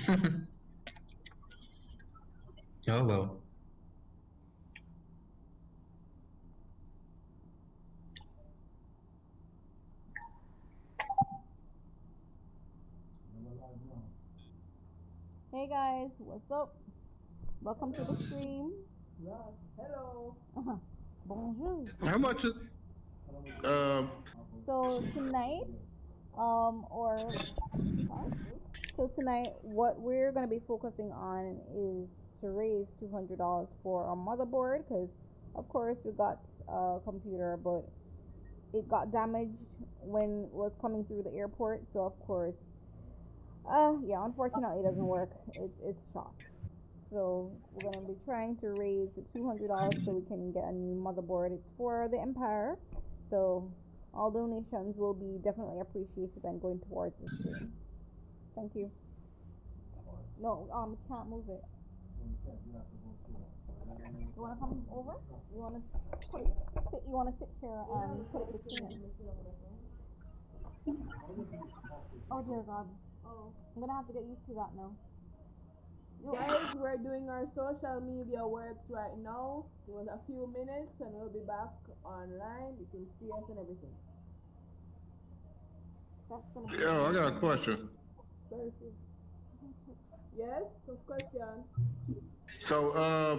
Oh well. Hey guys, what's up? Welcome to the stream. Yes, hello. Bonjour. How much is uh So tonight, or huh? So tonight, what we're gonna be focusing on is to raise $200 for our motherboard, because of course we got a computer, but it got damaged when it was coming through the airport. So of course, yeah, unfortunately, it doesn't work. It's shot. So we're gonna be trying to raise $200 so we can get a new motherboard. It's for the Empire, so all donations will be definitely appreciated and going towards the stream. Thank you. No, can't move it. You wanna come over? You wanna put it, sit? You wanna sit here and put it between it? Oh dear God. Oh. I'm gonna have to get used to that now. Guys, we're doing our social media works right now. Still a few minutes and we'll be back online. You can see us and everything. That's gonna be. yeah, I got a question. Perfect. Yes, of question. So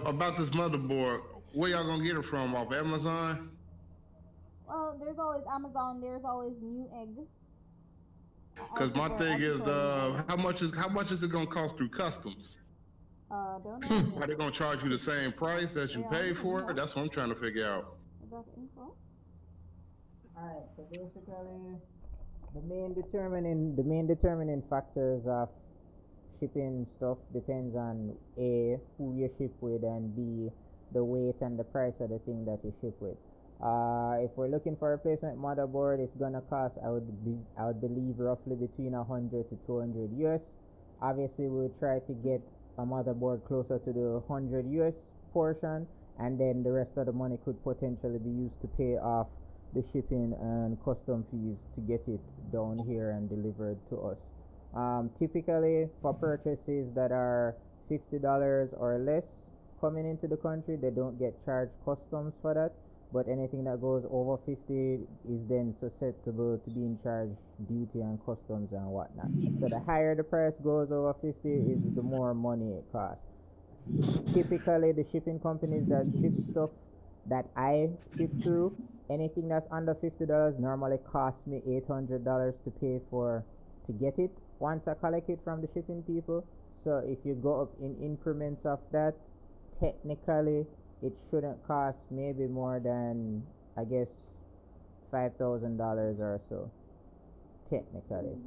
about this motherboard, where y'all gonna get it from? Off Amazon? Well, there's always Amazon. There's always New Egg. Cause my thing is New Egg. how much is it gonna cost through customs? Don't know. Are they gonna charge you the same price that you paid for it? That's what I'm trying to figure out. That info. Alright, so basically the main determining factors of shipping stuff depends on A, who you ship with, and B, the weight and the price of the thing that you ship with. If we're looking for a replacement motherboard, it's gonna cost I would believe roughly between 100 to 200 US. Obviously we'll try to get a motherboard closer to the 100 US portion, and then the rest of the money could potentially be used to pay off the shipping and custom fees to get it down here and delivered to us. Typically for purchases that are $50 or less coming into the country, they don't get charged customs for that, but anything that goes over 50 is then susceptible to being charged duty and customs and whatnot. So the higher the price goes over 50 is the more money it costs. Typically the shipping companies that ship stuff that I ship through, anything that's under $50 normally costs me $800 to pay for to get it once I collect it from the shipping people. So if you go up in increments of that, technically it shouldn't cost maybe more than, I guess, $5,000 or so. Technically,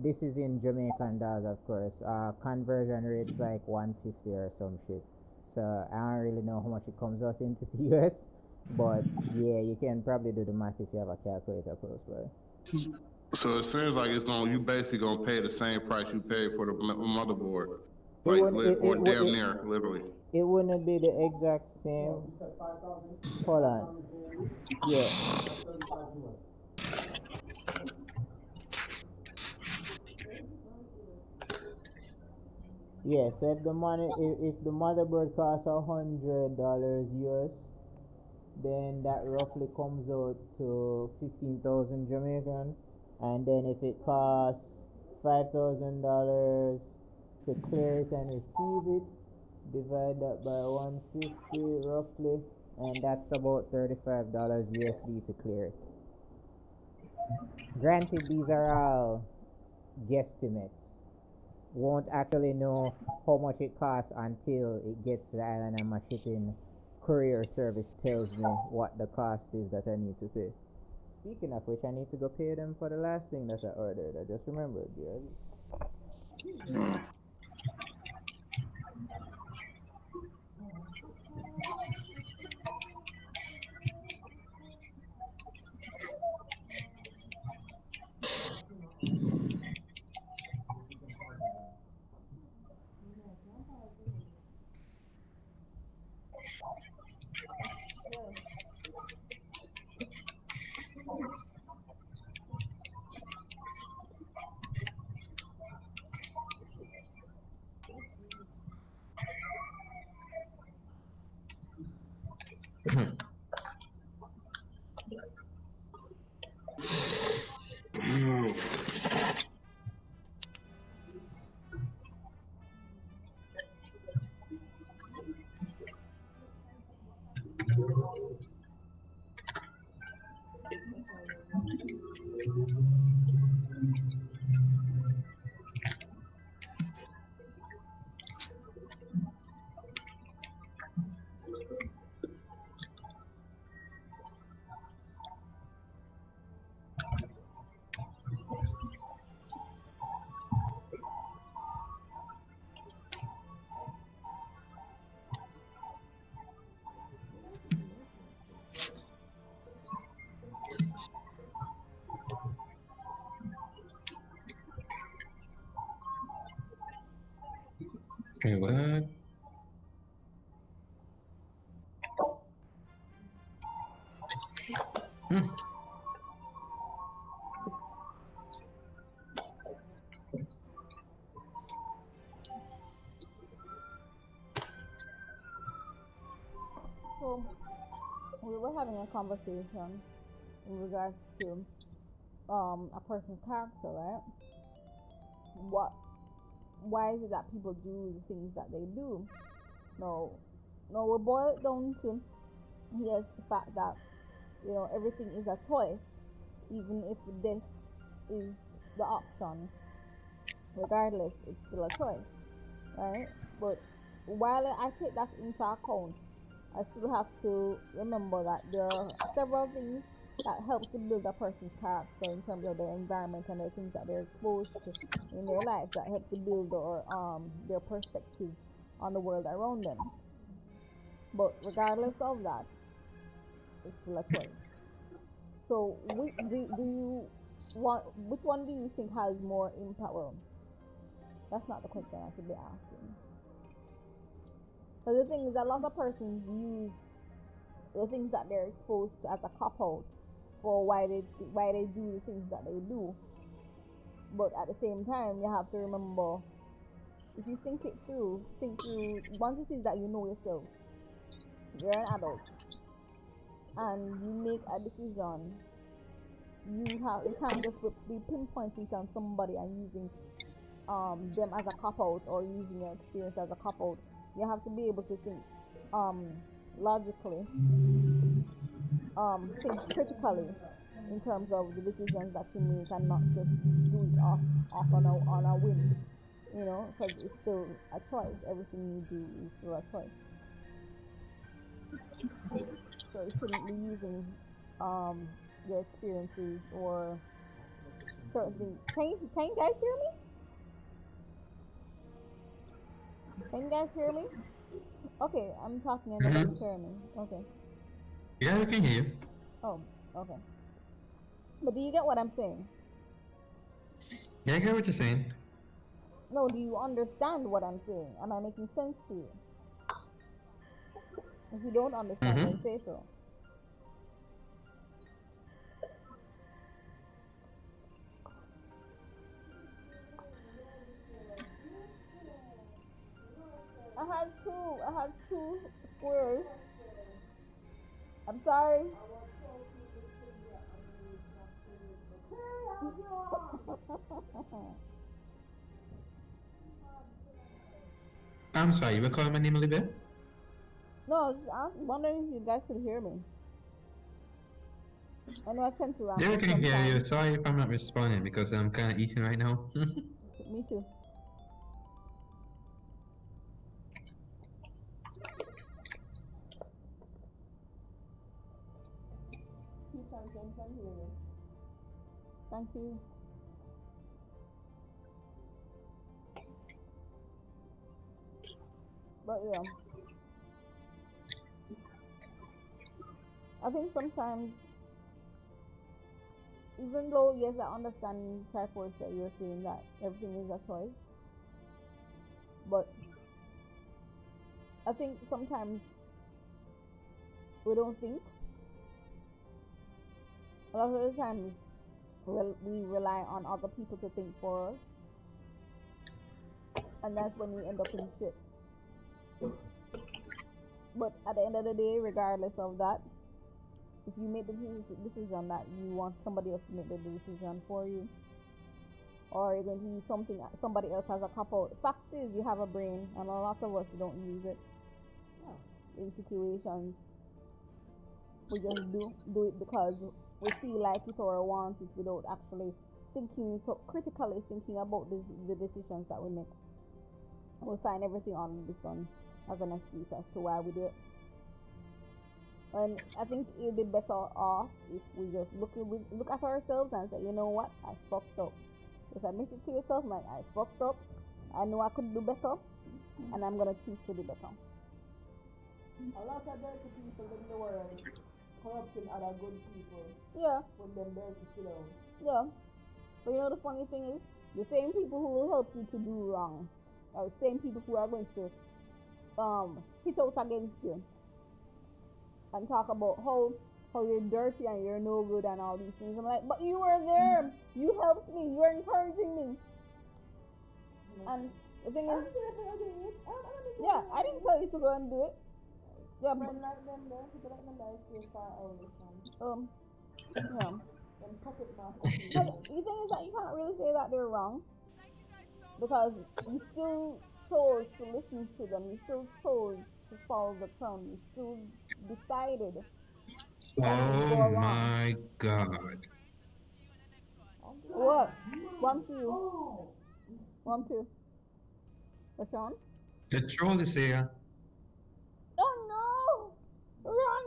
this is in Jamaican dollars, of course. Conversion rate's like 150 or some shit. So I don't really know how much it comes out into the US, but yeah, you can probably do the math if you have a calculator close by. So it seems like you basically gonna pay the same price you paid for the motherboard, It like wouldn't, or damn near, literally. it wouldn't be the exact same. Hold on. Yeah. Yeah, so if the motherboard costs $100 US, then that roughly comes out to 15,000 Jamaican. And then if it costs $5,000 to clear it and receive it, divide that by 150 roughly, and that's about $35 USD to clear it. Granted, these are all guesstimates. Won't actually know how much it costs until it gets to the island and my shipping courier service tells me what the cost is that I need to pay. Speaking of which, I need to go pay them for the last thing that I ordered. I just remembered, Mm. Okay, what? Hmm. So we were having a conversation in regards to a person's character, right? What why is it that people do the things that they do? No, no, we'll boil it down to yes, the fact that everything is a choice, even if death is the option. Regardless, it's still a choice, right? But while I take that into account, I still have to remember that there are several things that help to build a person's character in terms of their environment and the things that they're exposed to in their life that help to build their perspective on the world around them. But regardless of that, it's still a choice. So, do you want? Which one do you think has more impact? Well, that's not the question I should be asking. So the thing is, a lot of persons use the things that they're exposed to as a cop out for why they do the things that they do. But at the same time, you have to remember, if you think through, once it is that you know yourself, you're an adult, and you make a decision, you can't just be pinpointing on somebody and using them as a cop out or using your experience as a cop out. You have to be able to think logically, think critically in terms of the decisions that you make and not just do it off on a whim, because it's still a choice. Everything you do is still a choice. So you shouldn't be using your experiences or certain things. Can you guys hear me? Can you guys hear me? Okay, I'm talking and nobody's hearing me. Okay. Yeah, we can hear you. Oh, okay. But do you get what I'm saying? Yeah, I get what you're saying. No, do you understand what I'm saying? Am I making sense to you? If you don't understand, then say so. I had two squares. I'm sorry. I'm sorry, you were calling my name a little bit? No, I'm wondering if you guys could hear me. I know I tend to ramble. Yeah, I can hear sometimes. you. Sorry if I'm not responding because I'm kind of eating right now. Me too. Thank you. But yeah, I think sometimes, even though yes, I understand Triforce that you're saying that everything is a choice, but I think sometimes we don't think. A lot of the times we rely on other people to think for us, and that's when we end up in shit. But at the end of the day, regardless of that, if you make the decision that you want somebody else to make the decision for you, or you're going to use something somebody else has a cop out. Fact is, you have a brain, and a lot of us don't use it in situations. We just do it because we feel like it or want it without actually critically thinking about the decisions that we make. We find everything under the sun as an excuse as to why we do it. And I think it'd be better off if we just look at ourselves and say, you know what, I fucked up. Just admit it to yourself, like, I fucked up. I know I could do better, and I'm gonna choose to do better. A lot of dirty people in the world corrupting other good people. Yeah. With them dirty killers. Yeah. But you know the funny thing is, the same people who will help you to do wrong are the same people who are going to hit out against you and talk about how you're dirty and you're no good and all these things. I'm like, but you were there. You helped me. You were encouraging me. And the thing is, yeah, I didn't tell you to go and do it. Yeah, but friend like them there, people like them there stay far away from. Yeah. Them pocket masters. But the thing is that you can't really say that they're wrong, because you still chose to listen to them. You still chose to follow the crown. You still decided. Oh my God. What? 1-2. 1-2. Rashawn? The troll is here. Oh no! Run!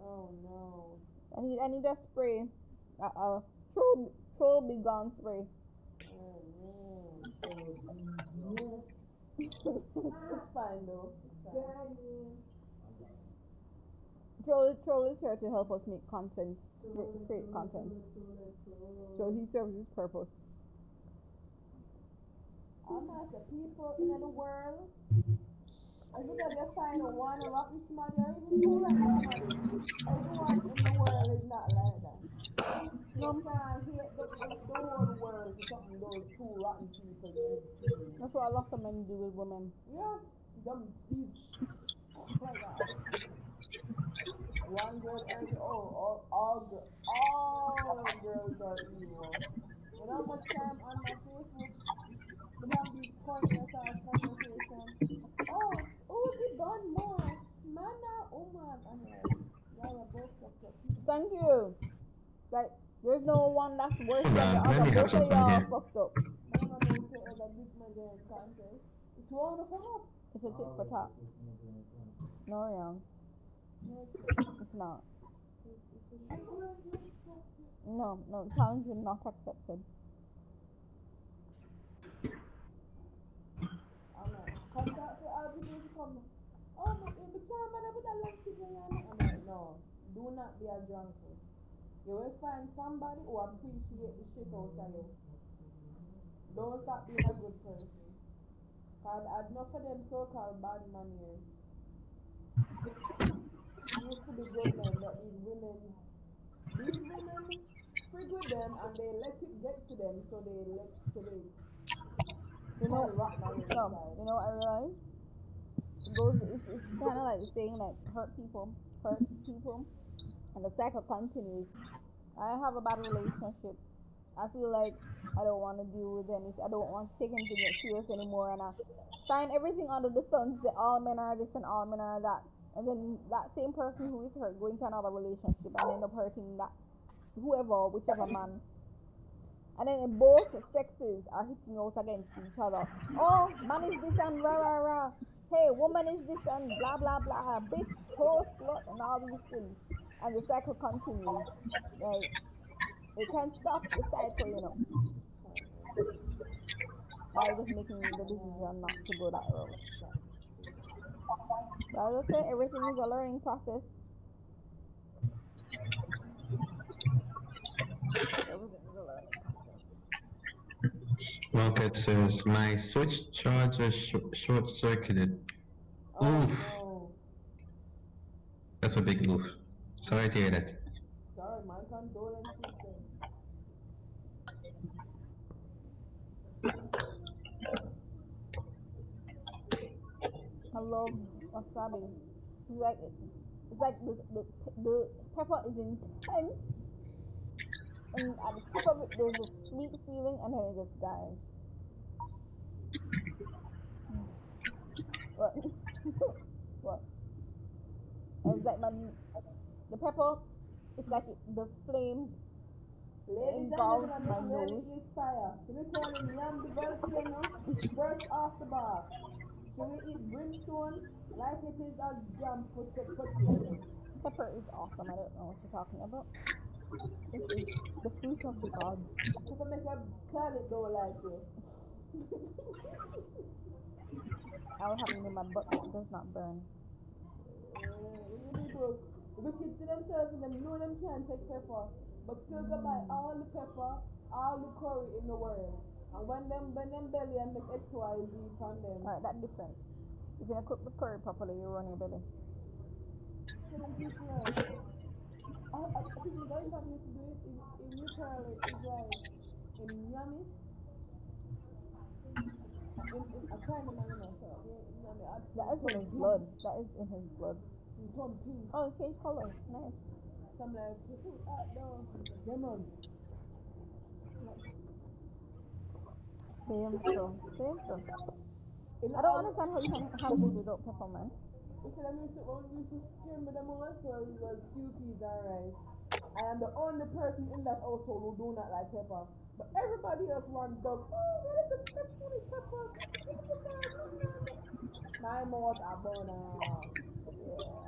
Oh no. I need a spray. Troll be gone spray. Oh no. It's fine though. It's fine. Troll is here to help us make content, create content. So he serves his purpose. I'm not the people in the world. As long as you find one rotten somebody or even two rotten somebody, everyone in the world is not like that. You can't hate the whole world for something those two rotten people did to you. That's what a lot of men do with women. Yeah, them deep. Oh my God. One girl earned all girls are evil. You know how much time on my Facebook we have these pointless ass conversations. Oh, we done more. Man or woman? I'm like, y'all are both fucked up people. Thank you. Like, there's no one that's worse than the Let other. me have Both of something y'all here. fucked up. I'm gonna go to other big measure contest. It's all the fun. It's a tit for tat. No, young. It's not. No, challenge is not accepted. I'm like, cause I'll be able to come. Oh, but if the camera with a lunch today, I'm like, no, do not be a drunkard. You will find somebody who appreciate the shit out of you. Don't stop being a good person. Cause enough of them so-called bad man here. Used to be good men, but these women frig with them and they let it get to them, so they You know, rotten on the inside. you know what I realized? It's kind of like saying like hurt people, and the cycle continues. I have a bad relationship. I feel like I don't want to deal with anything. I don't want to take anything serious anymore, and I find everything under the sun that all men are this and all men are that. And then that same person who is hurt go into another relationship and end up hurting that whichever man. And then both sexes are hitting out against each other. Oh, man is this and rah rah rah. Hey, woman is this and blah blah blah. Bitch, whore, slut, and all these things. And the cycle continues. Right? It can't stop the cycle, you know. By just making the decision not to go that route. But as I say, everything is a learning process. Everything is a learning process. Rocket says, my switch charger short-circuited. Oh Oof. no. That's a big oof. Sorry to hear that. Sorry, my condolences then. love wasabi. It's like the pepper is intense, and at the tip of it there's a sweet feeling, and then it just dies. What? What? It's like the pepper. It's like the flames Ladies and engulf gentlemen, my this lady nose. is fire. She be turning yam the volcano fresh off the bar. She will eat brimstone like it is a jam potato. Pepper is awesome. I don't know what you're talking about. It is the fruit of the gods. Pepper make a toilet don't like you. I'll have it in my butt that does not burn. You people wicked to themselves and them know them can't take pepper, but still go buy all the pepper, all the curry in the world. And when them belly and make XYZ from them. Alright, that difference. If you don't cook the curry properly, you run your belly. So them people like, I think the grandfather used to do it in you curl it, is like, in yummy, in a China man, you know, so, yummy, That is in his blood. That is in his blood. turn pink. Oh, it changed color. Nice. So I'm like, no, lemon. Same so. Same so. In I don't understand how you can have food without pepper, man. You see, when we used to scream with them all, so it was stew peas and rice. I am the only person in that household who do not like pepper. But everybody else wants dog. Oh, what is the pepper with pepper? Look at the size, look at it. My mouth a boner. Yeah.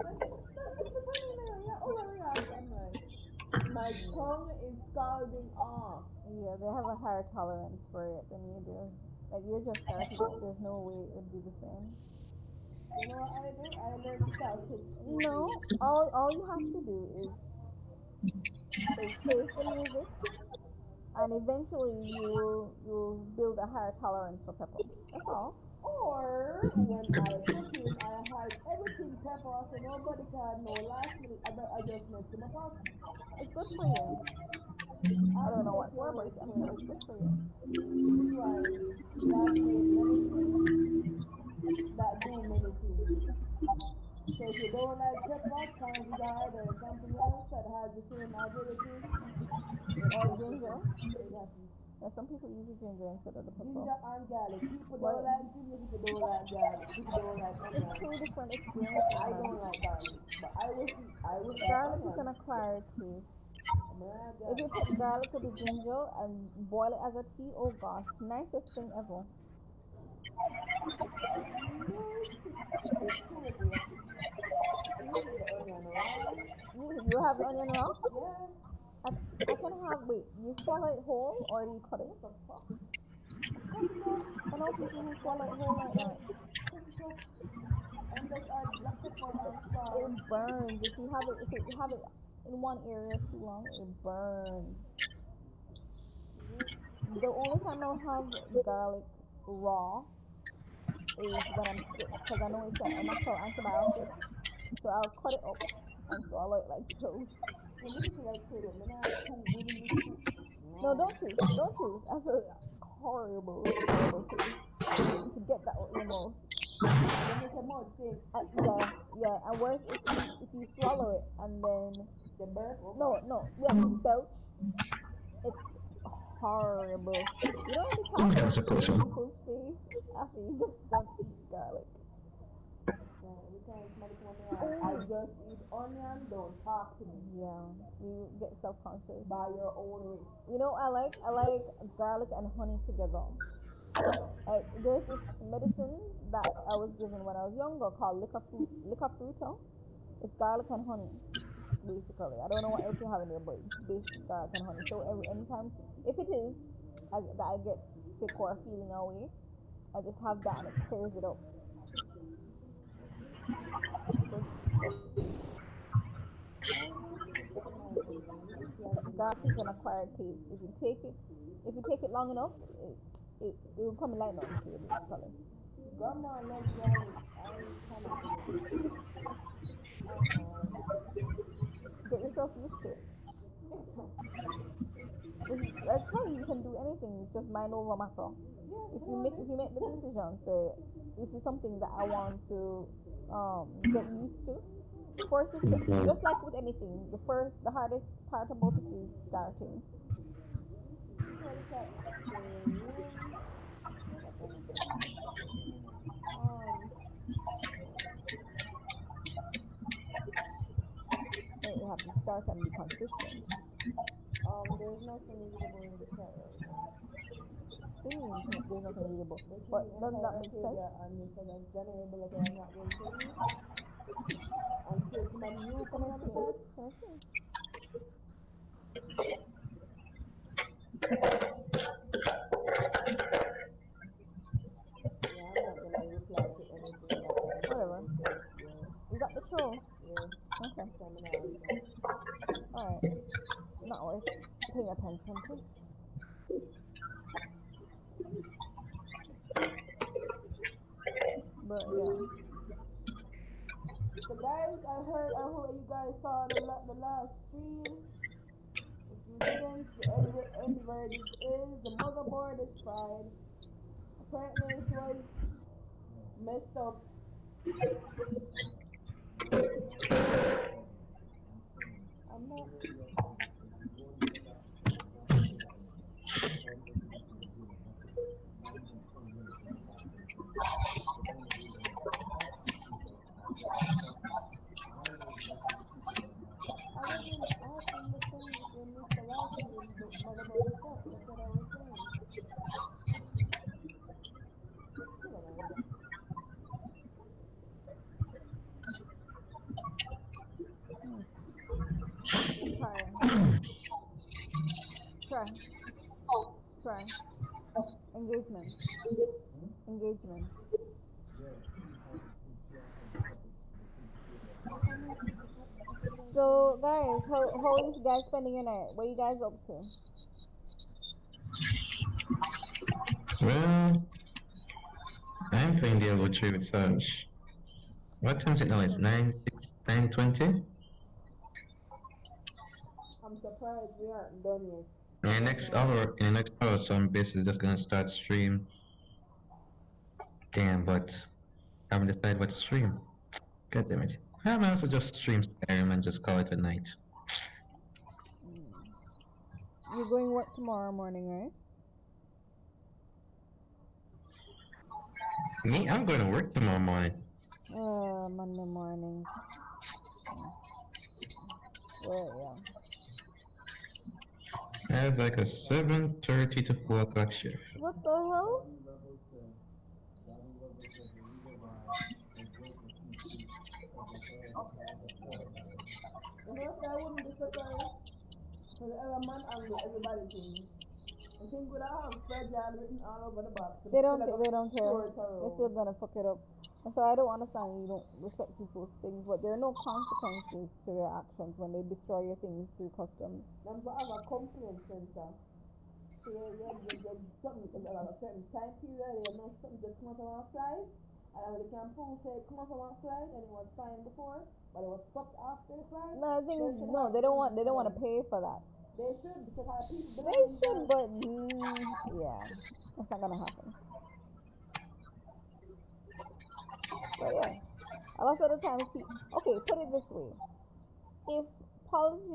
That's the funny now. Yeah, overreact. I'm like, my tongue is scalding off. Yeah, they have a higher tolerance for it than you do. Like you're just starting out. There's no way it would be the same. You know what I do? I learned to start cook stew peas. No, all you have to do is face the music, and eventually you'll build a higher tolerance for pepper. That's all. Or when I cooking, I hide everything pepper so nobody can know last minute adjustments to my pot. It's good for you. I I have to don't know take what your for, but word I'm for sure it. it's good for you. This is why God made many things that do many things. So if you don't like pepper, chances are there's something else that has the same ability. It Or helps you. ginger. Exactly. Yeah, some people use the ginger instead of the pepper. Ginger and garlic. People don't But like ginger, people don't like garlic, people don't like it's onion. two different experiences, I man. don't like garlic, but I will eat Garlic is onion. an acquired taste. I'm gonna have If you garlic. put garlic with the ginger and boil it as a tea, oh gosh, nicest thing ever. Nice. Absolutely. You put the onion raw. You have the onion raw? Yeah. I, I can have, wait, you swallow it whole or do you cut it? What the fuck? Cut it up. I know people who Then, swallow it whole like then that. cut it up and just add black pepper and It salt. burns. If you have it in one area too long, it burns. The only time I'll have garlic raw is when I'm sick, because I know it's a natural antibiotic. So I'll cut it up and swallow it like pills. When you feel like say that, man, I chew, maybe you chew. No, No. don't choose. Don't choose. That's a horrible, horrible taste. To get that out of your mouth. They make a mouth thing. Yeah, yeah. And worse if you swallow it and then The burp. Oh no, God. no, yeah, you belch. It's horrible. You don't have to Oh, talk that about was a close seeing one. people's face after you just done eat garlic. Yeah, every time somebody come on me, I Oh, just eat onion. Don't talk to me. yeah. You get self-conscious. By your own risk. You know, I like garlic and honey together. Like there's this medicine that I was given when I was younger called liquor fruta. It's garlic and honey, basically. I don't know what else you have in there, but it's basically garlic and honey. So anytime, if it is that I get sick or feeling away, I just have that and it clears it up. It's good. I will stick to my onion. This landing Garlic is thing. an acquired taste. If you take it long enough, it will come like nothing to you, basically. Grandma loves garlic. I cannot do it. At all. Get yourself used to it. I tell you can do anything. It's just mind over matter. Yeah, If you make the decision, say this is something that I want to get used to. First, is just like with anything. The hardest part about it is starting. what is that? The room. Yeah, that's everything. Um, So you have to start and be consistent. there's nothing readable in the chat right now. What do you mean there's nothing readable? The But king doesn't Empire that make sense? Arcadia and it says I'm venerable again, I'm not going to leave until somebody new Can coming I on the see? chat. Can I see? Yeah, I'm not gonna reply to anything that Whatever. anybody says. Yeah, You got the troll. yeah. Okay. So I'm gonna answer. Alright. Not worth paying attention to. But yeah. So guys, I hope you guys saw the last stream. If you didn't, the end verdict is the motherboard is fried. Apparently it was messed up. I'm not. I wasn't asking the thing if we missed the last stream, the motherboard is stuck. That's what I was saying. Never mind. Try. Try. Try. Engagement. Engagement. So guys, how are you guys spending your night? What are you guys up to? Well, I'm playing Diablo 3 with Sarge. What time is it now? It's 9:20. I'm surprised we aren't done yet. In the next hour, so I'm basically just gonna start stream. Damn, but I haven't decided what to stream. God damn it. I might also just stream Skyrim and just call it a night. You're going work tomorrow morning, right? Me? I'm going to work tomorrow morning. Monday morning. Well, I have like a 7:30 to 4 o'clock shift. yeah. What the hell? You know, so I wouldn't be surprised. Because every man angle everybody things. I think would have fragile written all over the box. They don't care. Store it around. They're still gonna fuck it up. And so I don't understand you don't respect people's things, but there are no consequences to their actions when they destroy your things through customs. Then we have a complaint center. So something at a certain time period, you know something just come out from our flight, and they can prove say it come out from our flight and it was fine before, but it was fucked after the flight. No, the thing is, no, they don't want to pay for that. They should, because our people They should, but yeah, that's not gonna happen. But yeah, a lot of the times, okay, put it this way: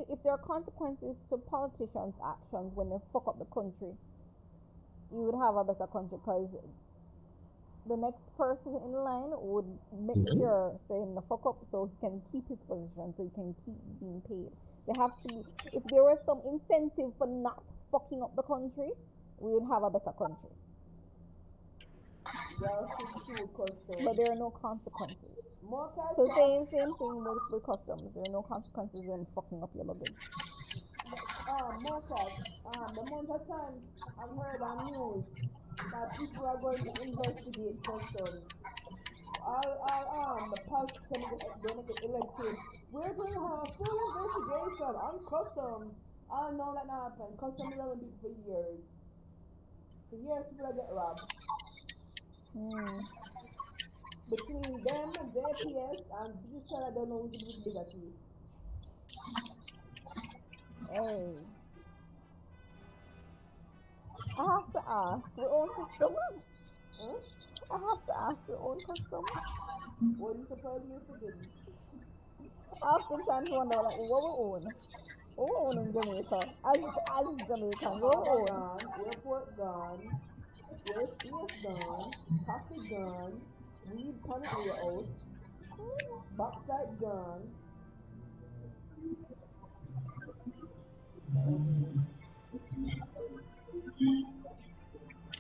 if there are consequences to politicians' actions when they fuck up the country, you would have a better country because the next person in line would make sure saying the fuck up so he can keep his position, so he can keep being paid. There have to be, if there was some incentive for not fucking up the country, we would have a better country. But there are no consequences. So same thing with customs. There are no consequences in fucking up your luggage. Mocha, the amount of times I've heard on news that people are going to investigate customs. The politicians gonna get elected. We're gonna have a full investigation on customs. I don't know that not happen. Customs have been for years. For years people get robbed. Between them and the Empr3ss and digital, I don't know who's the bigger thief. Hey. I have to ask. We own customs. Huh? I have to ask. We own customs. What you surprised me for didn't? I oftentimes wonder, like, what we own. What we own in Jamaica? As Jamaicans, what we Harbor own? gone, airport gone, airspace gone, coffee gone, weed currently out, bauxite gone.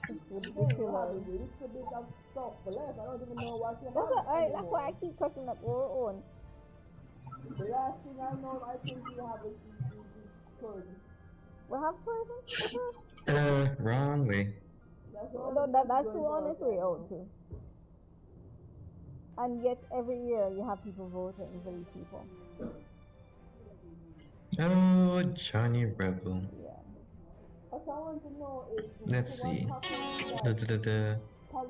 It's Saying you have a ridiculous. little bit of stuff left. I don't even know what you That's have that's why I anymore. keep questioning, like, what we own. The last thing I know, I think you have is tourism. We have tourism? For sure. Wrong way. That's No, all that's going the for us honest way right out now. too. And yet every year you have people voting for these people. Oh, Johnny Rebel. Yeah. What I want to know is Let's what's see. happening to The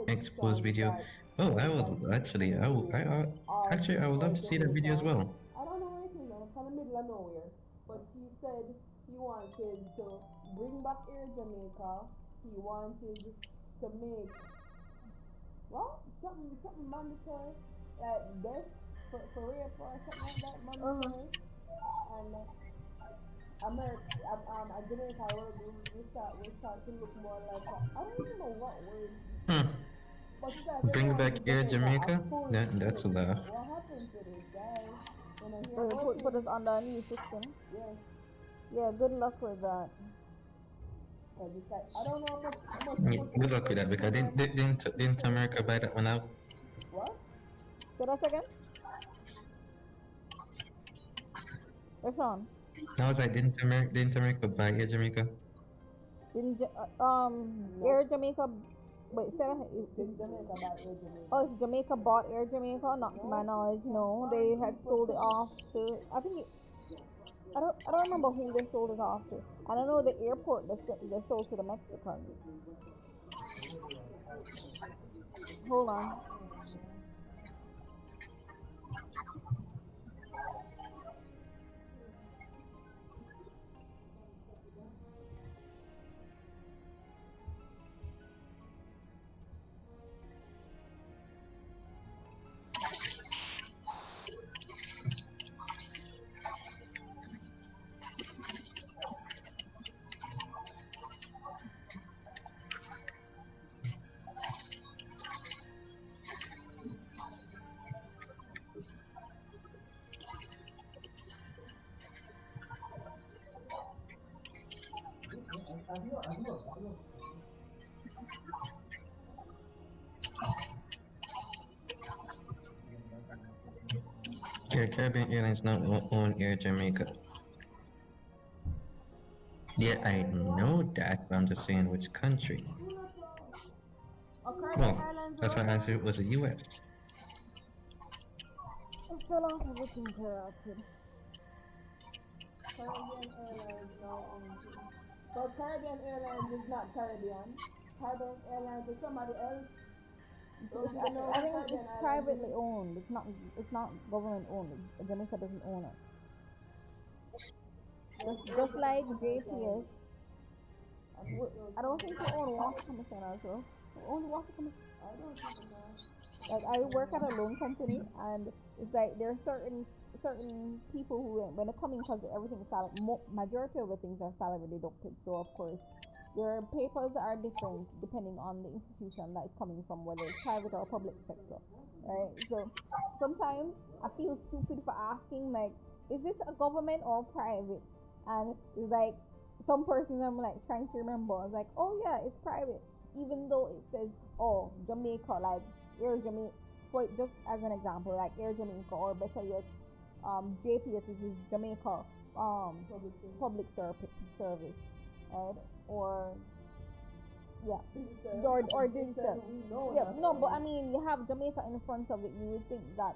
that expose politicians video. that Oh, I that would actually, are actually, I would love to see that video as Jamaica. well. I don't know anything, man. I'm from the middle of nowhere. But he said he wanted to bring back Air Jamaica. He wanted to make something mandatory, death for rape or something like that mandatory. And Jamaica will start to look more like I don't even know what word he Hmm. said. But he said they Bring want to back give Air Jamaica a Jamaica? full That's a laugh. What happened to this guy? When I hear So about put us him, under a new system. yes. Yeah, good luck with that. This guy, I don't know how much Yeah, good luck with that because didn't America buy that one out? What? Say that again? Rashawn, I was like, didn't America buy Air Jamaica? didn't No. Air Jamaica, wait, say that, Did Jamaica buy Air Jamaica? oh, if Jamaica bought Air Jamaica? Not to my No. knowledge, Some no. foreign They had people sold it took off to, I don't remember who they sold it off to. I don't know the airport they sold to the Mexicans. Hold on. Caribbean Airlines now own Air Jamaica. Yeah, I know that, but I'm just saying which country. Caribbean Well, Airlines that's why I asked open. you, was it US? I fell off everything corrupted. Caribbean Airlines now owns it. But Caribbean Airlines is not Caribbean. Caribbean Airlines is somebody else. Don't even know I what think Caribbean it's Airlines privately is. owned. It's not government owned. Jamaica doesn't own it. Just like JPS. I don't think we own water commission as well. We own water commission. I don't even know. Like I work at a loan company, and it's like there are certain people who when they come in because everything is salary. Majority of the things are salary deducted. So of course, their papers are different depending on the institution that it's coming from, whether it's private or public sector, right? So sometimes I feel stupid for asking like, is this a government or private? And it's like some person I'm like trying to remember. It's like, oh yeah, it's private, even though it says, oh, Jamaica, like Air Jamaica, for just as an example, like Air Jamaica, or better yet, JPS, which is Jamaica public service, right? Or yeah, or digital. Yeah, no, but I mean, you have Jamaica in front of it. You would think that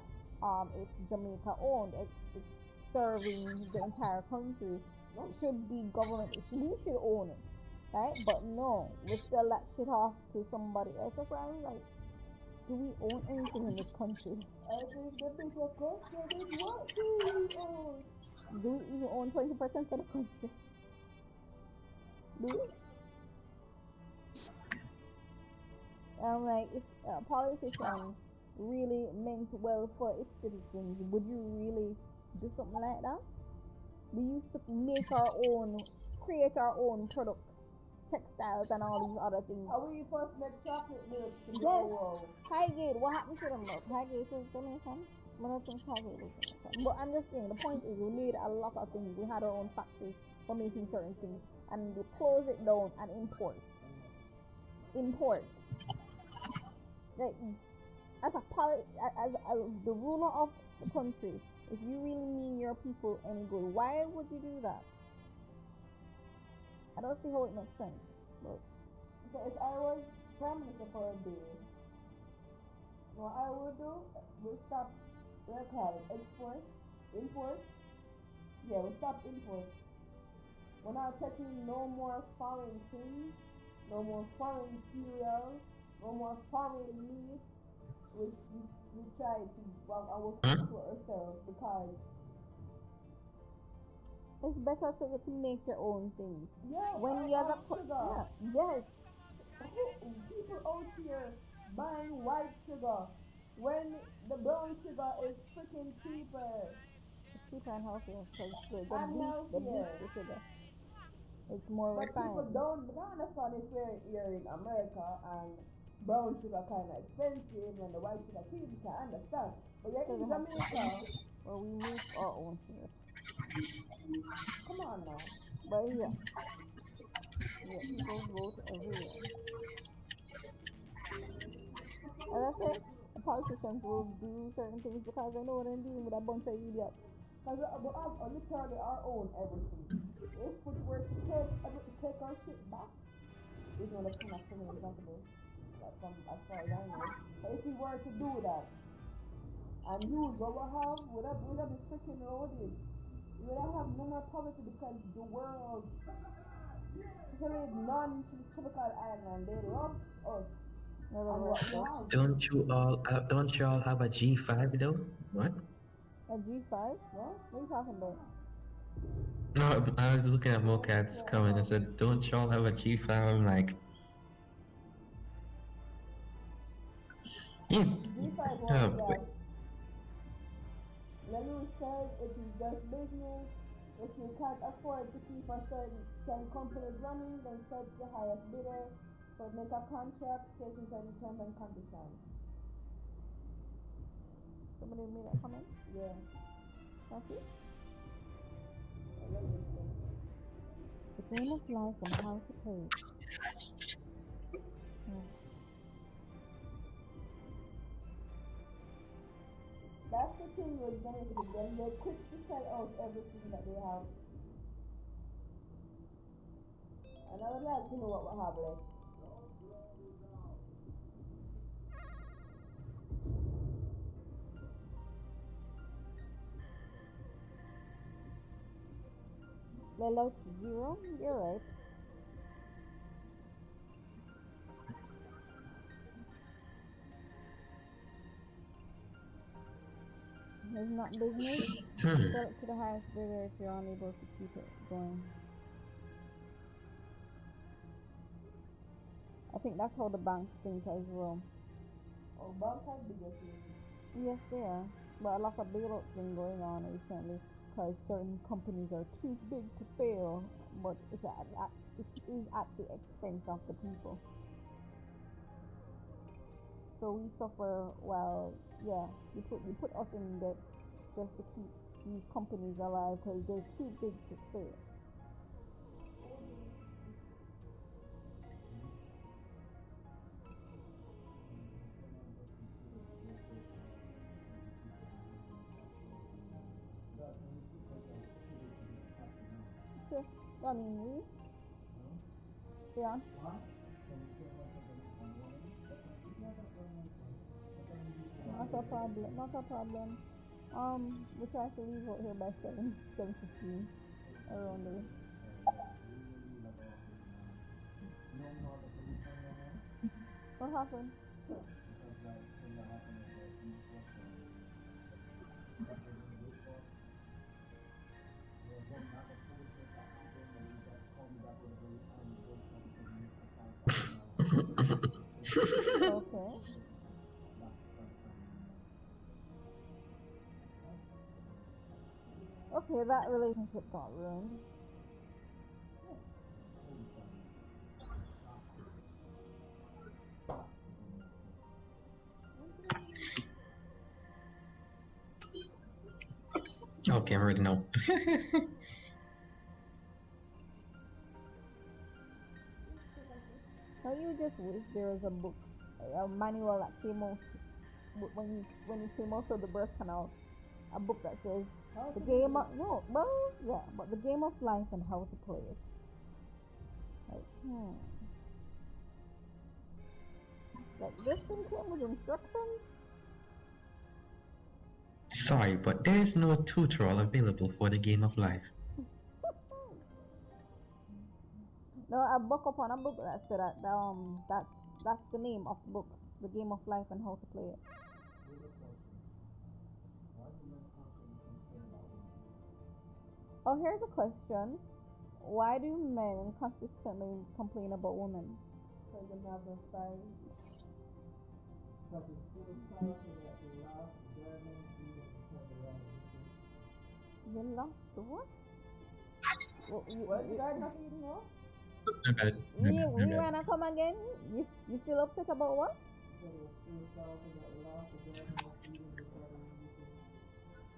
it's Jamaica owned. It's serving the entire country. It should be government. We should own it, right? But no, we sell that shit off to somebody else. That's why I'm like, do we own anything in this country? I think the bigger question is what do we own? Do we even own 20% of the country? Do we? Like, if a politician really meant well for its citizens, would you really do something like that? We used to make our own, create our own products, textiles, and all these other things. How we first make chocolate milk to the Yes, world. Highgate. What happened to them? Look, Highgate was Jamaican. I don't think Highgate was Jamaican. But I'm just saying, the point is, we made a lot of things. We had our own factories for making certain things, and we close it down and import. Import. Like, as a as the ruler of the country, if you really mean your people any good, why would you do that? I don't see how it makes sense. But So if I was prime minister for a day, what I would do, we stop, what I call it, export, import. Yeah, we stop import. We're not taking no more foreign things, no more foreign cereal, no more foreign meat. We try to well, our Huh? to ourselves because it's better to make your own things. yeah, When you have a sugar. yes, People out here buying white sugar when the brown sugar is freaking cheaper it's cheaper and healthier because and they bleach healthier. the sugar. It's more But people refined. don't understand if we're here in America and brown sugar kind of expensive and the white sugar cheap. You can understand. But you're Because in they have Jamaica. where we make our own sugar. Come on now. But yeah, yeah, people vote everywhere. As I said, the politicians will do certain things because they know they're dealing with a bunch of idiots. Because we have literally our own everything. If we were to take our shit back, even though that's kind of funny example, like from as far as I know. But if we were to do that and use what we have, would have been freaking loaded. We would have no more poverty because the world, especially non-tropical island, they love us Never and what rest we us. have. Don't you all have a G5 though? What? A G5? What? What are you talking about? No, I was looking at Mocat's comment. I said, "Don't y'all have a G5?" I'm like, you, G5 oh, was wait. just, Lelu said it is just business. If you can't afford to keep a certain companies running, then search the highest bidder. So make a contract stating certain terms and conditions. Somebody made that comment? Yeah. That's it? Lelu said. The game of life and how to play it. Yeah. That's the thing with Jamaica, when they're quick to sell out everything that they have. And I would like to know what we have left. Level 0? You're right. It's not business. Sell it to the highest bidder if you're unable to keep it going. I think that's how the banks think as well. Oh, banks are bigger things. Yes, they are. But a lot of bailouts been going on recently because certain companies are too big to fail, but it is at the expense of the people. So we suffer while, yeah, you put us in debt just to keep these companies alive because they're too big to fail. Sure. I mean, we. Yeah. Not a problem. Not a problem. We try to leave out here by 7:15 around there. What happened? Okay. Okay, that relationship got ruined. Okay, I already know. Now you just wish there was a book, a manual that came out when you came out of the birth canal, a book that says the game of no, well, yeah, but the game of life and how to play it. Like, like this thing came with instructions. Sorry, but there is no tutorial available for the game of life. No, I buck up on a book that said that's the name of the book, the game of life and how to play it. Oh, here's a question. Why do men consistently complain about women? Because they have no style. But it's still style to the last German season because they are You lost the what? what did I not even know? We wanna come again? You still upset about what? Because it was still style to the last German season because of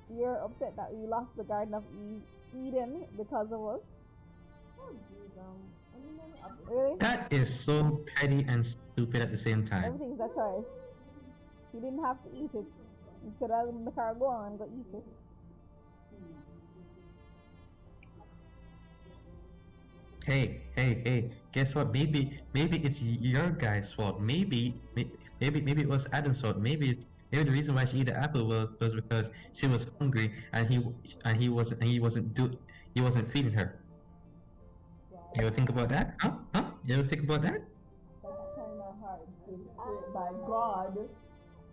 the You're upset that you lost the Garden of Eden because of us? Oh, geez, I mean, Really? That is so petty and stupid at the same time. Everything's a choice. You didn't have to eat it. You could have make her go on and go eat it. Hey, guess what? Maybe it's your guy's fault. Maybe it was Adam's fault. Maybe the reason why she ate the apple was because she was hungry and he wasn't feeding her. You ever think about that? Huh? You ever think about that? That's kind of hard to spirit by God,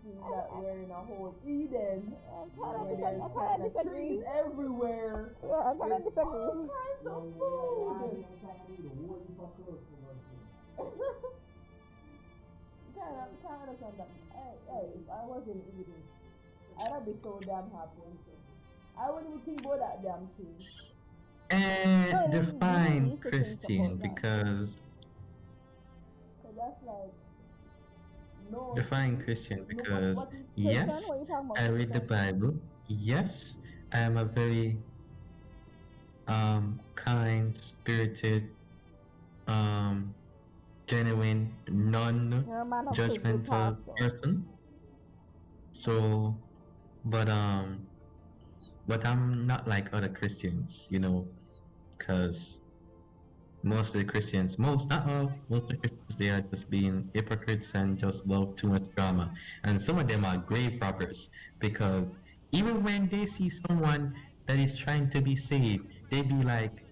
seeing that we're in a whole Eden, where there's kind of trees everywhere. Yeah, I kind of disagree. All kinds of food. Kind of understand that. Hey, if I was in Eden, I'd be so damn happy. I wouldn't even think about that damn tree. And No, define you need to think Christian about that. because So that's like no. define Christian because what is yes, What are you talking about? I read the Bible. Yes, I am a very kind, spirited, genuine, You're a man of critical non-judgmental thought, so. person. So, but I'm not like other Christians, you know, because most of the Christians, most not all, most of the Christians, they are just being hypocrites and just love too much drama. And some of them are grave robbers because even when they see someone that is trying to be saved, they be like,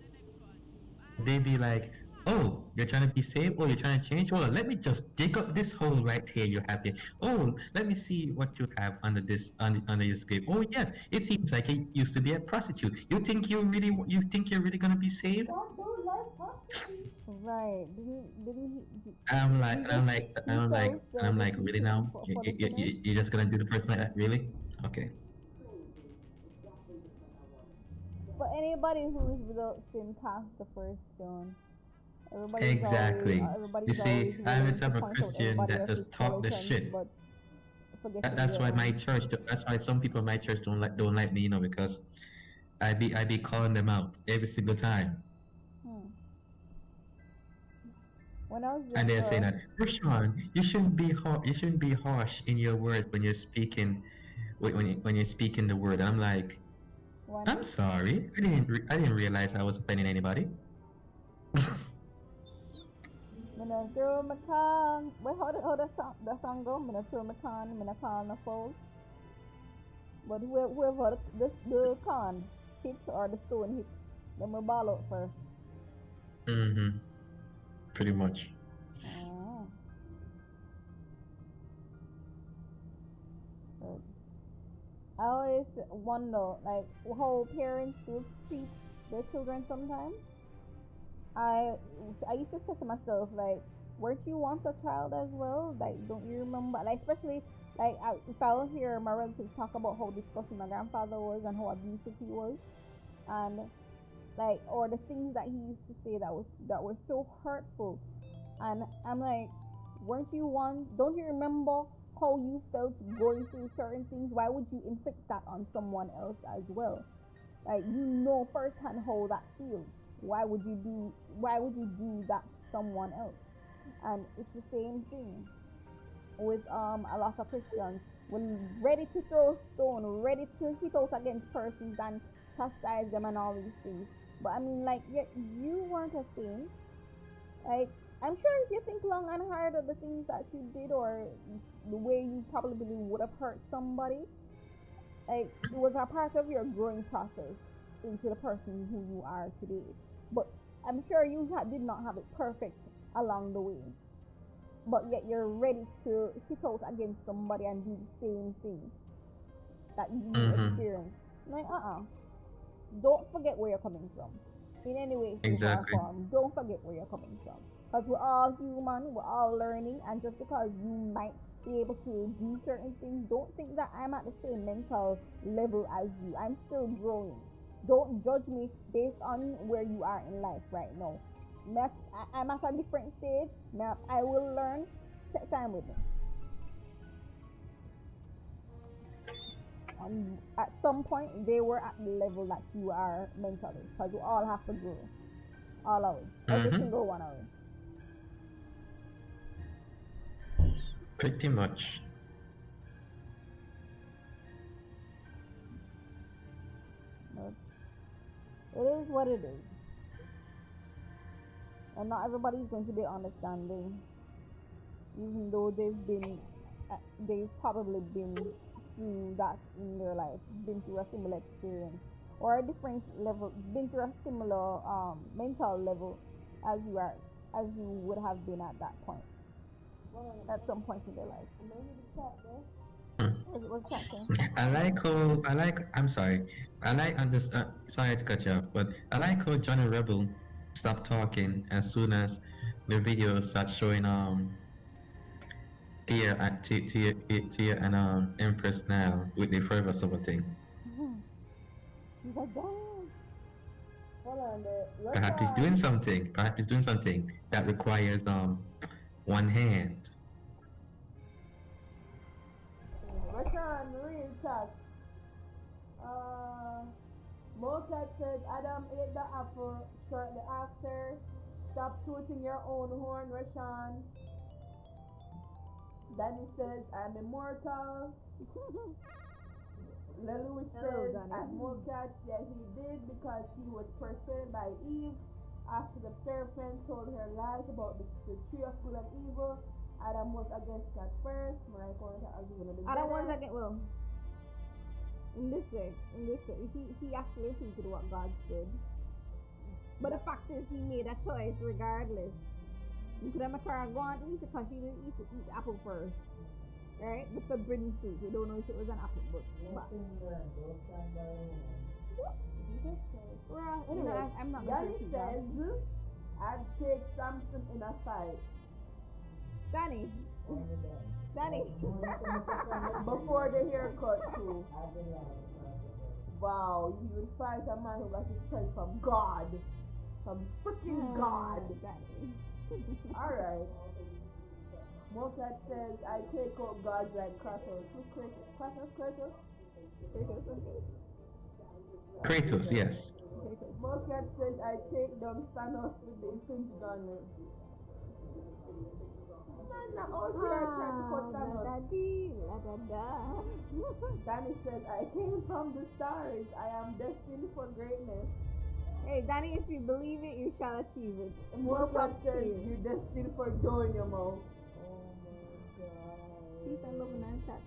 oh, you're trying to be saved? Oh, you're trying to change? Well, let me just dig up this hole right here you have here. Oh, let me see what you have under this grave. Oh yes, it seems like you used to be a prostitute. You think you're really gonna be saved? God don't like prostitutes. Right. Didn't he? I'm like, really now? For the You're just gonna do the person like that? Really? Okay. But anybody who is without sin cast the first stone. Everybody's Exactly. Always, You see, I'm the willing to type of point out Christian everybody that else's just talk the skeletons, shit. but forget to That's be why alone. my church. That's why some people in my church don't like me, you know, because I be calling them out every single time. When I was younger, And they're saying that, Rashawn, you shouldn't be harsh in your words when you're speaking when you're speaking the word. And I'm like, I'm sorry, I didn't realize I was offending anybody. Mina throw my con. Wait, how the song go? Mina throw my con. Mina call no fool. But whoever the con hits or the stone hits, then we ball out first. Mm-hmm. Pretty much. I always wonder, like, how parents would treat their children sometimes. I used to say to myself, like, weren't you once a child as well? Like, don't you remember? Like, especially like if I will hear my relatives talk about how disgusting my grandfather was and how abusive he was, and like, or the things that he used to say that were so hurtful, and I'm like, weren't you one? Don't you remember how you felt going through certain things? Why would you inflict that on someone else as well? Like, you know firsthand how that feels. Why would you do that to someone else? And it's the same thing with a lot of Christians. We're ready to throw a stone, ready to hit out against persons and chastise them and all these things. But I mean, like, you weren't a saint. Like, I'm sure if you think long and hard of the things that you did or the way you probably would have hurt somebody, like, it was a part of your growing process into the person who you are today. But I'm sure you did not have it perfect along the way. But yet you're ready to hit out against somebody and do the same thing that you experienced. Like, don't forget where you're coming from. In any way, shape, or form, don't forget where you're coming from. Because we're all human, we're all learning, and just because you might be able to do certain things, don't think that I'm at the same mental level as you. I'm still growing. Don't judge me based on where you are in life right now. I'm at a different stage. Now I will learn. Take time with me. And at some point, they were at the level that you are mentally, because we all have to grow, all of it, every single one of it. Pretty much. But it is what it is, and not everybody is going to be understanding, even though they've probably been through that in their life, been through a similar experience or a different level, been through a similar mental level as you would have been at that point, at some point in their life. What's that saying? I'm sorry. Sorry to cut you off, but I like how Johnny Rebel stopped talking as soon as the video starts showing Tia and Empr3ss Nile with the Forever Summer thing. He's like, damn. Hold on, Perhaps he's doing something. Perhaps he's doing something that requires one hand. Rashawn, real chat. Mokat says Adam ate the apple shortly after. Stop tooting your own horn, Rashawn. Danny says I'm immortal. Lelouch says at Mokat, yeah, he did because he was persuaded by Eve after the serpent told her lies about the tree of good and evil. Adam was against God first. Adam was against, well, in this way, he actually repeated what God said. But the fact is, he made a choice regardless. You could have made her go and eat it because she didn't eat the apple first. Right? The forbidden fruit. We don't know if it was an apple, but. Well, you know, I'm not going to says, I'd take Samson in a fight. Danny. Before the haircut too. Wow, you would fight a man who got his strength from God. From freaking God. Alright. Mokat says, I take out gods like Kratos. Who's Kratos? Kratos, yes. Mokat says, I take down Thanos with the Infinity Gauntlet. I'm out here trying to cut Thanos. Danny says, I came from the stars. I am destined for greatness. Hey, Danny, if you believe it, you shall achieve it. Mokat says, you're destined for dough in your mouth. Peace and love in our chat.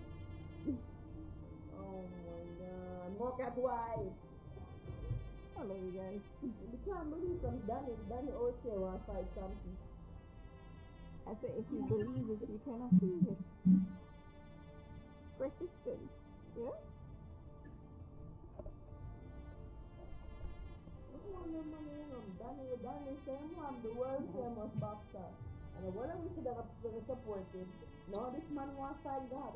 Oh my god. Mokat wife. I love you guys. You can't believe some Danny Oche will fight something. I said, if you believe it, you can achieve it. Persistence. Yeah? Danny same one, the world famous boxer. And whether we say that we support it, no, this man want to fight God.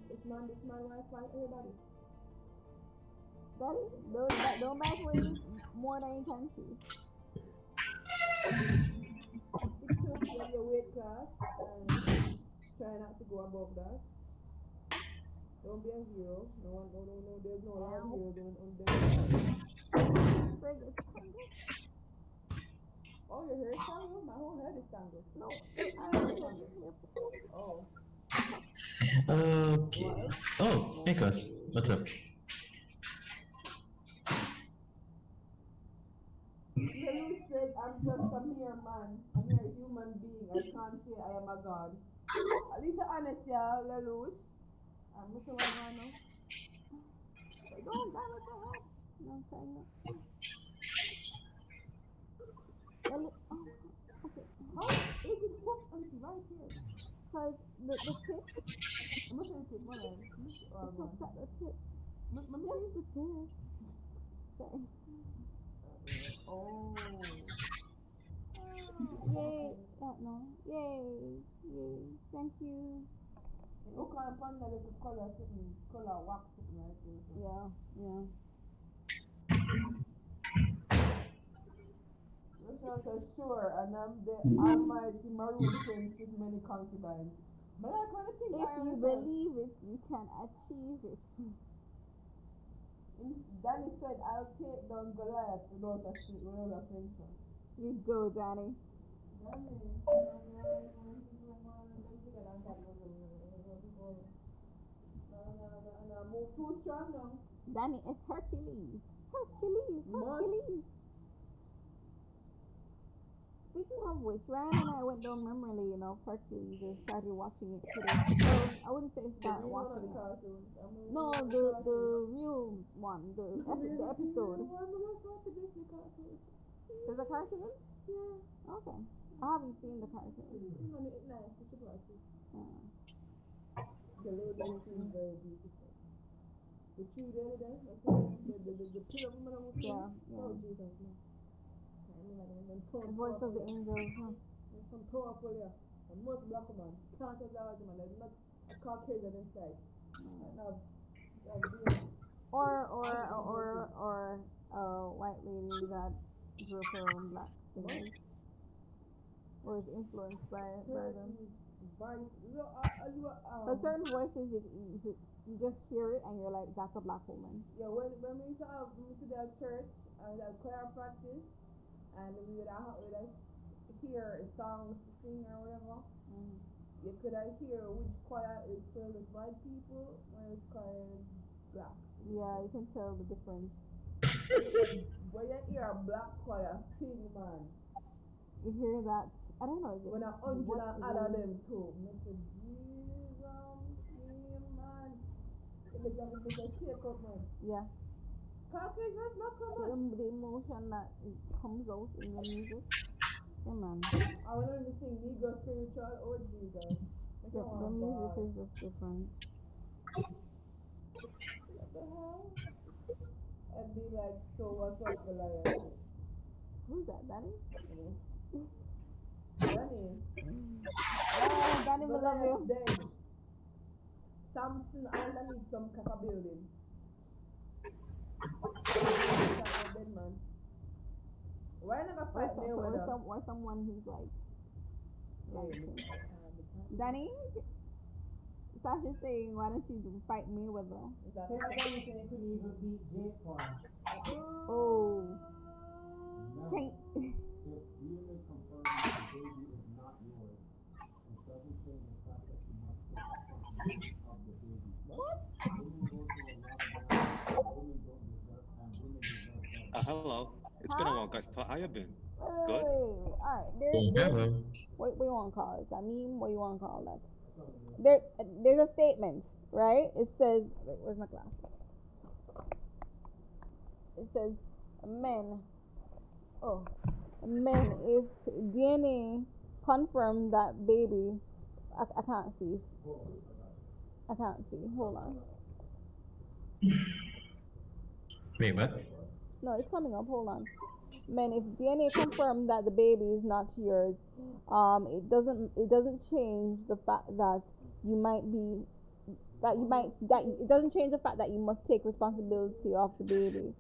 This man want to fight everybody. Daddy, don't back ways more than you can choose. It's to be on your weight class and try not to go above that. Don't be a hero. No, there's no lot of heroes on them. Bring it tangled. Oh, your hair is tangled? My whole head is tangled. No, I am tangled. Oh. Okay. What else? Oh, Nicholas, what's up? Lelouch said, I'm just a mere man. A mere human being. I can't say I am a god. At least you're honest, yeah, Lelouch. I'm Mr. Wagano. don't damage my head. No, I'm trying not. Okay. How is it hooked and it's right here? Because the tip, I'm not saying tip, what else? it's hooked at the tip. Just the tip. Sorry. Oh. Yay. No. Yay. Thank you. You can't find that little color sitting, color wax sitting right there. Yeah. Rachel says, sure, and I'm the almighty maroon prince with many concubines. But I kind of think If you believe it, you can achieve it. Danny said, I'll take down Goliath without a sanction. You go, Danny. Danny. Move too strong now. Danny is Hercules. Speaking of which, Ryan and I went down memory lane of Hercules and started watching it today. Well, I wouldn't say start watching it. No, the real one, the episode. There's a cartoon? Yeah. Okay. I haven't seen the cartoon. It's nice. You should watch it. The lady seems very beautiful. The tree the other day, the pillar woman on the tree. Yeah. Oh, Jesus, man. The voice of the angels, huh? There's some powerful, yeah. And most black women can't tell the argument. There's not a Caucasian inside. Or a white lady that grew up around black singers. Or is influenced by them. But certain voices, you just hear it and you're like, that's a black woman. Yeah, when we used to that church, that choir practice, and we would hear songs sing or whatever, you could hear which choir is filled with white people and which choir is black. Yeah, you can tell the difference. When you hear a black choir sing, man, you hear that, I don't know. When 100 out of them too, Mr. Jesus, man. It makes a shake up, man. Yeah. Caucasians, not so much. The emotion that comes out in the music. Yeah, man. I want to sing Negro Spiritual, oh Jesus. The music is just different. What the hell? I'd be like, so what's up, Goliath? Who's that, Danny? Danny. Oh, Danny will love you. Dead. Samson underneath some caca building. Dead man. Why never fight Mayweather? Or someone who's like Danny? Sasha's saying, why don't you fight Mayweather? Oh. Can Hello. It's been a while, guys. How you been? Good. Alright, what you want to call it? I mean, what you want to call that? There's a statement, right? It says, wait, where's my glass? It says, men, if DNA confirm that baby, I can't see. Hold on. Wait, what? No, it's coming up. Hold on. Man, if DNA confirmed that the baby is not yours, it doesn't change the fact that you might be that it doesn't change the fact that you must take responsibility of the baby.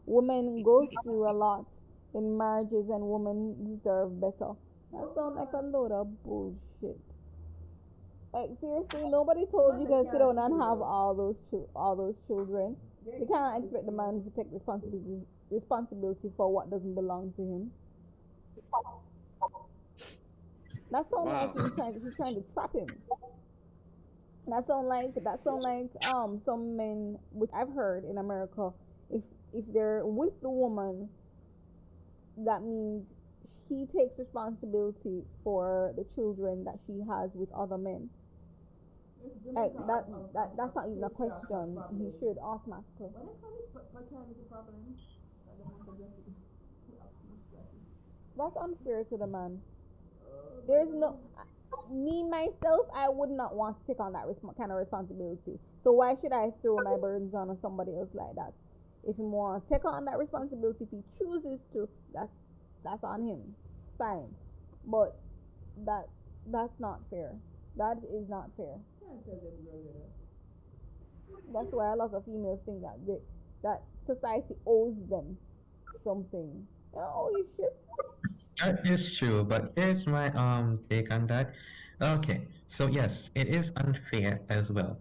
Women go through a lot in marriages, and women deserve better. That sounds like a load of bullshit. Like seriously, nobody told you to sit down and have all those children. You can't expect the man to take responsibility for what doesn't belong to him. That sounds like Wow. he's trying to trap him. That sound like some men, which I've heard in America, if they're with the woman, that means he takes responsibility for the children that she has with other men. Like that's not even a question. He should automatically. When it comes to paternity problems, like the most aggressive, That's unfair to the man. There's no me myself. I would not want to take on that kind of responsibility. So why should I throw my burdens on somebody else like that? If he want to take on that responsibility, if he chooses to, that's on him. Fine, but that's not fair. That is not fair. can't tell them girl, you know. That's why a lot of females think that society owes them something. Oh, you shit. That is true, but here's my take on that. Okay, so yes, it is unfair as well.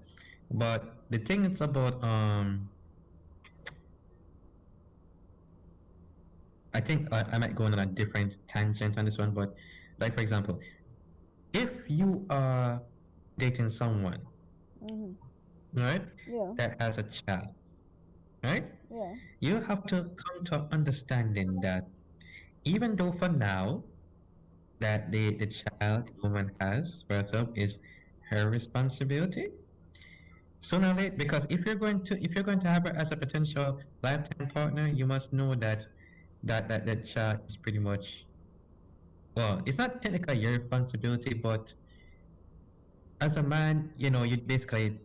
But the thing is about I think I might go on a different tangent on this one, but like for example, if you are dating someone, Mhm. right, Yeah. that has a child, right, Yeah. you have to come to an understanding that even though for now that the child the woman has for herself is her responsibility, sooner or later, because if you're going to have her as a potential lifetime partner, you must know that child is pretty much, well, it's not technically your responsibility, but as a man, you're basically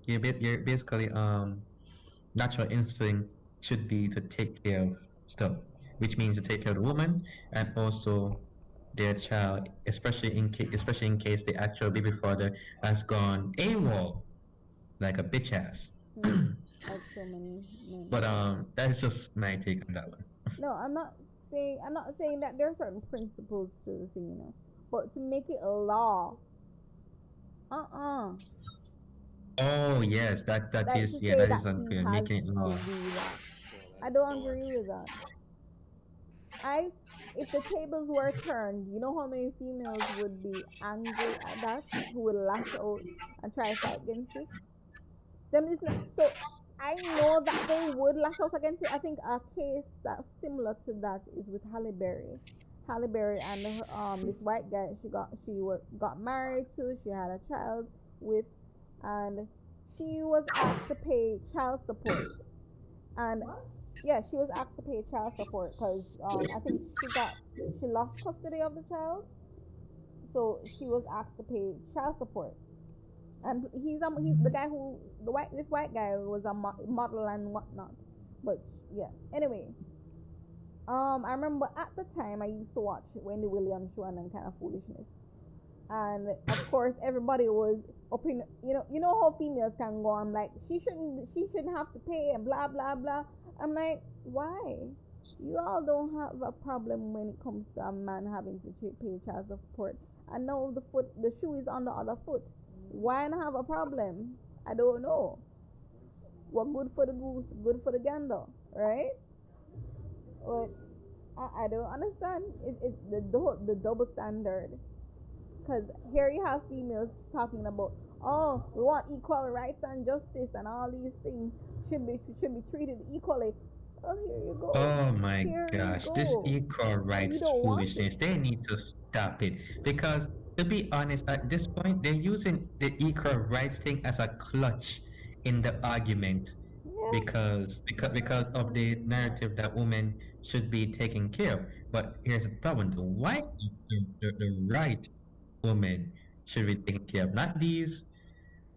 natural instinct should be to take care of stuff, which means to take care of the woman and also their child, especially in case the actual baby father has gone AWOL like a bitch ass. Like so many men. But that is just my take on that one. No, I'm not saying that there are certain principles to the thing, but to make it a law, uh-uh. Oh yes, that Like to is, yeah, say that that is he unfair. has Making it to law. do that. Well, I that's don't so agree with unfair. that. If the tables were turned, you know how many females would be angry at that, who would lash out and try to fight against it. Them is not so. I know that they would lash out against it. I think a case that's similar to that is with Halle Berry. Halle Berry and this white guy she got married to. She had a child with, and she was asked to pay child support. And What? yeah, she was asked to pay child support because I think she lost custody of the child, so she was asked to pay child support. And he's the guy who this white guy was a model and whatnot. But yeah, anyway, I remember at the time I used to watch Wendy Williams show and then kind of foolishness, and of course everybody was up in, you know how females can go. I'm like, she shouldn't have to pay and blah blah blah. I'm like, why? You all don't have a problem when it comes to a man having to pay child support. I know the shoe is on the other foot. Why not have a problem? I don't know. What good for the goose, good for the gander, right? But I don't understand. It's the double standard. Because here you have females talking about, oh, we want equal rights and justice and all these things should be treated equally. Well, here you go. Oh my Here you gosh, this go. equal And you rights don't want it. foolishness, they need to stop it. Because to be honest, at this point, they're using the equal rights thing as a clutch in the argument Yeah. because of the narrative that women should be taken care of. But here's the problem: the right woman should be taken care of, not these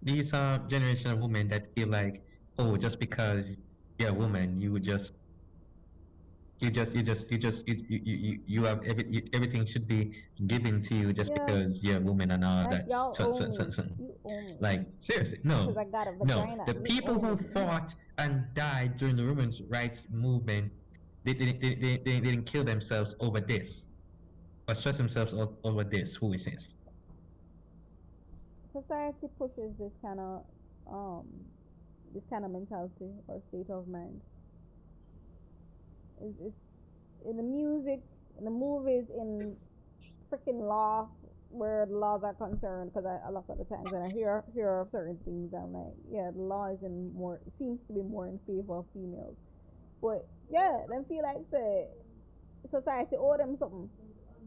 generation of women that feel like, oh, just because you're a woman, you would just you have everything should be given to you just Yeah, because you're a woman and all like that. y'all owe me. You owe me. Like seriously, Because no, I got a no. vagina. The You people owe who me. fought and died during the women's rights movement, they didn't kill themselves over this, or stress themselves over this foolishness. Society pushes um this kind of mentality or state of mind. It's in the music, in the movies, in freaking law where the laws are concerned. Because a lot of the times when I hear of certain things, I'm like, yeah, the law is in more seems to be more in favor of females. But yeah, them feel like say society owe them something.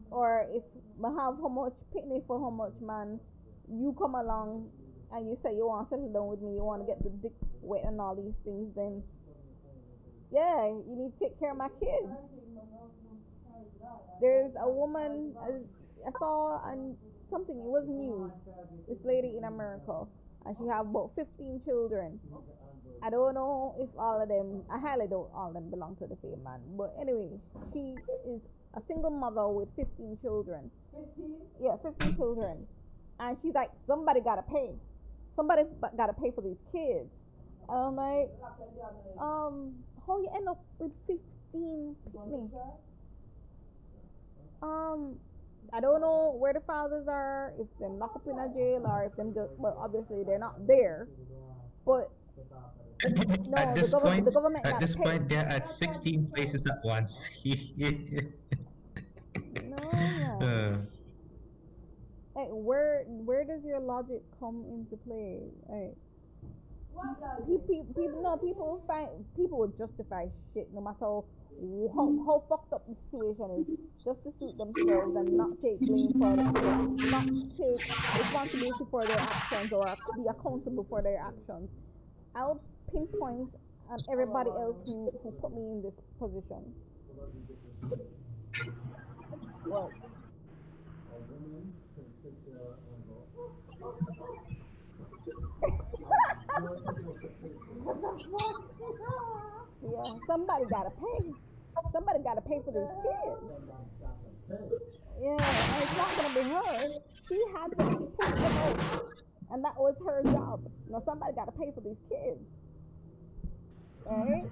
Or if I have how much picnic for how much man, you come along and you say you want to settle down with me, you want to get the dick wet and all these things, then yeah, you need to take care of my kids. There's a woman I saw on something, it was news. This lady in America, and she have about 15 children. I don't know if all of them, I highly doubt all of them belong to the same man. But anyway, she is a single mother with 15 children. 15? Yeah, 15 children. And she's like, somebody gotta pay. Somebody gotta pay for these kids. And I'm like, how you end up with 15 picnic? I don't know where the fathers are, if them lock up in a jail or if them just, well, obviously they're not there. But no, At this the government at gotta this pay. point, they're at 16 places at once. No, man. Like, where does your logic come into play? Like, people will justify shit no matter how fucked up the situation is, just to suit themselves and not take blame for it, not take responsibility for their actions or be accountable for their actions. I'll pinpoint on everybody else who put me in this position. What? Yeah, somebody gotta pay. Somebody gotta pay for these kids. Yeah, and it's not gonna be her. She had to push them out, and that was her job. Now somebody gotta pay for these kids, right?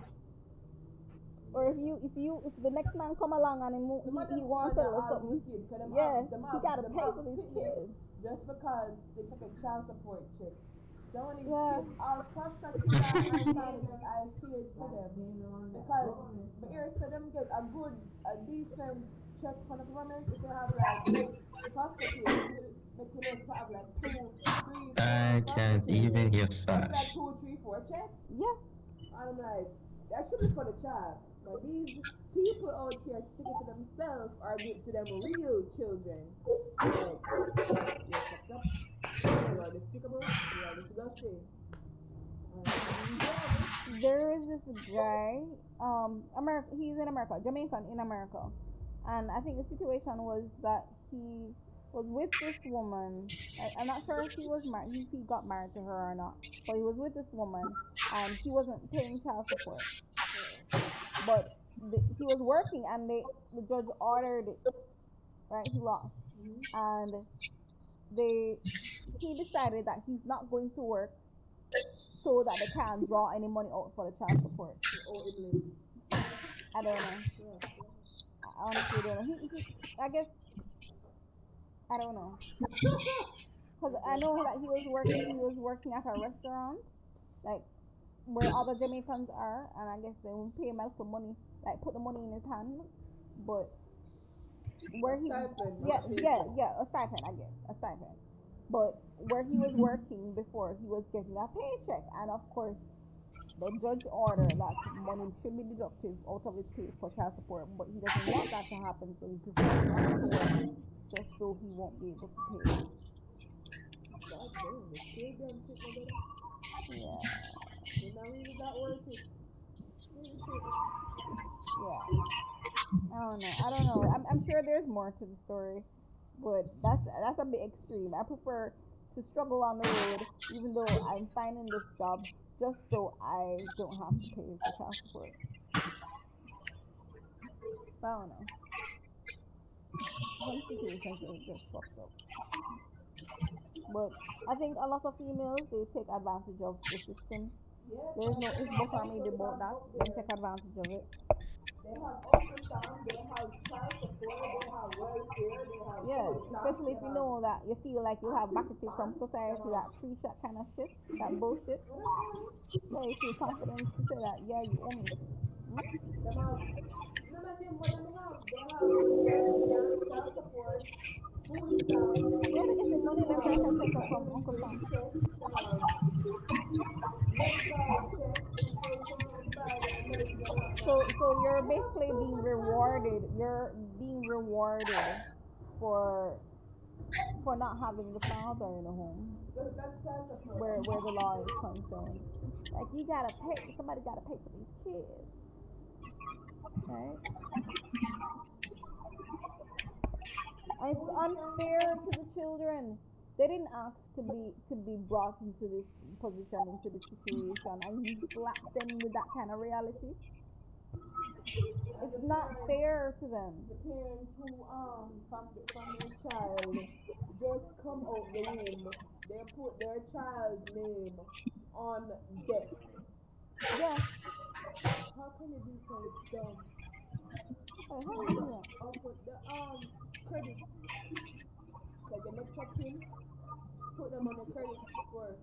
Or if the next man come along and he wants to or something, yeah, he gotta pay for these kids. Just because they took a child support check. Some of these kids are foster kids I feel it for them. Because the ears to them get a decent check from the government if they have like foster kids. They could have like 2, 3, 4 I can't even hear That's Sash. like 2, 3, 4 checks. Yeah. I'm like, that should be for the child. But these people out here sticking to themselves or give to them real children. Like, you're fucked up. You are despicable. You are disgusting. There is this guy, he's in America, Jamaican in America, and I think the situation was that he was with this woman. I'm not sure if he was married, if he got married to her or not, but he was with this woman, and he wasn't paying child support, but he was working, and the judge ordered it, right? He lost, and he decided that he's not going to work so that they can't draw any money out for the child support. I don't know. I honestly don't know. I guess, I don't know. Because I know that he was working at a restaurant, like where other Jamaicans are, and I guess they will pay him out for money, like put the money in his hand. But where he, a stipend, I guess, a stipend. But where he was working before, he was getting a paycheck, and of course, the judge ordered that money should be deducted out of his pay for child support, but he doesn't want that to happen, so he prefers not to work just so he won't be able to pay. Yeah. They're not really that worth it. Yeah. I don't know. I'm sure there's more to the story, but that's a bit extreme. I prefer to struggle on the road, even though I'm finding this job, just so I don't have to pay for child support. I don't know. Some situations are just fucked up. But I think a lot of females they take advantage of the system. Yes, There's and no they if have both are maybe uncles about and that. up Them there. take advantage of it. They have ultrasound, they have child support, they have welfare, they have Yeah, food stamps, especially they if you have know that you feel like you have backing from assistance, they society, have that 3 shot kind of shit, that this, bullshit. what I call it? Yeah, you feel confident to say that, yeah, you owe me. Hmm? Them have none of them what them have. They have welfare, child support, food stamps, Yeah, they're getting money they left, have right, and center from parent Uncle Sam. checks, they have medical checks before you come out buy the medicine and whatnot. So you're They have basically so being much rewarded. handouts. You're being rewarded for not having the father in the home That's child support. where the law is concerned. Like you gotta pay, somebody gotta pay for these kids, right? And it's Food unfair to stamps. the children. They didn't ask to be brought into this position, into this situation, and you slap them with that kind of reality. And It's not fair to them. the parents who from their child just come out the womb, they put their child's name on death. Yeah. How can it be so dumb? Hey, how you do that? Or put the credit, like the next of kin, put them on the credit score.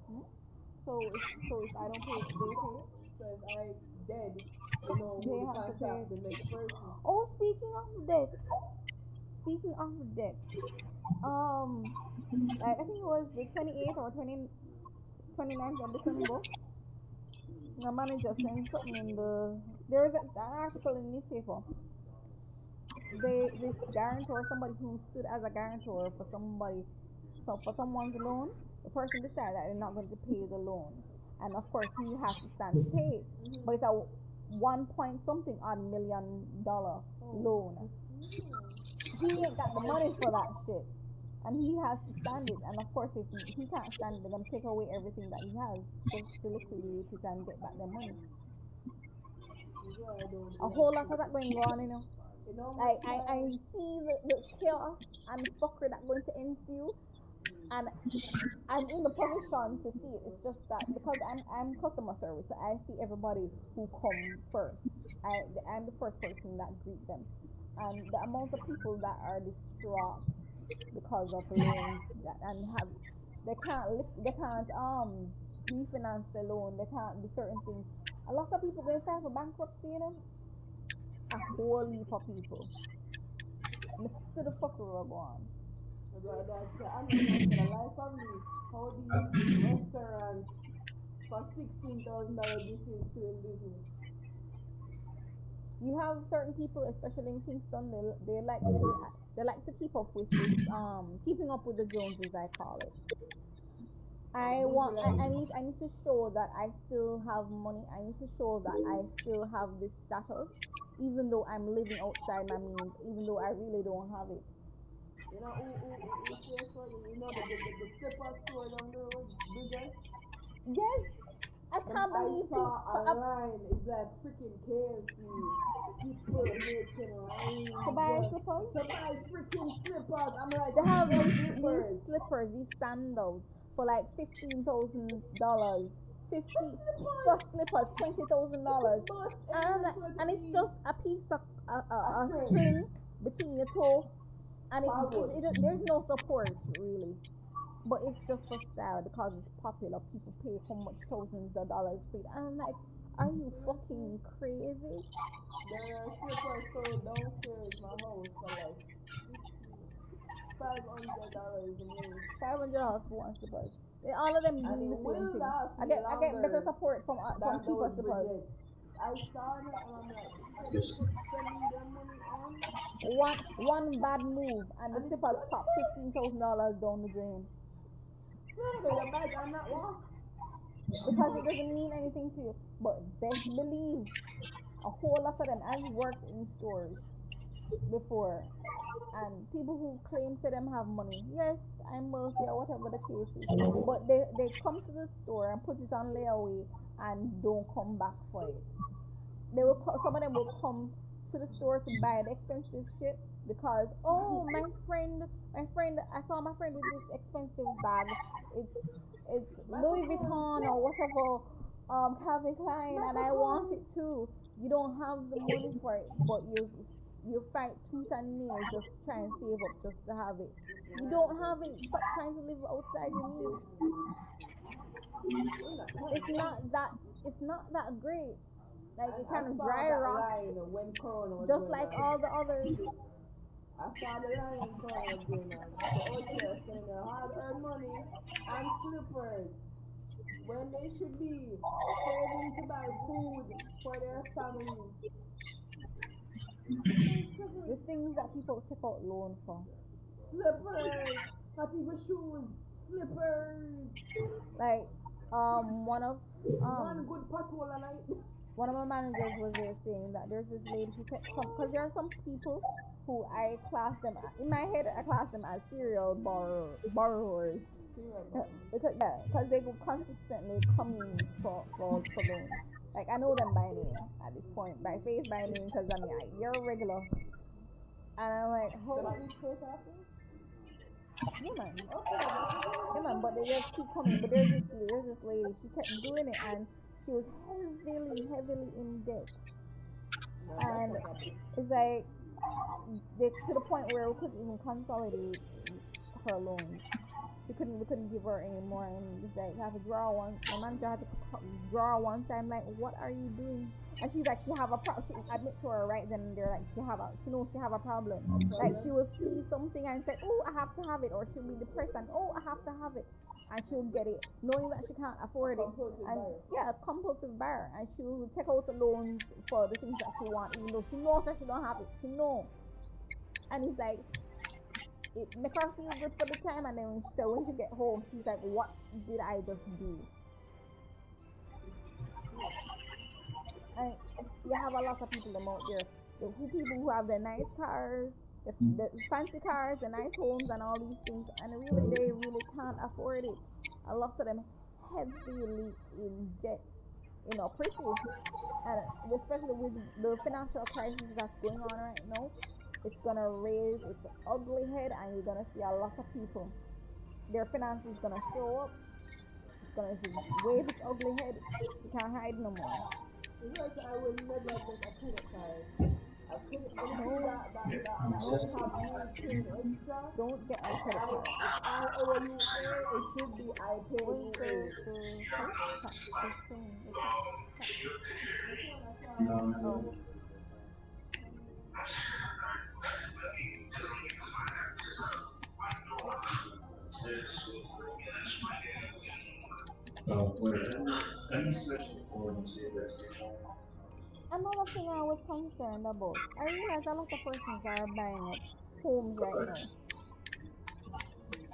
Hmm? So if I don't pay it, they pay it. So if I dead, you know who They to have to pay contact it. the next person. Oh, speaking of debt, um, like I think it was the 28th or 29th of December. My manager sent something in the there was an article in the newspaper. This guarantor, somebody who stood as a guarantor for somebody, so for someone's loan, the person decided that they're not going to pay the loan, and of course he has to stand to pay it. But it's a 1 point something odd $1 million loan. He ain't got the money for that shit, and he has to stand it. And of course, if he can't stand it, they're gonna take away everything that he has just to liquidate it and get back their money. That's why I don't A do that whole lot of shit. that going on, you know. You know how Like much I time? see the chaos and fuckery that going to ensue, and I'm in the position to see it. It's just that because I'm customer service, so I see everybody who come first. I'm the first person that greet them, and the amount of people that are distraught because of loans that and have they can't refinance the loan. They can't do certain things. A lot of people going to file for bankruptcy, you know. A whole heap of people. And see the fuckery will go on. That's why I don't know for the life of me how these restaurants for $16,000 dishes still in business. You have certain people, especially in Kingston, they like to keep up with this keeping up with the Joneses, I call it. I need to show that I still have money. I need to show that I still have this status, even though I'm living outside my means, even though I really don't have it. You know who says what? You know the slipper store down the road, Bridges? Yes, I can't I believe saw a line, it's like freaking KFC. People making to lines buy slippers. to buy freaking slippers. I'm like, They these have are these slippers. slippers, these sandals for like $15,000, Just 50 slippers. plus slippers, $20,000, If it bust, everything's and going to it's be just a piece of a a string. string between your toe, and Plywood. there's no support really. But it's just for style because it's popular. People pay how much thousands of dollars for it. And I'm like, are you Seriously? fucking crazy? There are slippers sold downstairs my house for like $500 a month. $500 for one slippers. All of them And doing it the same will thing. last me I get better longer support from than cheaper those slippers. Bridgets. I saw that and I'm like, these are the people spending their money on. One bad move and the And it's slippers just pop $15,000 down the drain no, you bike and not walk. because it doesn't mean anything to you. But best believe a whole lot of them. I've worked in stores before, and people who claim to them have money. Yes, I'm wealthy or whatever the case is, but they come to the store and put it on layaway and don't come back for it. Some of them will come to the store to buy the expensive shit because my friend I saw my friend with this expensive bag. It's Louis Vuitton or whatever, Calvin Klein, and I want it too. You don't have the money for it, but you fight tooth and nail just try and save up just to have it. You don't have it. Stop trying to live outside your means. It's not that it's not that great. Like And it I kind of saw dry that rot, line when Corona was just going like on. all the others. I saw the line when Corona was going on. The old are spending their hard-earned money on slippers when they should be saving to buy food for their families. The things that people take out loan for. Slippers, not even shoes, slippers. Like one of One um good patrol a night. one of my managers was there saying that there's this lady who kept come because there are some people who I class them in my head I class them as serial borrowers. Because they go consistently coming for loans. Like I know them by name at this point, by face, by name, because I mean you're a regular, and I'm like, Them oh, at least first after? yeah man, Okay, yeah man, but they just keep coming. But there's this lady, she kept doing it, and she was heavily in debt, no, that's and a problem. it's like to the point where we couldn't even consolidate her loans. We couldn't give her any more, and it's like have to draw one. My manager had to draw one time. Like, what are you doing? And she's like, she have a problem. She admit to her right then and there, like she knows she have a problem. Like she will see something and say, oh, I have to have it, or she'll be depressed and oh, I have to have it, and she'll get it, knowing that she can't afford it. And yeah, a compulsive buyer, and she'll take out the loans for the things that she wants, even though she knows that she don't have it. She know, and it's like it make her feel good for the time, and then so when she get home she's like, what did I just do? And you have a lot of people them out there, people who have the nice cars, the fancy cars, the nice homes and all these things, and really they really can't afford it. A lot of them heavily in debt, pretty, and especially with the financial crisis that's going on right now, it's gonna raise its ugly head, and you're gonna see a lot of people, their finances gonna show up. It's gonna wave its ugly head. You can't hide no more. Because I will never get a credit card. A credit, anything No, that will have me paying extra. don't get a credit card. If I owe you A, it should be I pay Where's you the A. the thing? The tax? This one I saw. Oh, another thing I was concerned about. I realize a lot of persons are buying up homes right now.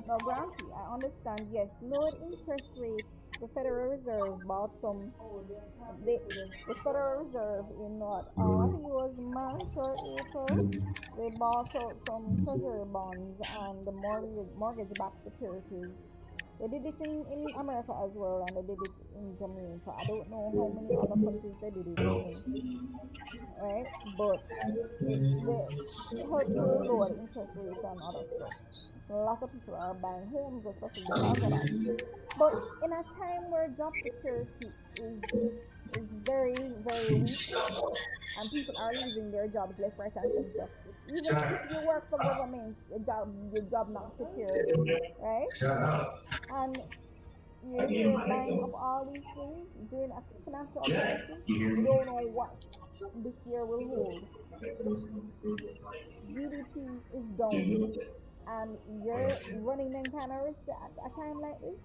Now, granted, I understand. Yes, lowered interest rates. The Federal Reserve bought some. Oh, they're They, talking to them. the Federal Reserve in what? I think it was March or April. They bought out some treasury bonds and the mortgage-backed securities. They did it in America as well, and they did it in Jamaica. I don't know how many other countries they did it in, right? But they help to lower the interest rates and other stuff. A lot of people are buying homes, especially because of that. But in a time where job security is very weak, and people are losing their jobs left, right, and center. Even if you work for government, your job not secured, right? And you're here buying up all these things during a financial crisis. You don't know what this year will hold. GDP is down, and you're running them kind of risk at a time like this,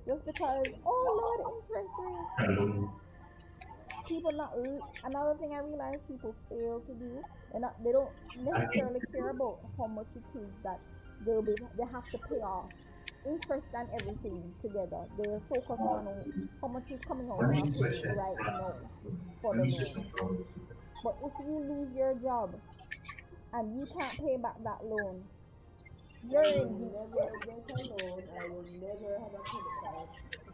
just because, oh Lord, interest rates. People not Another thing I realize people fail to do, they don't necessarily care about how much it is that they have to pay off, interest and everything together. They focus on how much is coming out of my pay right now for the loan. But if you lose your job and you can't pay back that loan, I you're will in deep. never get a loan. I will never have a credit card.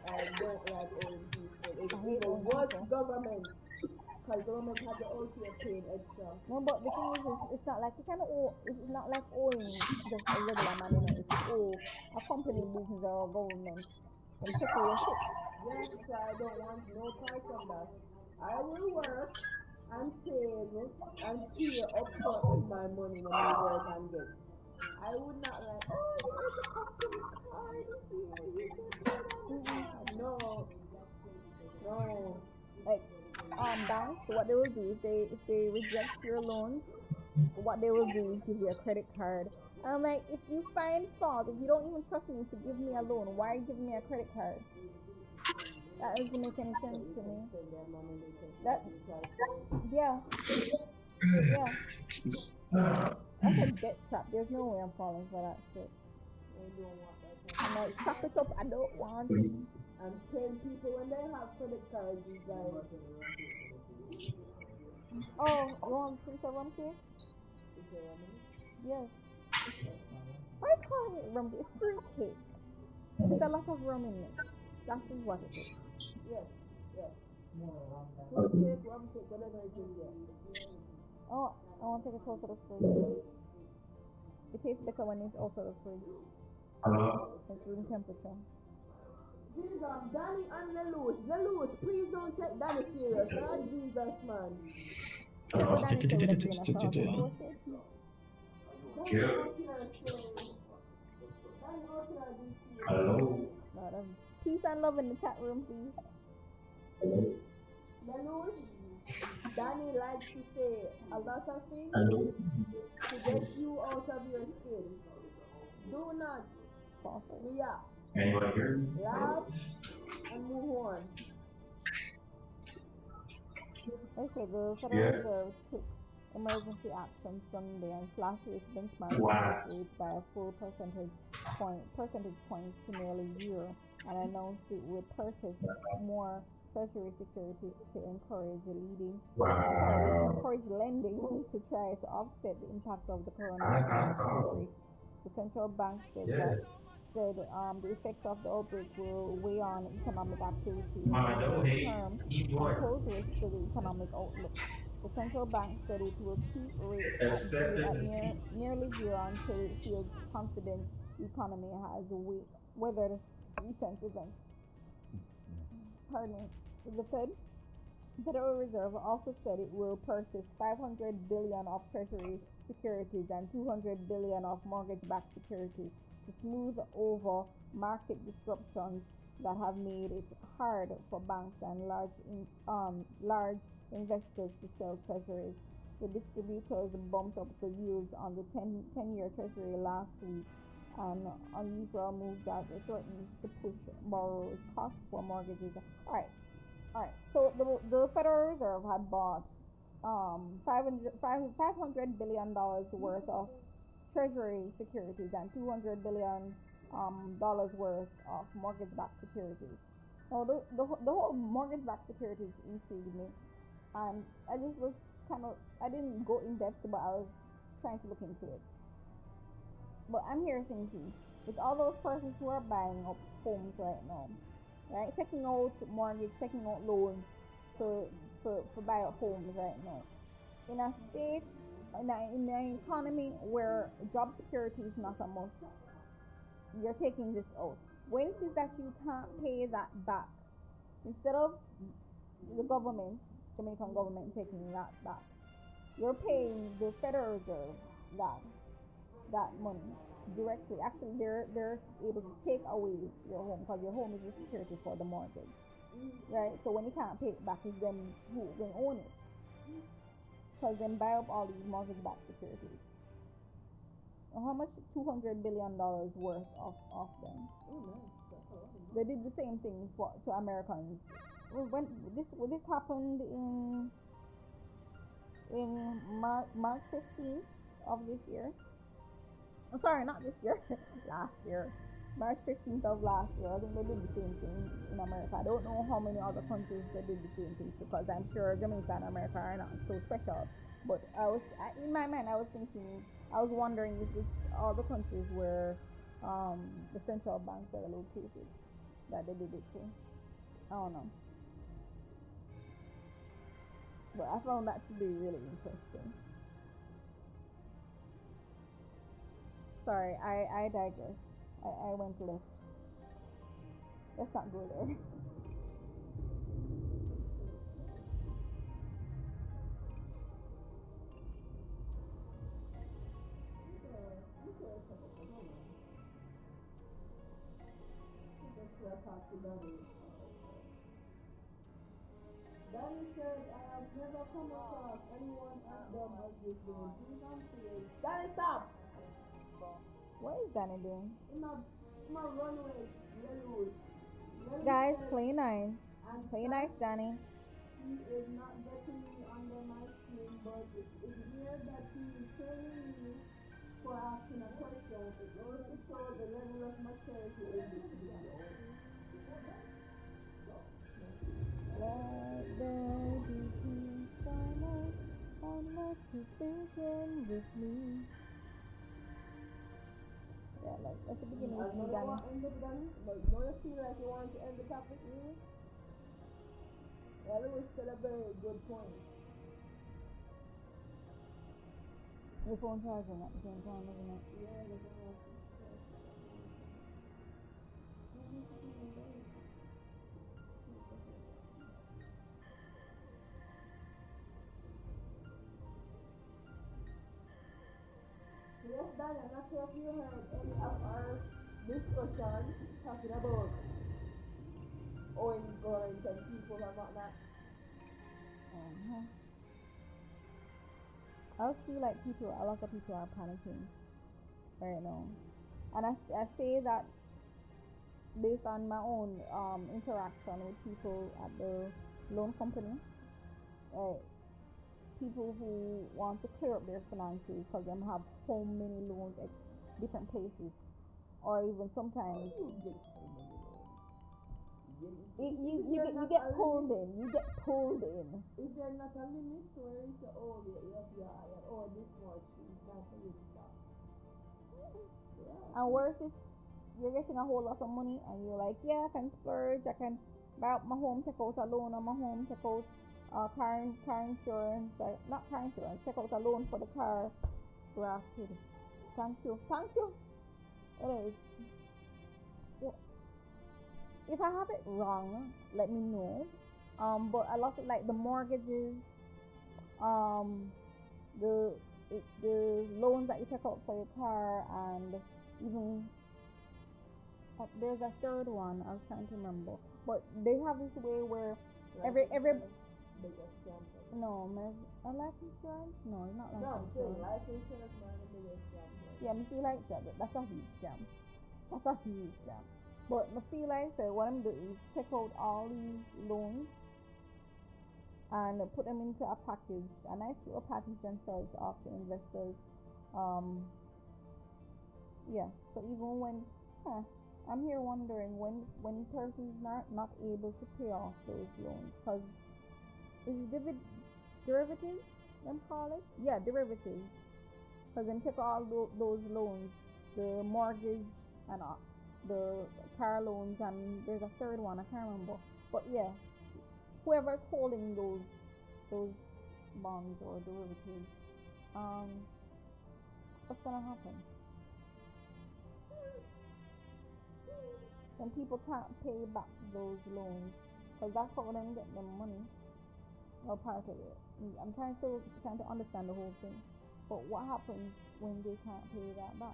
I don't like owing people. I It's hate even owing worse people. government. Because the government had the OT paying extra. No, but the thing is, it's not like you can owe. It's not like owing just a regular man. You know, if you owe a company, business, or a government, then check your shit. Yes, so I don't want no part of that. I will work and save and pay upfront with my money when I work and get. I would not like, oh, there's a customer card here. You can pay it on the card. No, no. Like, banks, what they will do if they reject your loans, what they will do is give you a credit card. And I'm like, if you find fault, if you don't even trust me to give me a loan, why are you giving me a credit card? That doesn't make any sense to me. That, yeah, yeah. That's a debt trap. There's no way I'm falling for that shit. I don't want that. I'm like, chop it up. I don't want it. And 10 people when they have credit cards is like, Oh, you want piece of rum cake? is there a minute? Yes. Why calling it rum cake? It's fruit cake with a lot of rum in it. That is what it is. Yes, yes. Fruit cake, rum cake, whatever it is, yes. Oh, I want to take it out of the fridge. It tastes better when it's out of the fridge. It's room temperature. Jesus, Danny and Lelouch. Lelouch, please don't take Danny serious. Not Jesus, man. That's what Danny said with a grain of salt. You know what he said? Danny out here saying, Danny out here being serious. Hello. Lord of peace and love in the chat room, please. Lelouch, Danny likes to say a lot of things Hello. to get you out of your skin. Do not react. Anybody here? Laugh and move on. Okay, the Federal Reserve took emergency action Sunday and slashed its benchmark Wow. interest rates by a full percentage points to nearly zero, and announced it would purchase more treasury securities to encourage lending to try to offset the impact of the coronavirus outbreak. The central bank said the effects of the outbreak will weigh on economic activity in the short term and pose risks to the economic outlook. The central bank said it will keep rates at nearly zero until it feels confident the economy has weathered recent events. Pardon me. The Federal Reserve also said it will purchase 500 billion of treasury securities and 200 billion of mortgage-backed securities to smooth over market disruptions that have made it hard for banks and large investors to sell treasuries. The distributors bumped up the yields on the 10-year treasury last week, an unusual move that threatens to push borrowers' costs for mortgages. All right. So the Federal Reserve had bought $500 billion worth of treasury securities and $200 billion worth of mortgage-backed securities. Now the whole mortgage-backed securities intrigued me, and I just was I didn't go in depth, but I was trying to look into it. But I'm here thinking, with all those persons who are buying up homes right now, right, taking out mortgage, taking out loans to buy up homes right now, in a state, in an economy where job security is not a must, you're taking this out. When it is that you can't pay that back, instead of the government, Jamaican government taking that back, you're paying the Federal Reserve that money directly. Actually, they're able to take away your home because your home is the security for the mortgage, right? So when you can't pay it back, it's them who will own it, because then buy up all these mortgage-backed securities. How much? $200 billion worth of them. They did the same thing to Americans. When this happened in March 15th of this year. I'm sorry, not this year. Last year. March 15th of last year. I think they did the same thing in America. I don't know how many other countries they did the same thing to, because I'm sure Jamaica and America are not so special. But in my mind, I was wondering if it's all the countries where the central banks are located that they did it to. I don't know. But I found that to be really interesting. Sorry, I digress. I went left. Let's not go there. Danny said, I have never come across anyone as dumb as this game. Please answer it. Danny, stop! What is Danny doing? I'm a runway, Lelouch. Guys, play nice. Play nice, Danny. He is not getting me under my skin, but it's weird that he is training me for asking a question. It goes to show the level of maturity in this video. Let there be peace on earth, and what you thinking with me? Yeah, like at the beginning with me, Danny. End up, Danny? But don't you feel like you want to end the topic, really? Yeah, Louis said a very good point. Your phone charging at the same time, isn't it? Yeah, the Yes, Danny, I'm not sure if you heard any of our discussion talking about owing guns and people and whatnot. I just feel like a lot of people are panicking right now. And I say that based on my own interaction with people at the loan company. Right? People who want to clear up their finances because they have so many loans at different places, or even sometimes you get pulled in. You get pulled in. Is there not a limit where you say, oh, yeah, oh, this much is not for you to stop? Yeah. And worse if you're getting a whole lot of money and you're like, yeah, I can splurge, I can buy up my home, take out a loan on my home, take out car insurance, not car insurance, take out a loan for the car. Gratitude. Thank you. Anyways, if I have it wrong, let me know. But a lot of like the mortgages, the loans that you take out for your car, and even there's a third one I was trying to remember. But they have this way where every no, life insurance? No, it's not life insurance. Life insurance man the biggest scam. Yeah, I feel like that's a huge scam. But I feel like what I'm doing is take out all these loans and put them into a package, a nice little package, and sell it off to investors. Yeah. So even when I'm here wondering when person's not able to pay off those loans, because is derivatives, them call it? Yeah, derivatives. Because them take all those loans, the mortgage and the car loans, and there's a third one, I can't remember. But yeah, whoever's holding those bonds or derivatives, what's gonna happen? When people can't pay back those loans, because that's how them get them money. Or part of it. I'm trying to understand the whole thing. But what happens when they can't pay that back?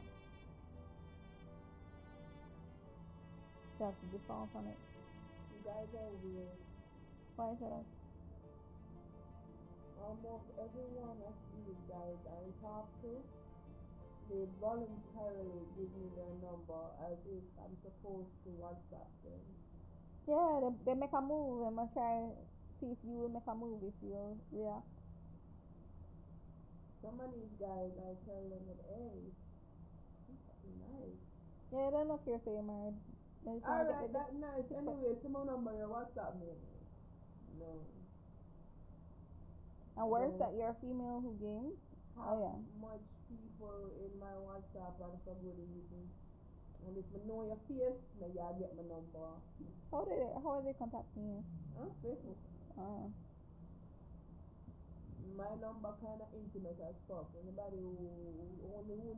They have to default on it. You guys are weird. Why is that? Almost every one of these guys I talk to, they voluntarily give me their number as if I'm supposed to WhatsApp them. Yeah, they make a move. I'm gonna try see if you will make a move if you react. Some of these guys, I tell them that, hey, that's nice. Yeah, they don't care say you're married. Alright, that's nice. Anyway, some number your WhatsApp me. No. And worse that you're a female who games. How yeah. much people in my WhatsApp and for good reason. And if I know your face, maybe I'll get my number. How are they contacting you? Facebook. my number kind of intimate as fuck. Anybody who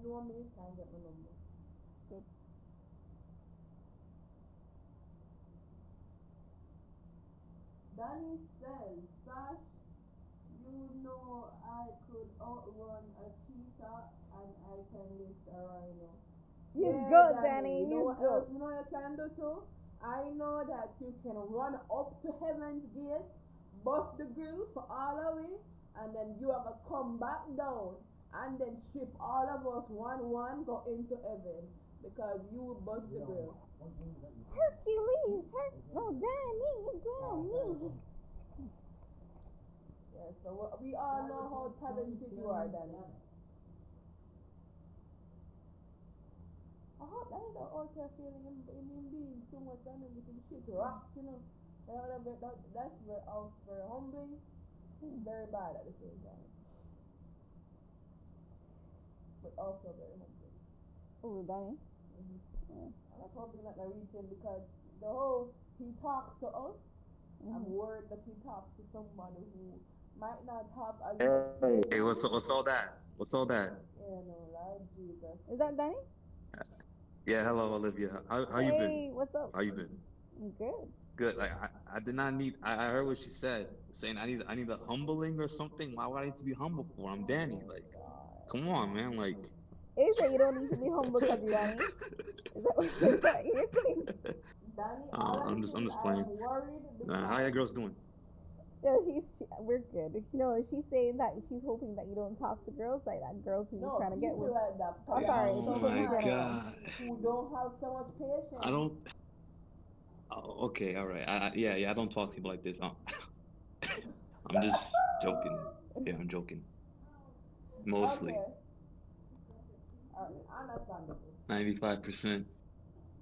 know me can get my number. Good. Danny says, Sash, you know I could outrun a cheetah and I can lift a rhino. You Yeah, go, Danny. You know You what go. else you know you can do too? I know that you can run up to heaven's gate, bust the grill for all of it, and then you have to come back down and then ship all of us one go into heaven because you bust the grill. Hercules. No, Danny. Danny. Yeah, so we all know how talented you are, Danny. I hope that don't out here feeling him being too much and everything shit rocked, you know. That's very humbling, very bad at the same time. But also very humbling. Oh, Danny. Yeah. I was hoping that I reach him because the whole he talks to us, I'm worried that he talks to somebody who might not have as much Hey, what's all that? What's all that? Yeah, no, Lord Jesus. Is that Danny? Yeah, hello, Olivia. How you been? Hey, what's up? How you been? I'm good. Good. Like I did not need. I heard what she said, saying I need a humbling or something. Why would I need to be humble for? I'm Danny. Like, come on, man. Like, Is that you don't need to be humble because you're Danny? Is that what you're saying? Danny, all I'm I'm just saying, playing. I'm worried How you girls doing? No, we're good. You know, she's saying that she's hoping that you don't talk to girls like that. Girls who you're trying to get with. Like that. Oh, sorry. Oh People in my general. God. Who don't have so much patience. I don't. Oh, okay, all right. Yeah. I don't talk to people like this. I'm just joking. Yeah, I'm joking. Mostly. Okay. Understandable. 95%.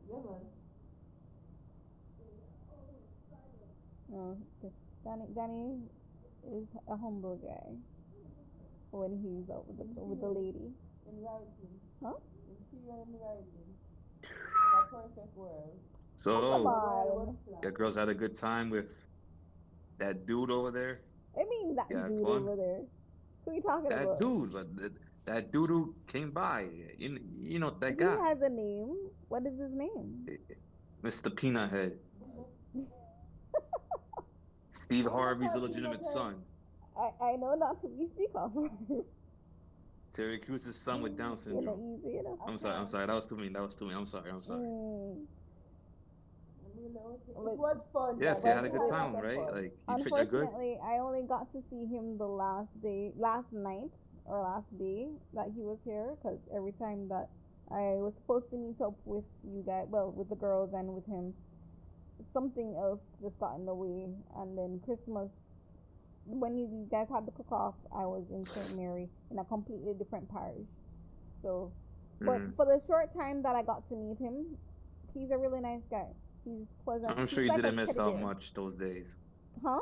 Yeah, man. No, Danny is a humble guy when he's out with the lady. In writing. Huh? In theory and writing. In a perfect world. So, Come on. your girls had a good time with that dude over there? I mean that Yeah, dude fun? over there. Who are you talking That about? dude, but that dude who came by. You know that He guy. has a name. What is his name? Mr. Peanut Head. Steve Harvey's illegitimate son. I know not who we speak of. Terry Crews' son with Down syndrome. Easy enough. I'm sorry. That was too mean. I'm sorry. It was fun. Yes, you had a good time, right? Like, you treat you good? Unfortunately, I only got to see him the last night or last day that he was here, because every time that I was supposed to meet up with you guys, well, with the girls and with him, something else just got in the way. And then Christmas, when you guys had the cook-off, I was in St. Mary in a completely different parish. So, but for the short time that I got to meet him, he's a really nice guy. He's pleasant. I'm sure He's you like didn't a miss teddy out bear. much those days. Huh?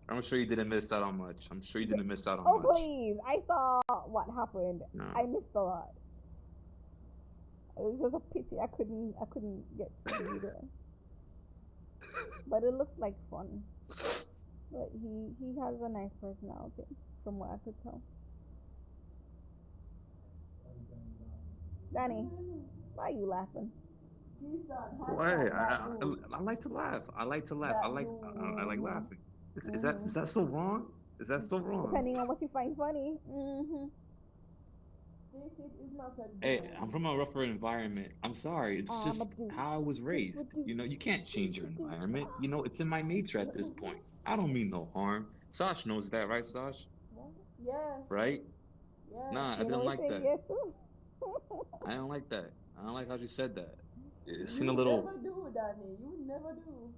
I'm sure you didn't miss out on much. I'm sure you didn't miss out on Oh, much. please. I saw what happened. No. I missed a lot. It was just a pity I couldn't get to be there. But it looked like fun. But he has a nice personality, from what I could tell. Danny, why are you laughing? Why? I like to laugh. I like laughing. Is that so wrong? Is that so wrong? Depending on what you find funny. Hey, I'm from a rougher environment. I'm sorry. It's just how I was raised. You know, you can't change your environment. You know, it's in my nature at this point. I don't mean no harm. Sash knows that, right, Sash? Yeah. Right? Yeah. Nah, I didn't like that. Yeah, too. I don't like that. I don't like how you said that. It You seemed a little. never do, Danny. You never do.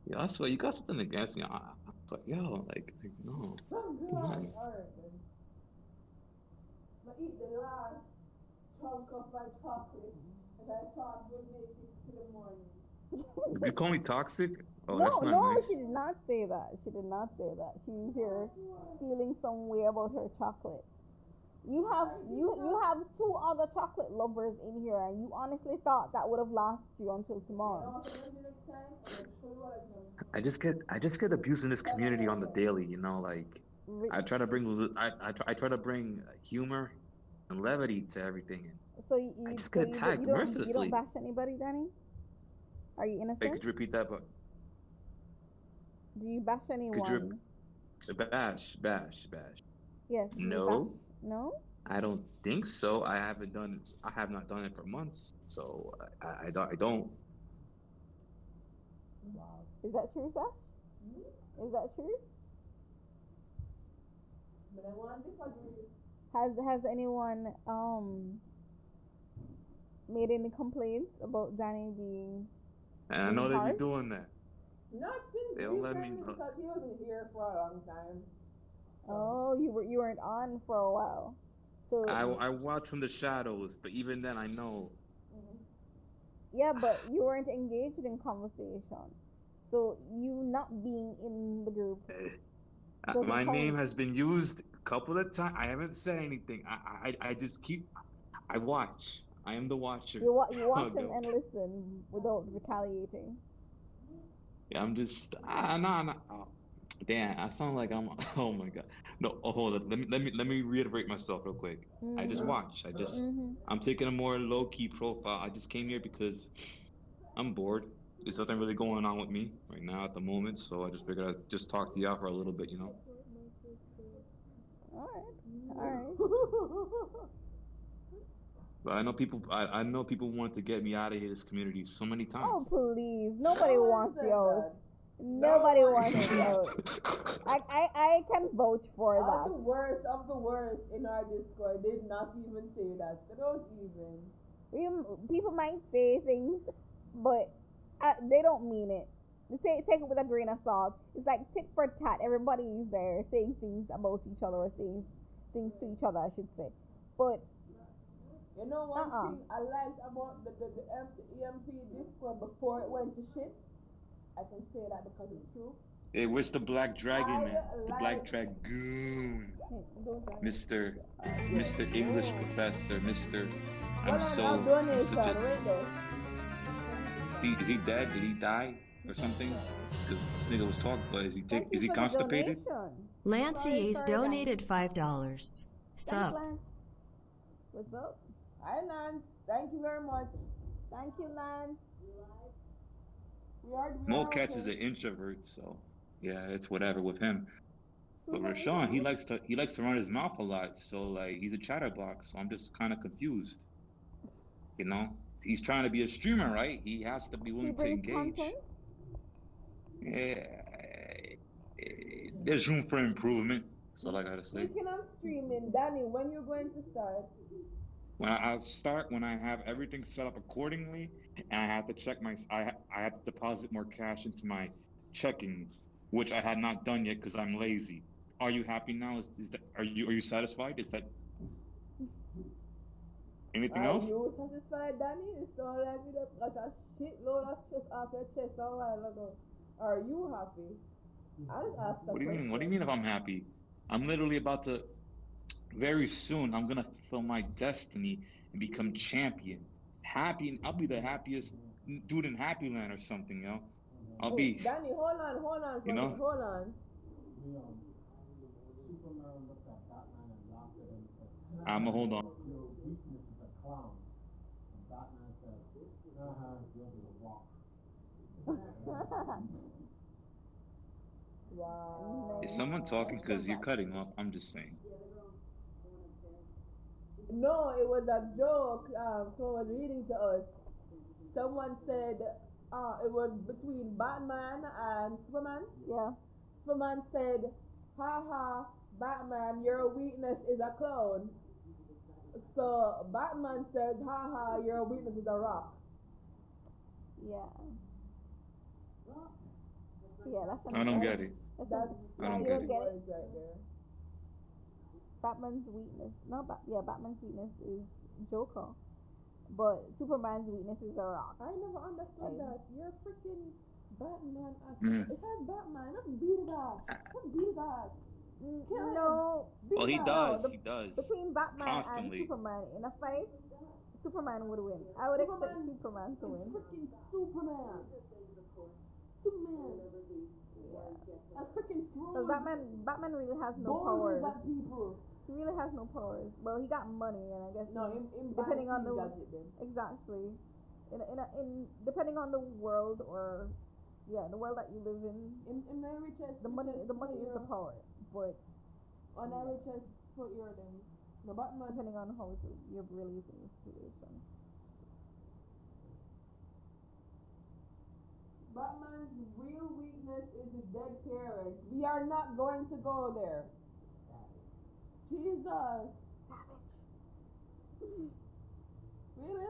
Yeah, I swear, you got something against me. I was like, yo, like no. Alright then. I eat the last chunk of my chocolate and I thought would make it to the morning. You call me toxic? Oh, No, that's not no, nice. she did not say that. She did not say that. She's here feeling some way about her chocolate. You have 2 other chocolate lovers in here, and you honestly thought that would have lasted you until tomorrow. I just get abused in this community on the daily, you know, like I try to bring humor and levity to everything, and So I you just so get you don't attacked you don't you don't mercilessly. bash anybody, Danny? Are you Hey, innocent? could you repeat that? But Do you bash could you anyone? bash? Yes, do you bash? No, No? I don't think so. I have not done it for months, so I don't. Wow. Is that true, sir? Is that true? But I want to disagree. Has anyone made any complaints about Danny And I being know they be harsh? doing that. Not since They don't let me recently know. because he wasn't here for a long time. So, Oh, you weren't on for a while. So I watch from the shadows, but even then, I know. yeah, but you weren't engaged in conversation. So you not being in the group doesn't My name count. has been used a couple of times. I haven't said anything. I just keep. I watch. I am the watcher. You watch Go. and listen without retaliating. Yeah, I'm just. Nah, nah. Oh, damn, I sound like I'm. Oh my God. No, hold on. Let me reiterate myself real quick. I just Mhm. watch. Mhm. I'm taking a more low key profile. I just came here because I'm bored. There's nothing really going on with me right now at the moment, so I just figured I'd just talk to y'all for a little bit, you know. All right. All right. But I know people. I know people want to get me out of this community so many Oh times. please, no nobody one wants you said out. that. Nobody No one wants said you that. out. I can vouch for All the that. worst of the worst in our Discord did not even say that. They don't even. People might say things, but they don't mean it. They take it with a grain of salt. It's like tit for tat. Everybody's there saying things about each other or saying things to each other, I should say. But You know one thing I liked about the EMP Discord before it went to shit? I can say that because it's true. Hey, where's the Black Dragon, I man? The Black like. Dragoon, don't try. Mr. English professor, Mr. Well, I'll I'm donation such a. right there. Is he dead? Did he die or something? Because this nigga was talking, but Thank you is he for the constipated? donation. Lancey Ace Sorry, donated $5. Thanks, Sup? Lance. What's up? Hi, Lance. Thank you very much. Thank you, Lance. We are Cats okay. is an introvert, so yeah, it's whatever with him. But Rashawn, he likes to run his mouth a lot, so like he's a chatterbox. So I'm just kind of confused. You know, he's trying to be a streamer, right? He has to be He willing to brings engage. content. Yeah, there's room for improvement. That's all I gotta say. Speaking of streaming, Danny, when you're going to start? I'll start when I have everything set up accordingly, and I have to check I have to deposit more cash into my checkings, which I had not done yet because I'm lazy. Are you happy now? Is that are you satisfied? Is that anything Are else? you satisfied, Danny? It's all like you just got a shitload of stress off your chest a while ago. Are you happy? I just asked the What do you question. mean? What do you mean if I'm happy? I'm literally about to very soon. I'm gonna fulfill my destiny and become champion. Happy, I'll be the happiest dude in Happy Land or something, yo. I'll Hey, be, Danny, hold on for you me. know. Hold on. I'ma hold on. Wow. Is someone talking? Because you're cutting off. I'm just saying. No, it was a joke. Someone was reading to us. Someone said it was between Batman and Superman. Yeah. Superman said, haha, Batman, your weakness is a clown. So Batman says, haha, your weakness is a rock. Yeah. Yeah, that's I don't get it. That's I don't you get don't it. get it. right there. Batman's weakness. No, Batman's weakness is Joker, but Superman's weakness is a rock. I never understood that. You're freaking Batman. Mm. If I was Batman, let's beat his ass. Let's beat his ass. Kill No. him. Beat Well, he his ass. does. No, He does. Between Batman Constantly. and Superman in a fight, Superman would win. I would expect Superman Superman to is win. freaking Superman. Superman. Yeah. A freaking Because throws Batman really has no boulders powers. at people. He really has no powers. Well, he got money, and I guess No, in depending on the gadget then. exactly, in depending on the world or the world that you live in, In the richest. the money is the power, but on the richest superhero then. No, Batman. depending on how you're releasing the situation. Batman's real weakness is his dead parents. We are not going to go there. Jesus. Really?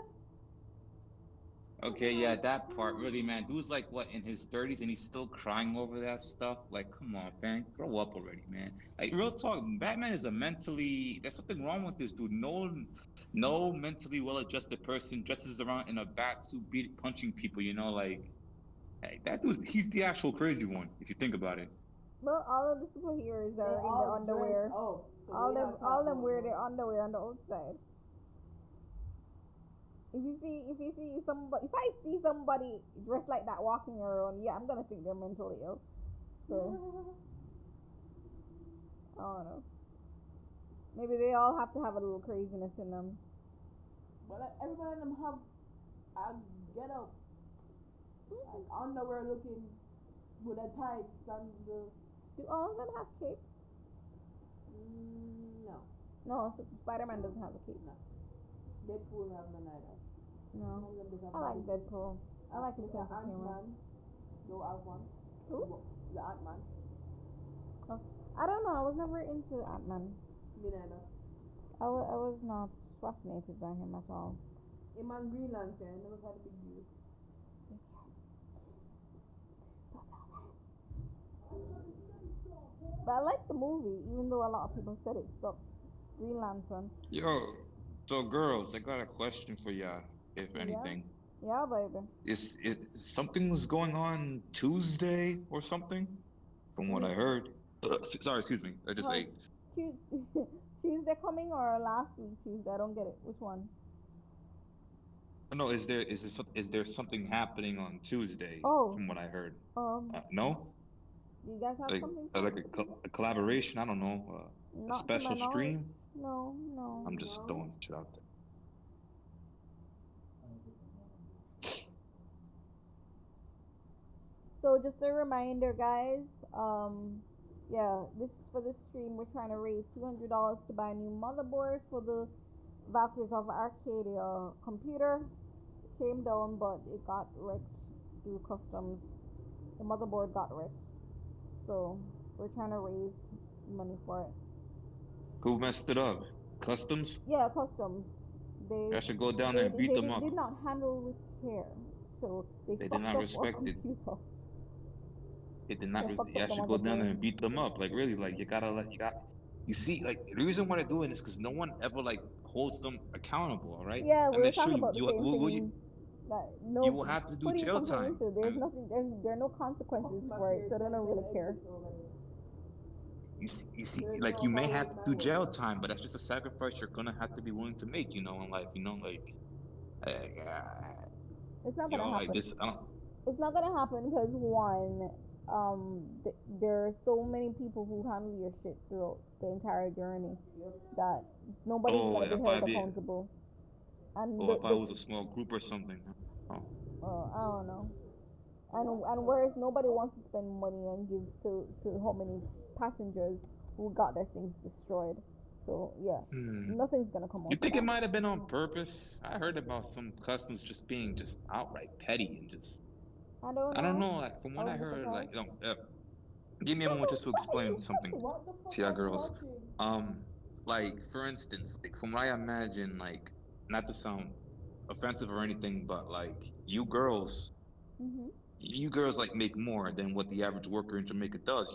Okay, yeah, that part really, man. Dude's like what in his 30s and he's still crying over that stuff. Like, come on, man, grow up already, man. Like, real talk, Batman is there's something wrong with this dude. No mentally well-adjusted person dresses around in a bat suit, punching people. Like, hey, he's the actual crazy one if you think about it. Well, all of the superheroes are in their underwear. So all them wear their underwear on the outside. If I see somebody dressed like that walking around, I'm gonna think they're mentally ill. So I don't know. Maybe they all have to have a little craziness in them. But everybody of them have a ghetto, like underwear looking with a tights and the. Do all of them have capes? No. No, Spider-Man doesn't have a cape. No. Deadpool have none either. No. I like Deadpool. I like his sense of humor. Ant-Man. No, I have one. Who? The Ant-Man. Oh, I don't know. I was never into Ant-Man. Me neither. I was not fascinated by him at all. Him and Green Lantern never had a big deal. But I like the movie, even though a lot of people said it sucked. Green Lantern. Yo, so girls, I got a question for y'all, if anything. Yeah, baby. Is something's going on Tuesday or something? From what I heard. Sorry, excuse me. I just ate. Tuesday coming or last week Tuesday? I don't get it. Which one? No, is there something happening on Tuesday? Oh. From what I heard. Do No. you guys have something? Like a collaboration? I don't know. A special stream? No. I'm just throwing shit out there. So just a reminder, guys. For this stream, we're trying to raise $200 to buy a new motherboard for the Valkyries of Arcadia computer. It came down, but it got wrecked through customs. The motherboard got wrecked. So we're trying to raise money for it. Who messed it up? Customs? Yeah, customs. I should go down there and beat them up. They did not handle with care. So they did not respect it. They did not. You should go down there and beat them up. Like really, like you see, like the reason why they're doing this because no one ever like holds them accountable. All right. Yeah, we're talking about the same thing. You will have to do jail time. There's nothing. There are no consequences for it, so they don't really care. You see, like you may have to do jail time, but that's just a sacrifice you're gonna have to be willing to make, in life. It's not gonna happen. Like this, It's not gonna happen because one, there are so many people who handle your shit throughout the entire journey that nobody's gonna be held accountable. And if I was a small group or something. I don't know. And whereas nobody wants to spend money and give to how many passengers who got their things destroyed. So nothing's gonna come out. You think it might have been on purpose? I heard about some customs just being just outright petty and just. I don't know. Like from what I heard, like give me a moment just to explain something to y'all girls. Like for instance, like from what I imagine, like not to sound offensive or anything, but like you girls like make more than what the average worker in Jamaica does,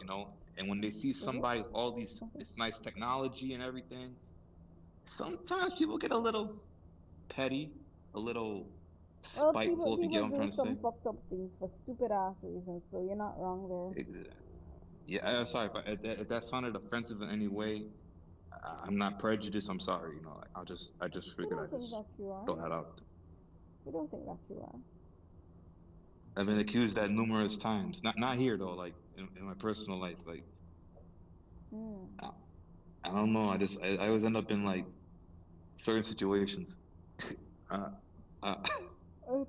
And when they see somebody with all this nice technology and everything, sometimes people get a little petty, a little spiteful, if you get what I'm trying to say. People do some fucked up things for stupid ass reasons, so you're not wrong there. Yeah, sorry if that sounded offensive in any way. I'm not prejudiced. I'm sorry. I just figured I'd just throw that out. We don't think that you are. I've been accused that numerous times. Not here though. Like in my personal life. Like Mm. I, I don't know. I always end up in like certain situations. uh, uh,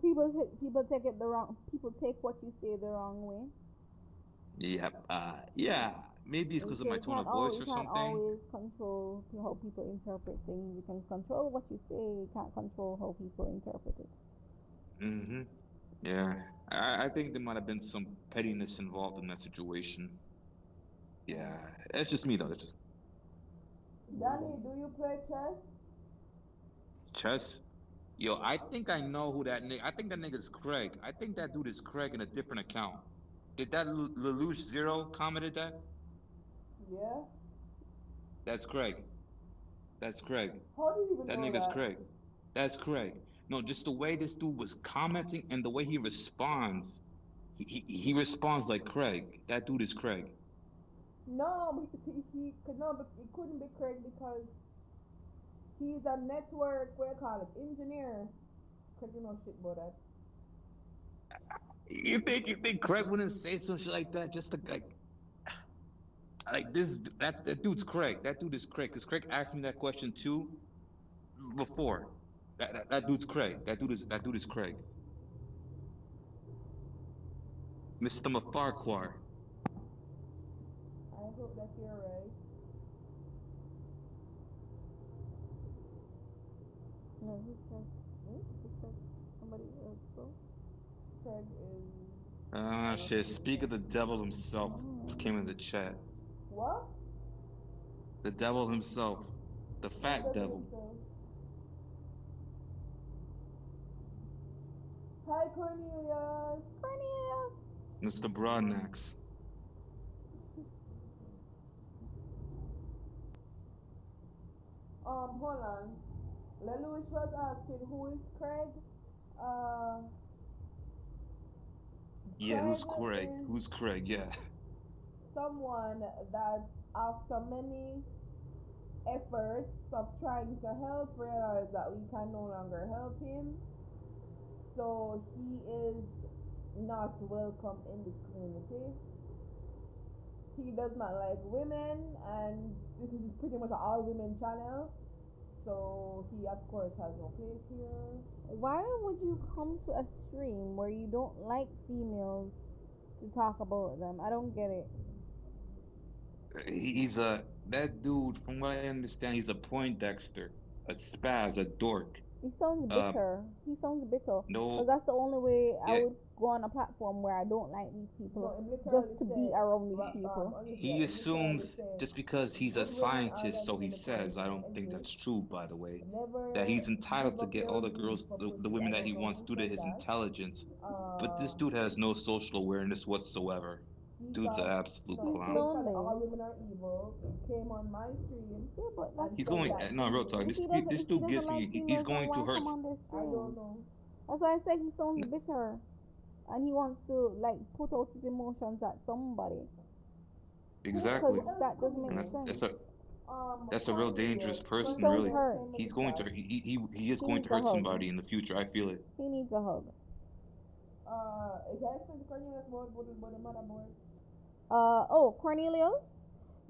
People take it the wrong. People take what you say the wrong way. yeah. Yeah. Maybe it's because of my tone of voice You or can't something. always control how people interpret things. You can control what you say. You can't control how people interpret it. Mm-hmm. Yeah. I think there might have been some pettiness involved in that situation. Yeah. That's just me though. That's just Danny, do you play chess? chess. Yo, I think I know who that nigga. I think that nigga's Craig. I think that dude is Craig in a different account. Did that Lelouch Zero commented that? Yeah. That's Craig. That's Craig. How do you even That know nigga's that? Craig. That's Craig. No, just the way this dude was commenting and the way he responds. He responds like Craig. That dude is Craig. No, he could no, but it couldn't be Craig because he's a network. What do you call it? Engineer. Craig, you know shit about that. You think Craig wouldn't say some shit like that just to like this? That dude's Craig. That dude is Craig. Because Craig asked me that question too before. That dude's Craig. That dude is Craig. Mr. Mafarquhar. I hope that you're right. No, who's Craig? Who's Craig? Somebody else, bro. Craig is. Ah, shit. Speak of the devil himself. Just came in the chat. What? The devil himself. The fat devil. Hi, Cornelius. Cornelius. Mr. Broadnax. Hold on. Lelouch was asking who is Craig. Yeah, who's Craig Craig? is Who's Craig? Yeah. someone that after many efforts of trying to help realize that we can no longer help him. So he is not welcome in this community. He does not like women, and this is pretty much an all women channel. So he of course has no place here. Why would you come to a stream where you don't like females to talk about them? I don't get it. That dude, from what I understand, he's a Poindexter, a spaz, a dork. He sounds bitter. He sounds bitter. No. Because that's the only way I Yeah. would go on a platform where I don't like these people No, just to be around these people. He assumes just because he's a scientist, so he says, I don't think that's true, by the way, that he's entitled to get all the girls, the women that he wants due to his intelligence. But this dude has no social awareness whatsoever. Dude's an absolute clown. All women are evil. He came on my stream. Yeah, but that's He's going, no, real talk. This dude gives me, he's going to hurt. I don't know. That's why I say he sounds bitter. And he wants to, like, put out his emotions at somebody. Exactly. Because that doesn't make sense. That's a real dangerous person, He sounds really. hurt. He's going to, he is going needs to a hurt hug. somebody in the future. I feel it. He needs a hug. Is that explain to Cornelius about the motherboard? Cornelius,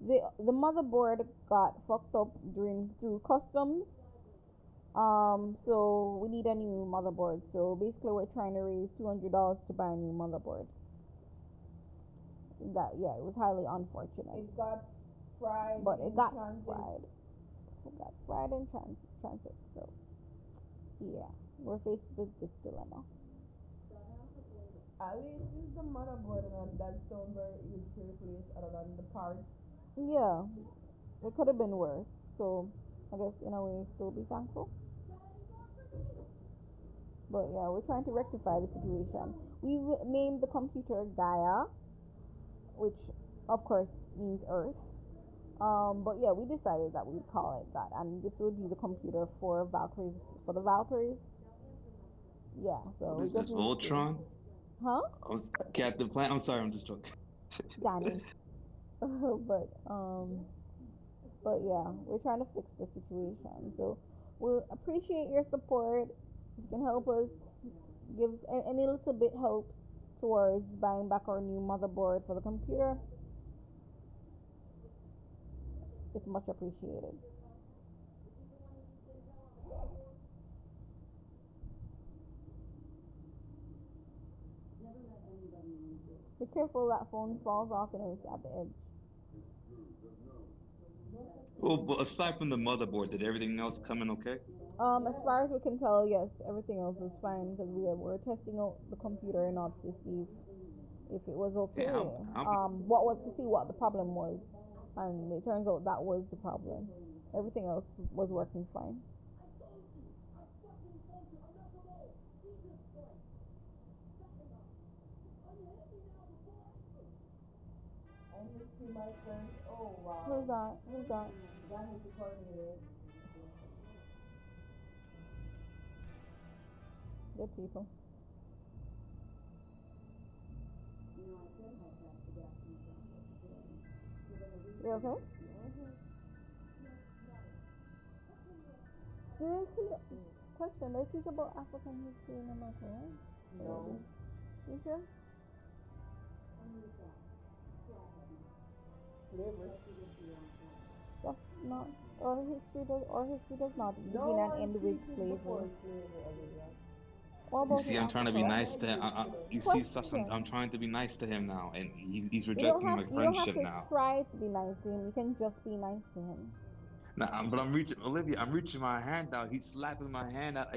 the motherboard got fucked up through customs. So we need a new motherboard. So basically, we're trying to raise $200 to buy a new motherboard. It was highly unfortunate. It got fried. But it got transit. fried. It got fried in transit. So yeah, we're faced with this dilemma. At least it's the motherboard, and that sounds very easy to replace other than the parts. Yeah, it could have been worse. So I guess in a way, still be thankful. But yeah, we're trying to rectify the situation. We've named the computer Gaia, which of course means Earth. But yeah, we decided that we'd call it that, and this would be the computer for Valkyries, for the Valkyries. Yeah. So What is this, Voltron? Huh? Captain Planet. I'm sorry, I'm just joking. Danny. but yeah, we're trying to fix the situation. So we'll appreciate your support. If you can help us, give any little bit helps. towards buying back our new motherboard for the computer, it's much appreciated. Be careful that phone falls off, it's at the edge. Well, but aside from the motherboard, did everything else come in okay? As far as we can tell, yes, everything else is fine because we're testing out the computer in order to see if it was okay. Yeah, What was to see what the problem was, and it turns out that was the problem. Everything else was working fine. And his two my friends. Oh wow. Who's that? Who's that? That is the coordinator. Good people. You okay? Do they teach? Question: they teach about African history in America, right? No. You sure? Slavery. That's not. Our history does not begin and end with slavery. What You about see, in I'm trying to be Africa? nice to him. You see, Sasha, I'm trying to be nice to him now, and he's rejecting my You don't have friendship to now. try to be nice to him. You can just be nice to him. Nah, but I'm reaching, Olivia. I'm reaching my hand out. He's slapping my hand out.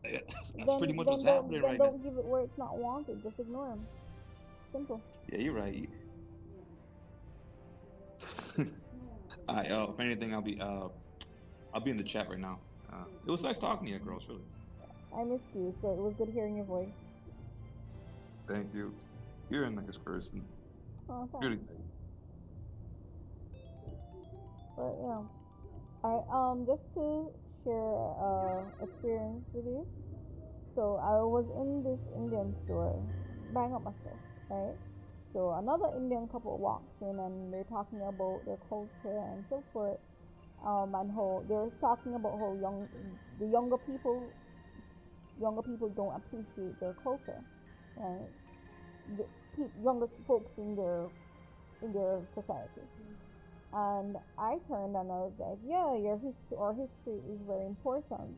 That's pretty much what's happening right now. Don't give it where it's not wanted. Just ignore him. Simple. Yeah, you're right. All right. If anything, I'll be in the chat right now. It was nice talking to you, girls. Really. I missed you, so it was good hearing your voice. Thank you. You're a nice person. Oh, thanks. Really. But yeah. Just to share experience with you. So I was in this Indian store buying up my stuff, right? So another Indian couple walks in and they're talking about their culture and so forth. And how they're talking about how the younger people don't appreciate their culture, right? The younger folks in their society. And I turned and I was like, yeah, our history is very important.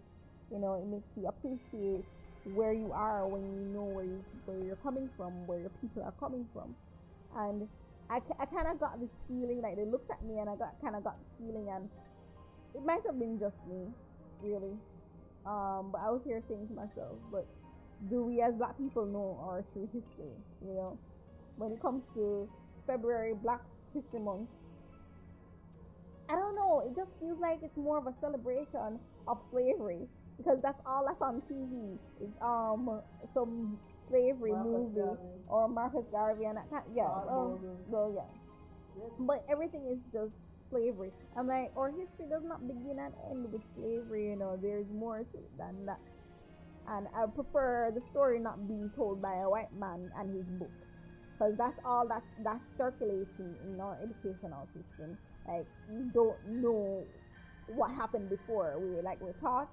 You know, it makes you appreciate where you are when you know where you're coming from, where your people are coming from. And I kind of got this feeling, like they looked at me and I kind of got this feeling, and it might have been just me, really. But I was here saying to myself, but do we as black people know our true history? You know, when it comes to February, Black History Month, I don't know, it just feels like it's more of a celebration of slavery because that's all that's on TV is some slavery movie or Marcus Garvey and that kind. Yeah. But everything is just slavery. I'm like, our history does not begin and end with slavery. You know, there's more to it than that. And I prefer the story not being told by a white man and his books, because that's all that's circulating in our educational system. Like, we don't know what happened before. We're taught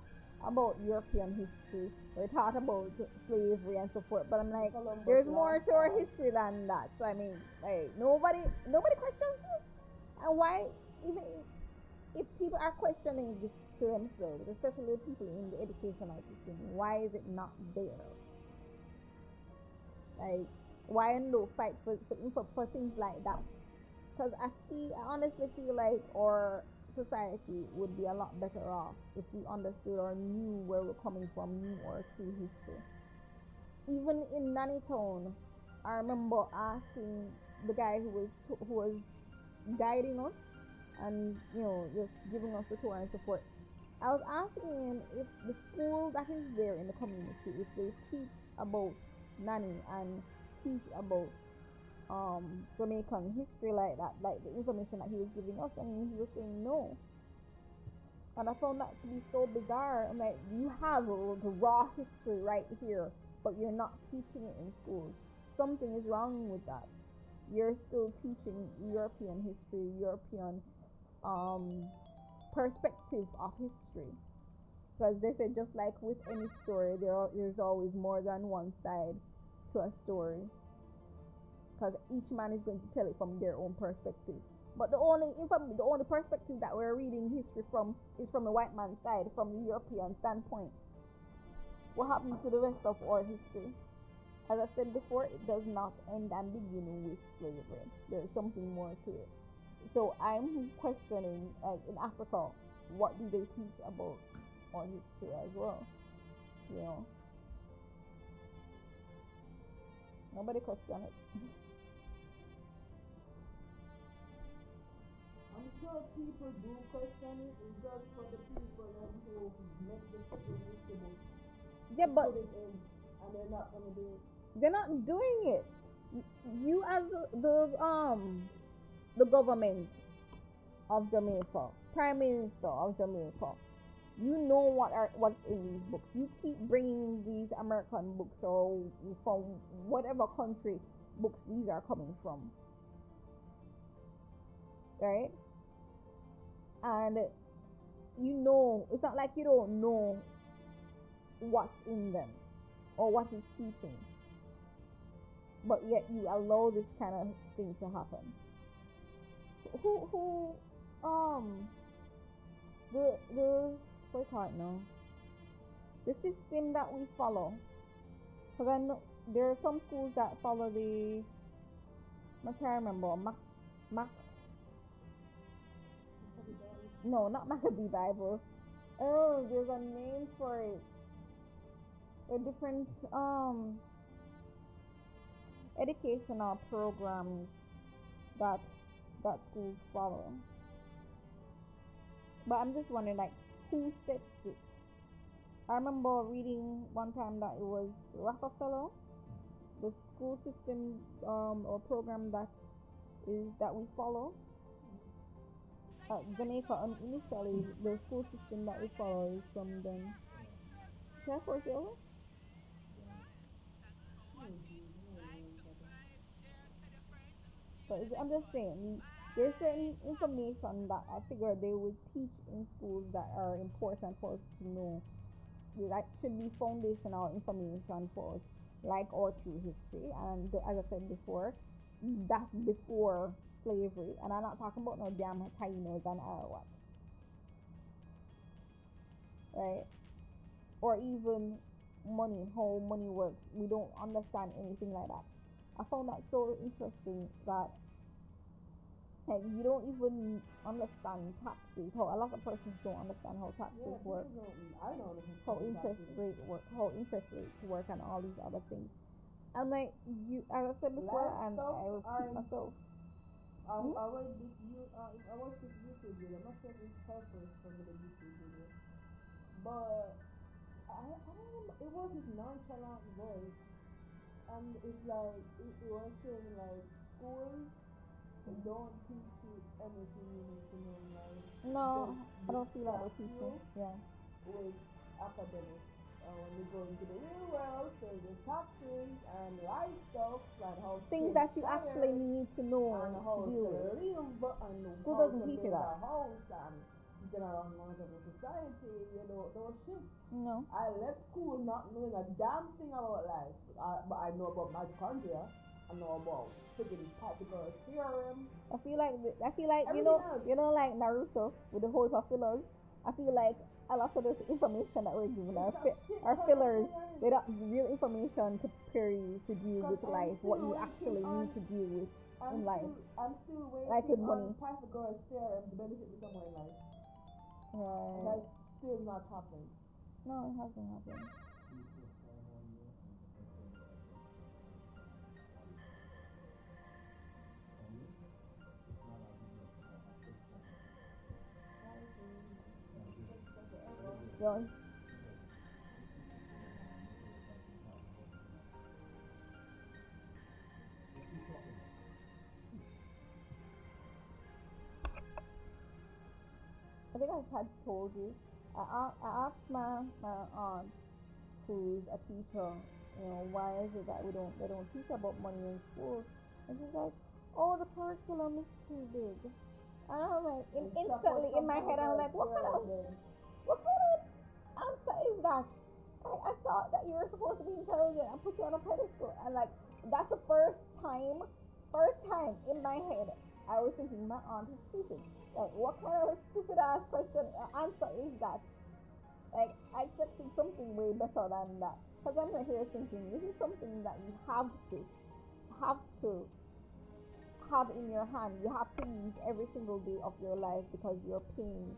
about European history, we're taught about slavery and so forth. But I'm like, there's more to our history than that. So I mean, like, nobody questions this. And why, even if people are questioning this to themselves, especially people in the educational system, why is it not there? Like, why no fight for things like that? Because I honestly feel like our society would be a lot better off if we understood or knew where we're coming from, knew our true history. Even in Nanny Town, I remember asking the guy who was guiding us and, you know, just giving us the tour and so forth. I was asking him if the school that is there in the community, if they teach about Nanny and teach about Jamaican history like that, like the information that he was giving us, and he was saying no. And I found that to be so bizarre. I'm like, you have the raw history right here, but you're not teaching it in schools. Something is wrong with that. You're still teaching European history, European perspective of history. Because they said, just like with any story, there's always more than one side. to a story, because each man is going to tell it from their own perspective. But the only perspective that we're reading history from is from the white man's side, from the European standpoint. What happened to the rest of our history? As I said before, it does not end and begin with slavery. There is something more to it. So I'm questioning, like in Africa, what do they teach about our history as well? You know, nobody question it. I'm sure people do question it. It's just for the people who make the history Yeah, but put it in, and they're not gonna do it. they're not doing it. You as the government of Jamaica, Prime Minister of Jamaica, you know what's in these books. You keep bringing these American books or from whatever country books these are coming from, right? And you know, it's not like you don't know what's in them or what is teaching, but yet you allow this kind of thing to happen. The what do you call it now? The system that we follow, because I know there are some schools that follow the, I can't remember, no, not Maccabee Bible. Oh, there's a name for it. There are different educational programs that schools follow. But I'm just wondering, like, who sets it? I remember reading one time that it was Rockefeller, the school system or program that we follow. Jamaica, initially, the school system that we follow is from them. Can I force it over? But I'm just saying, there's certain information that I figure they would teach in schools that are important for us to know. That should be foundational information for us, like our true history. And as I said before, that's before slavery. And I'm not talking about no damn Tainos and Arawaks, right? Or even money, how money works. We don't understand anything like that. I found that so interesting that, like, you don't even understand taxes. How a lot of persons don't understand how taxes work. I don't know how interest rates work, and all these other things. And like you, as I said before, and I repeat myself. I watched this YouTube video. I'm not sure if it's her first from the YouTube video, but I don't know. It was this nonchalant voice, and it's like it was saying like schools don't teach you anything you need to know in life. No, I don't feel like they teach you. Yeah. With academics, when you go into the real world, so the taxes and life stuff, like how things that you actually need to know and to how deal to with. live and School how doesn't to teach you build that. a house and general knowledge of the society, those shit. No. I left school not knowing a damn thing about life, but I know about mitochondria. I know about freaking Pythagoras theorem. I feel like Everything you know, like Naruto with the whole of fillers. I feel like a lot of the information that we're given are fillers. They don't real information to prepare you to deal with life, what you actually need to deal with in life. I'm still waiting like with money. on Pythagoras theorem to benefit me somewhere in life. Right. That's still not happened. No, it hasn't happened. Yeah. I think I had told you. I asked my aunt, who's a teacher, why is it that they don't teach about money in schools? And she's like, oh, the curriculum is too big. And I was like, instantly in my head, I'm like, what kind of answer is that? I thought that you were supposed to be intelligent and put you on a pedestal. And like, that's the first time in my head, I was thinking my aunt is stupid. Like, what kind of stupid ass question answer is that? Like, I expected something way better than that. Because I'm right here thinking, this is something that you have to have in your hand. You have to use every single day of your life because you're paying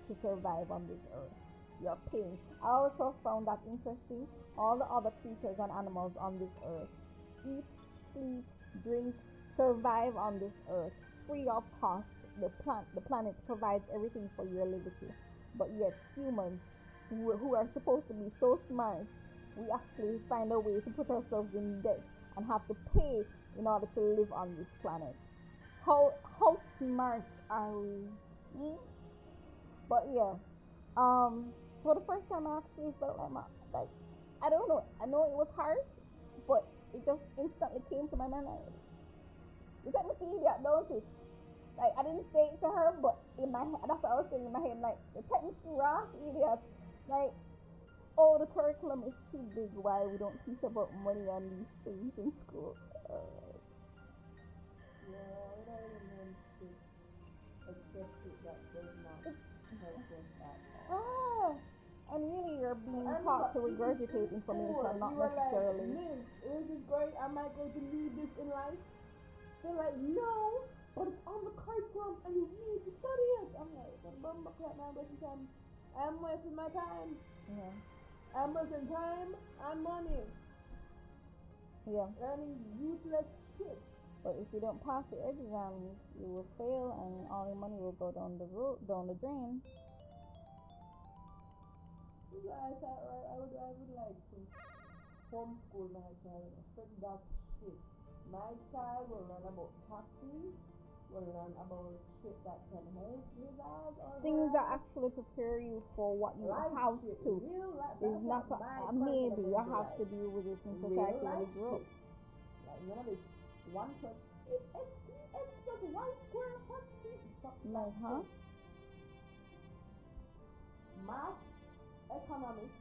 to survive on this earth. You're paying. I also found that interesting. All the other creatures and animals on this earth eat, sleep, drink, survive on this earth free of cost. The planet provides everything for your liberty. But yet humans who are supposed to be so smart, we actually find a way to put ourselves in debt and have to pay in order to live on this planet. How smart are we? Hmm? But yeah, for the first time, I actually felt like I don't know. I know it was hard, but it just instantly came to my mind. Like, you take me for idiot, don't it? Like, I didn't say it to her, but in my head, that's what I was saying in my head. Like, you take me for ass idiot. Like, oh, the curriculum is too big. Why we don't teach about money and these things in school? Yeah, I don't mean to accept it that does not help us at all. And really, you're being I taught to remember regurgitate in information, school, not we were like, necessarily. Miss, is this great? Am I going to need this in life? They're like, no, but it's on the curriculum and you need to study it. I'm like, I'm wasting time. I'm wasting my time. Yeah. I'm wasting time and money. Yeah. Learning useless shit. But if you don't pass your exams, you will fail, and all your money will go down the drain. I thought I would like to homeschool my child. But that shit. My child will learn about taxes, will learn about shit that can help his ass or things that actually prepare you for what you have shit. to. Real life. It's not maybe you have to deal with it in society when you grow up. Like none of this one plus x plus y square plus 3. Like, huh? Math, economics.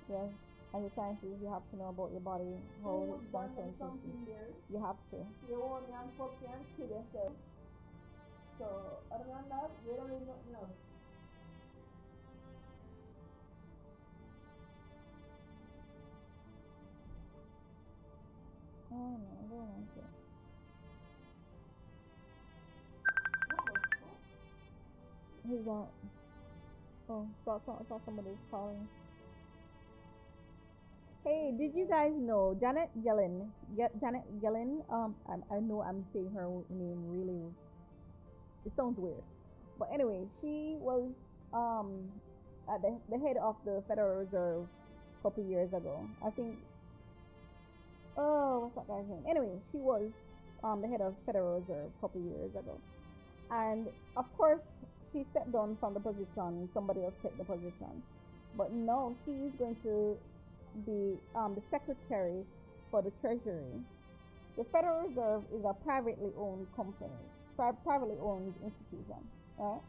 Yeah. As a scientist, you have to know about your body, how it functions. You have to. You want me and fuck you and kill yourself. So, other than that, we don't really know. Oh no, I don't like it. Who's that? Oh, thought somebody was calling. Hey, did you guys know Janet Yellen? Janet Yellen. I know I'm saying her name really. It sounds weird, but anyway, she was at the head of the Federal Reserve a couple years ago. I think. Oh, what's that guy's name? Anyway, she was the head of Federal Reserve a couple years ago, and of course she stepped down from the position. Somebody else took the position, but now she is going to be the secretary for the Treasury. The Federal Reserve is a privately owned company, privately owned institution, right?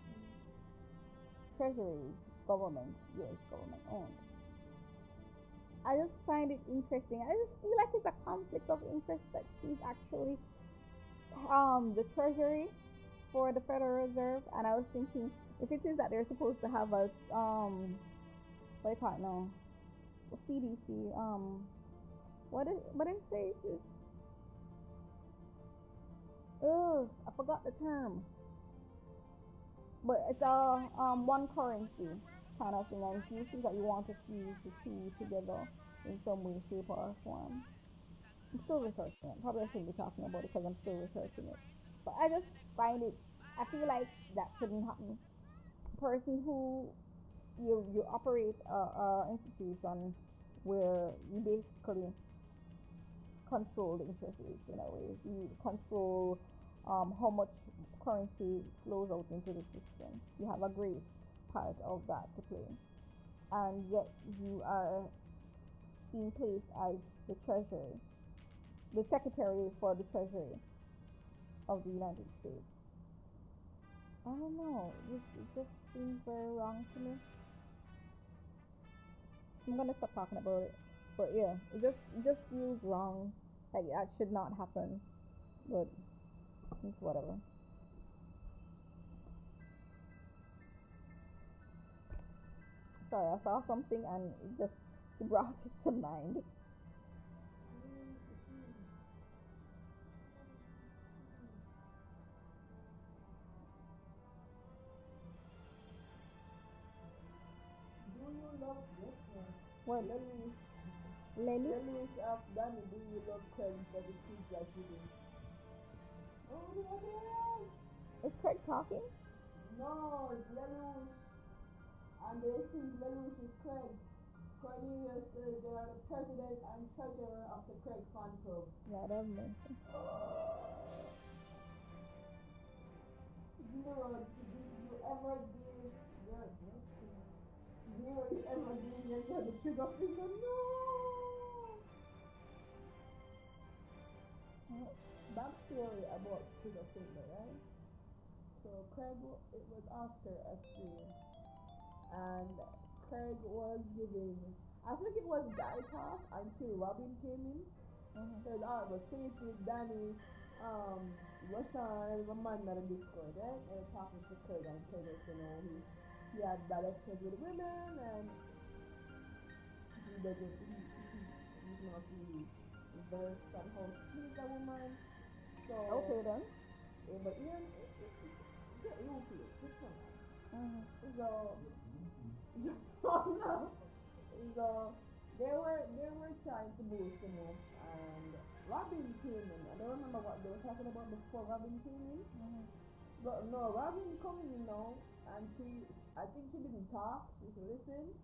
Treasury is government, U.S. government owned. I just find it interesting. I just feel like it's a conflict of interest that she's actually the Treasury for the Federal Reserve, and I was thinking if it is that they're supposed to have us what do you call it now? CDC, what did I say it is? Oh, I forgot the term. But it's a one currency kind of thing, and if you see that you want to fuse the two together in some way, shape, or form. I'm still researching it. Probably I shouldn't be talking about it because I'm still researching it. But I just find it. I feel like that shouldn't happen. A person who you operate a institution where you basically control the interest rates in a way. You control how much currency flows out into the system. You have a great part of that to play, and yet you are being placed as the treasury, the secretary for the treasury of the United States. I don't know. It just seems very wrong to me. I'm gonna stop talking about it. But yeah, it just feels wrong. Like that should not happen. But it's whatever. Sorry, I saw something and it just brought it to mind. Do you love this one? What? Lelouch. Lely? Lelouch asked Danny, do you love Craig for the kids like you do? Oh, what the hell? Is Craig talking? No, it's Lelouch. And they think Lelouch is Craig. Cornelius says they are the president and treasurer of the Craig fan club. Yeah, that makes sense. Zero, did you ever give your Zero, you ever give yourself the trigger finger? No! Backstory about trigger finger, right? So Craig, it was after a stream, and Craig was giving, I think it was guy talk until Robin came in. Because it was Stacey, Danny, Rashawn, and Amanda in the Discord, right? And they were talking to Craig, and Craig was, he had bad experience with women, and he's not really versed on how to treat a woman. So, Okay then. yeah, but Ian, get used to it, just come on. So, so they were trying to boost, and Robin came in. I don't remember what they were talking about before Robin came in. But no, Robin coming in now, and I think she didn't talk, she listened.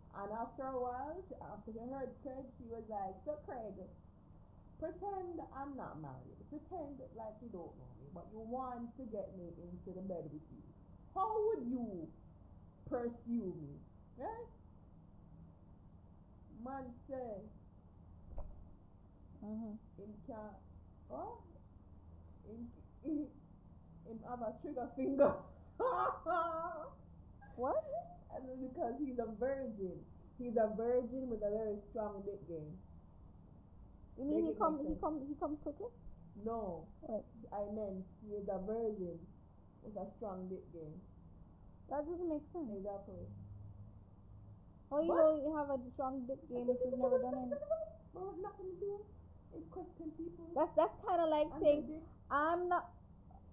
And after a while, after she heard Craig, she was like, so Craig, pretend I'm not married. Pretend like you don't know me, but you want to get me into the bed with you. How would you pursue me? Right? Man say, him can't, oh? Him have a trigger finger. What? And because he's a virgin. He's a virgin with a very strong dick game. You mean he comes quickly? No. What? I meant he is a virgin with a strong dick game. That doesn't make sense. Exactly. Oh, you know you have a strong dick game if you've never done it. But nothing to do. It's question people. That's kind of like saying I'm not.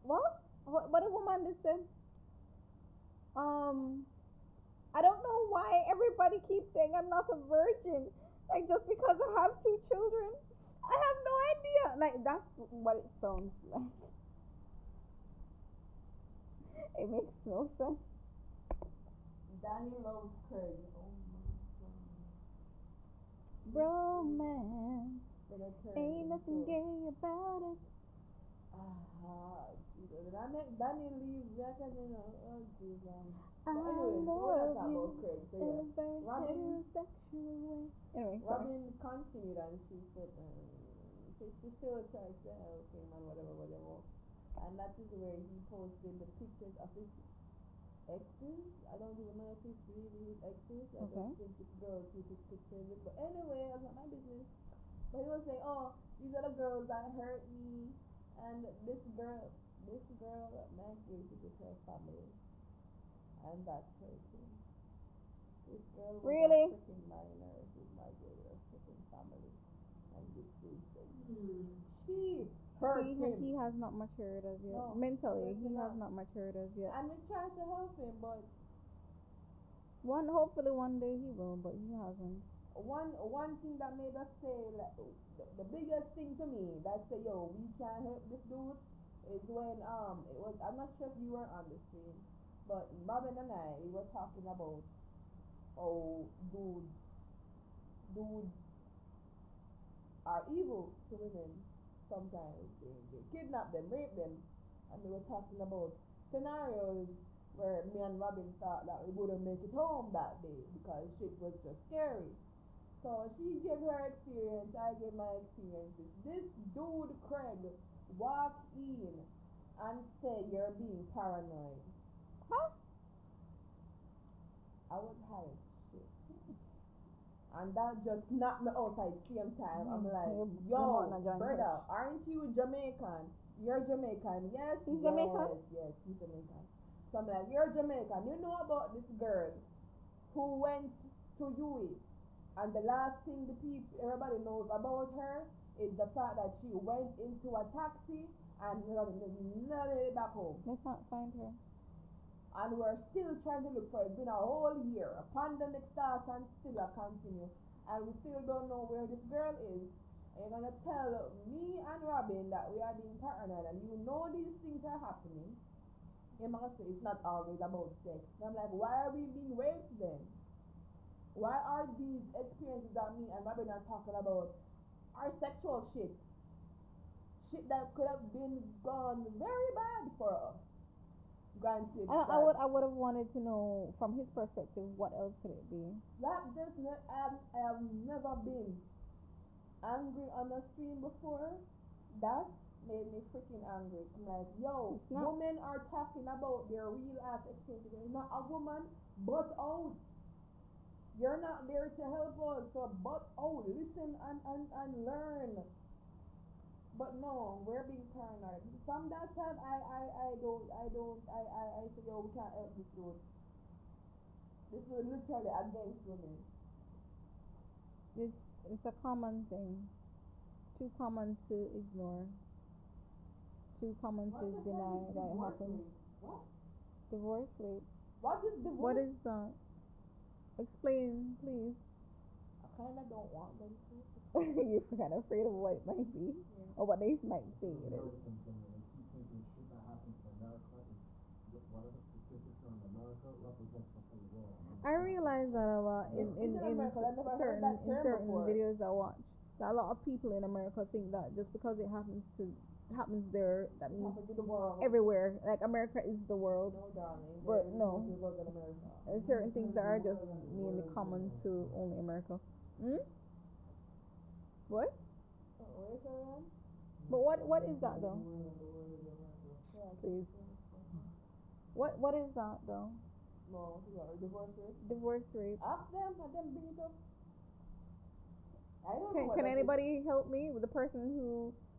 What? What a woman did say? I don't know why everybody keeps saying I'm not a virgin. Like just because I have 2 children, I have no idea. Like that's what it sounds like. It makes no sense. Danny loves Craig. Oh my God. Bromance. Ain't nothing gay about it. Jesus. And I met Danny leaves back and oh Jesus. I love you Craig. So in a very heterosexual way. Anyway, Robin continued and she said, she still tries to help him and whatever. And that is where he posted the pictures of his exes. I don't even know if it's really his exes. I just think it's girls he took pictures with. But anyway, that's not my business. But he was saying, oh, these are the girls that hurt me. And this girl migrated with her family. And that's hurting. This girl was a freaking minor who migrated with her freaking family. And this dude said, she hurt him. He has not matured as yet. No, mentally, he has not matured as yet. And we tried to help him, but hopefully one day he will, but he hasn't. One thing that made us say, like, the biggest thing to me that say, yo, we can't help this dude is when it was, I'm not sure if you were on the stream, but Robin and I, we were talking about how dudes are evil to women. Sometimes they kidnap them, rape them, and we were talking about scenarios where me and Robin thought that we wouldn't make it home that day because shit was just scary. So she gave her experience, I gave my experiences. This dude Craig walked in and said you're being paranoid. Huh? I was high as shit. And that just knocked me out at the same time. I'm like, Your yo, man a join brother, church. aren't you Jamaican? You're Jamaican. Yes, He's yes, Jamaican? yes, he's Jamaican. So I'm like, you're Jamaican. You know about this girl who went to UE, and the last thing everybody knows about her is the fact that she went into a taxi and never back home. Let's not find her. And we're still trying to look for it. It's been a whole year. A pandemic starts and still a continue. And we still don't know where this girl is. And you're gonna tell me and Robin that we are being paranoid and you know these things are happening. You're gonna say it's not always about sex. And I'm like, why are we being raped then? Why are these experiences that me and Robin are talking about are sexual shit? Shit that could have been gone very bad for us. Granted, I would have wanted to know from his perspective what else could it be. that just I have never been angry on a stream before. That made me freaking angry. I'm like, yo, women are talking about their real ass experiences. You're not a woman, butt out. You're not there to help us, so butt out. Listen and learn. But no, we're being paranoid. From that time, I say, yo, we can't help this dude. This is literally against women. It's a common thing. It's too common to ignore. Too common to deny that it happens. What? Divorce rate. What is divorce? What is that? Explain, please. I kinda don't want them to. You're kind of afraid of what it might be, or what they might say it is. I realize that a lot in certain videos I watch. That a lot of people in America think that just because it happens there, that means everywhere. Like America is the world. No, darling. But no. There's America. certain things that are just mainly common to only America. Hmm? What? But what is that though? Please. What is that though? No, divorce rate. Divorce rate. Ask them and then bring it up. I don't know. Can anybody help me with the person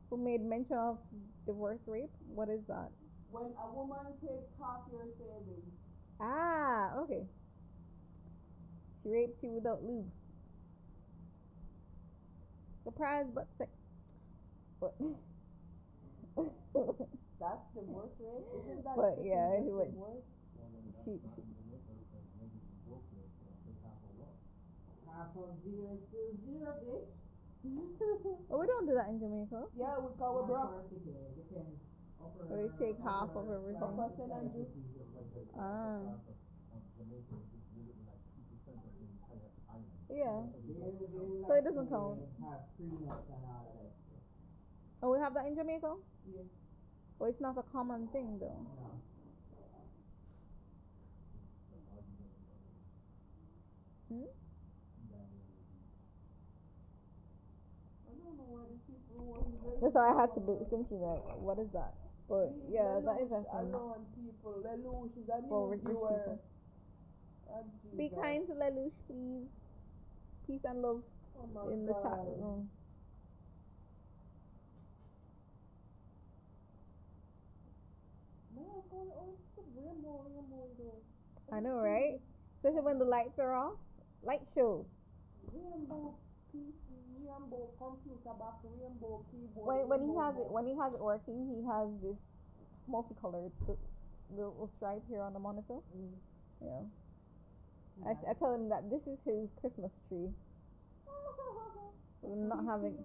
who made mention of divorce rape? What is that? When a woman takes half your savings. Ah, okay. She raped you without lube. Surprise, but sex. But that's divorce rate. Isn't that? But yeah, divorce? She Half of zero is still zero, bitch. Oh, we don't do that in Jamaica. Yeah, we call it broke. Depends. We take half of everything. Ah. Yeah. So it doesn't count. Oh, we have that in Jamaica? Yeah. Oh, it's not a common thing though. No. Hmm? That's why I had to be thinking that. What is that? But yeah, that is a thing. People, Lelouch is a For new rich viewer. people. Be kind to Lelouch, please. Peace and love in the chat room. I know, right? Especially when the lights are off. Light show. Rainbow PC, rainbow computer back, rainbow keyboard. When he has it working, he has this multicolored little stripe here on the monitor. Yeah. I tell him that this is his Christmas tree. I'm not having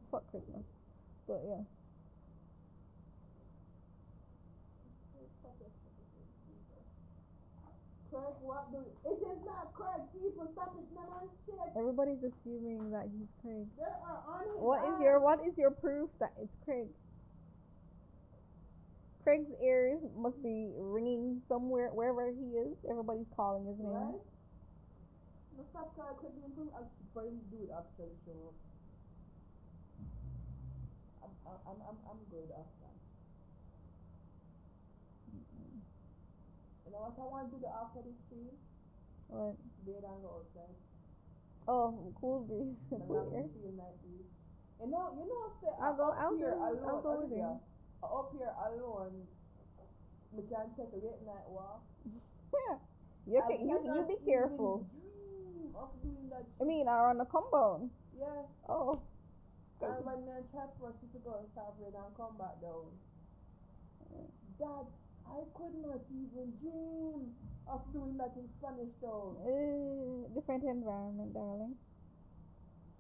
fuck Christmas, but yeah. Craig, what do it is not Craig, people stop it now and shit. Everybody's assuming that he's Craig. There are on his What is your proof that it's Craig? Craig's ears must be ringing somewhere wherever he is. Everybody's calling his name. Right? No, stop Craig doing for him to do it after the show. I'm good after. You know what I want to do after this stream? What? Bathe and go outside. Oh, cool breeze. The Cool long air. feel night breeze. Say I'll alone, go with Olivia, you. up here alone, we can take a late night walk. Yeah. I You cannot be even careful. dream of doing that I shit. mean, around the compound. Yeah. Oh. And when me and Trevor used to go and start raid and come back down, that I could not even dream of doing that in Spanish Town. Different environment, darling.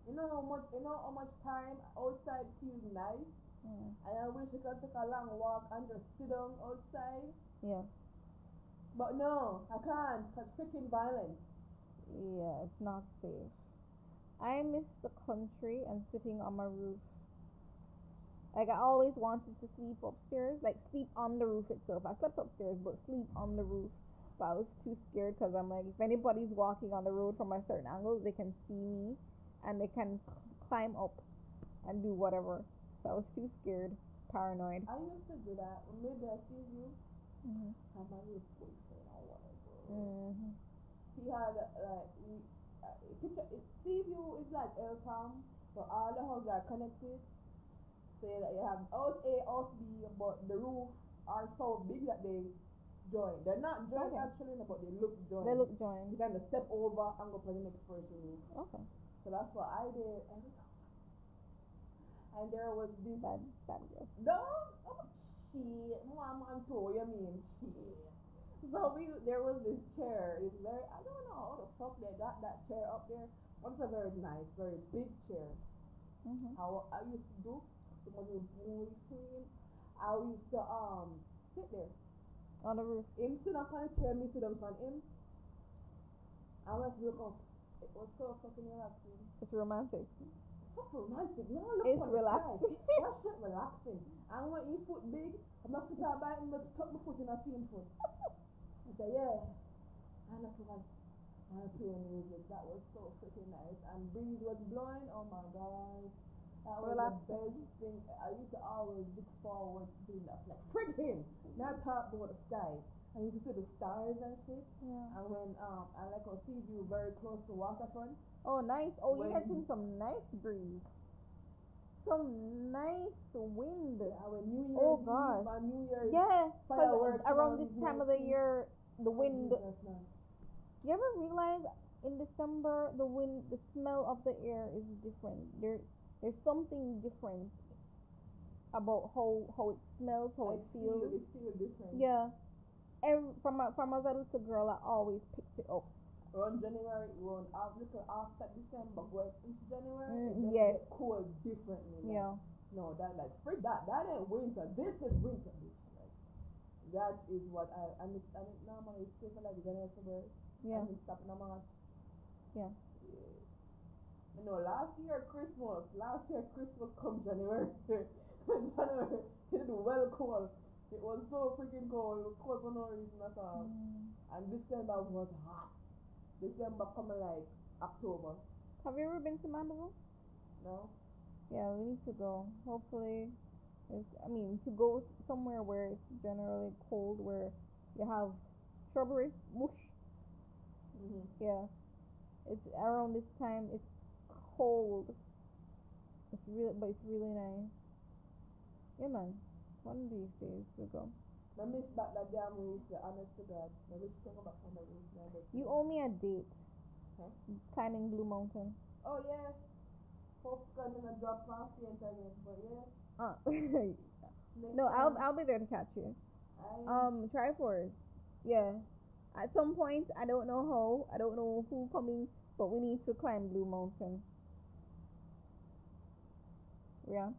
You know how much time outside feels nice? Yeah. And I wish I could take a long walk and just sit down outside. Yeah. But no, I can't. Cause freaking violence. Yeah, it's not safe. I miss the country and sitting on my roof. Like I always wanted to sleep upstairs, like sleep on the roof itself. I slept upstairs, but sleep on the roof. But I was too scared because I'm like, if anybody's walking on the road from a certain angle, they can see me, and they can climb up and do whatever. So I was too scared, paranoid. I used to do that. Maybe I see you. Mhm. I'm a real boyfriend or whatever. Mhm. He had picture. Sea view is like El Palm, but all the houses are connected. So you have house A, house B, but the roof are so big that they join. They're not joined Okay. actually, but they look joined. They look You joined. kind of step over and go for the next person roof. Okay. So that's what I did. And there was this. Bad girl. No, oh, shit. Mom, I'm told you mean shit. So there was this chair. It's very, I don't know how the fuck they got that chair up there. But it's a very nice, very big chair. Mhm. How I used to do, it was a boyfriend. I used to sit there. On the roof. Him sit up on the chair, me sit up on him. I was look up. It was so fucking relaxing. It's romantic. Fuck romantic. No, look It's for the relaxing. sky. That shit relaxing. And when your foot big, I must put out by him, must tuck my foot in a feet foot. I say, yeah. And I put I play music. That was so freaking nice. And breeze was blowing. Oh my gosh. That was the best thing. I used to always look forward to doing that. Like, frig him. Not talk about the sky. I used to see the stars and shit. Yeah. And when I like to see you very close to waterfront. Oh, nice. Oh, When- you're getting some nice breeze. Some nice wind. Yeah, when New Year's Oh, Eve, gosh. and New Year's Yeah, fireworks because around and this all time of these the nice year, the things. wind. Oh, Jesus, man. You ever realize in December the wind, the smell of the air is different. There's something different about how it smells, how it feels. It feels different. Yeah. From as a little girl, I always picked it up. Around January, around after December, going into January, it just yes. get cold differently. Like, Yeah. No, that like freak that ain't winter. This is winter, bitch. Like, that is what I normally stay for like January, February. Yeah. And stop in March. Yeah. You know, last year Christmas come January. January, it was well cold. It was so freaking cold. It was cold for no reason at all. And December was hot. December coming like October. Have you ever been to Mandeville? No? Yeah, we need to go. Hopefully, to go somewhere where it's generally cold, where you have shrubbery, bush. Mm-hmm. Yeah, it's around this time. It's cold. But it's really nice. Yeah, man. One of these days we'll go. I miss back that damn roof, the honest to God. I wish to go back on the roof now. You owe me a date. Huh? Climbing Blue Mountain. Oh yeah. Hope I'm gonna drop off the again, but yeah. No, I'll be there to catch you. Triforce. Yeah. At some point, I don't know how, I don't know who coming, but we need to climb Blue Mountain. Yeah.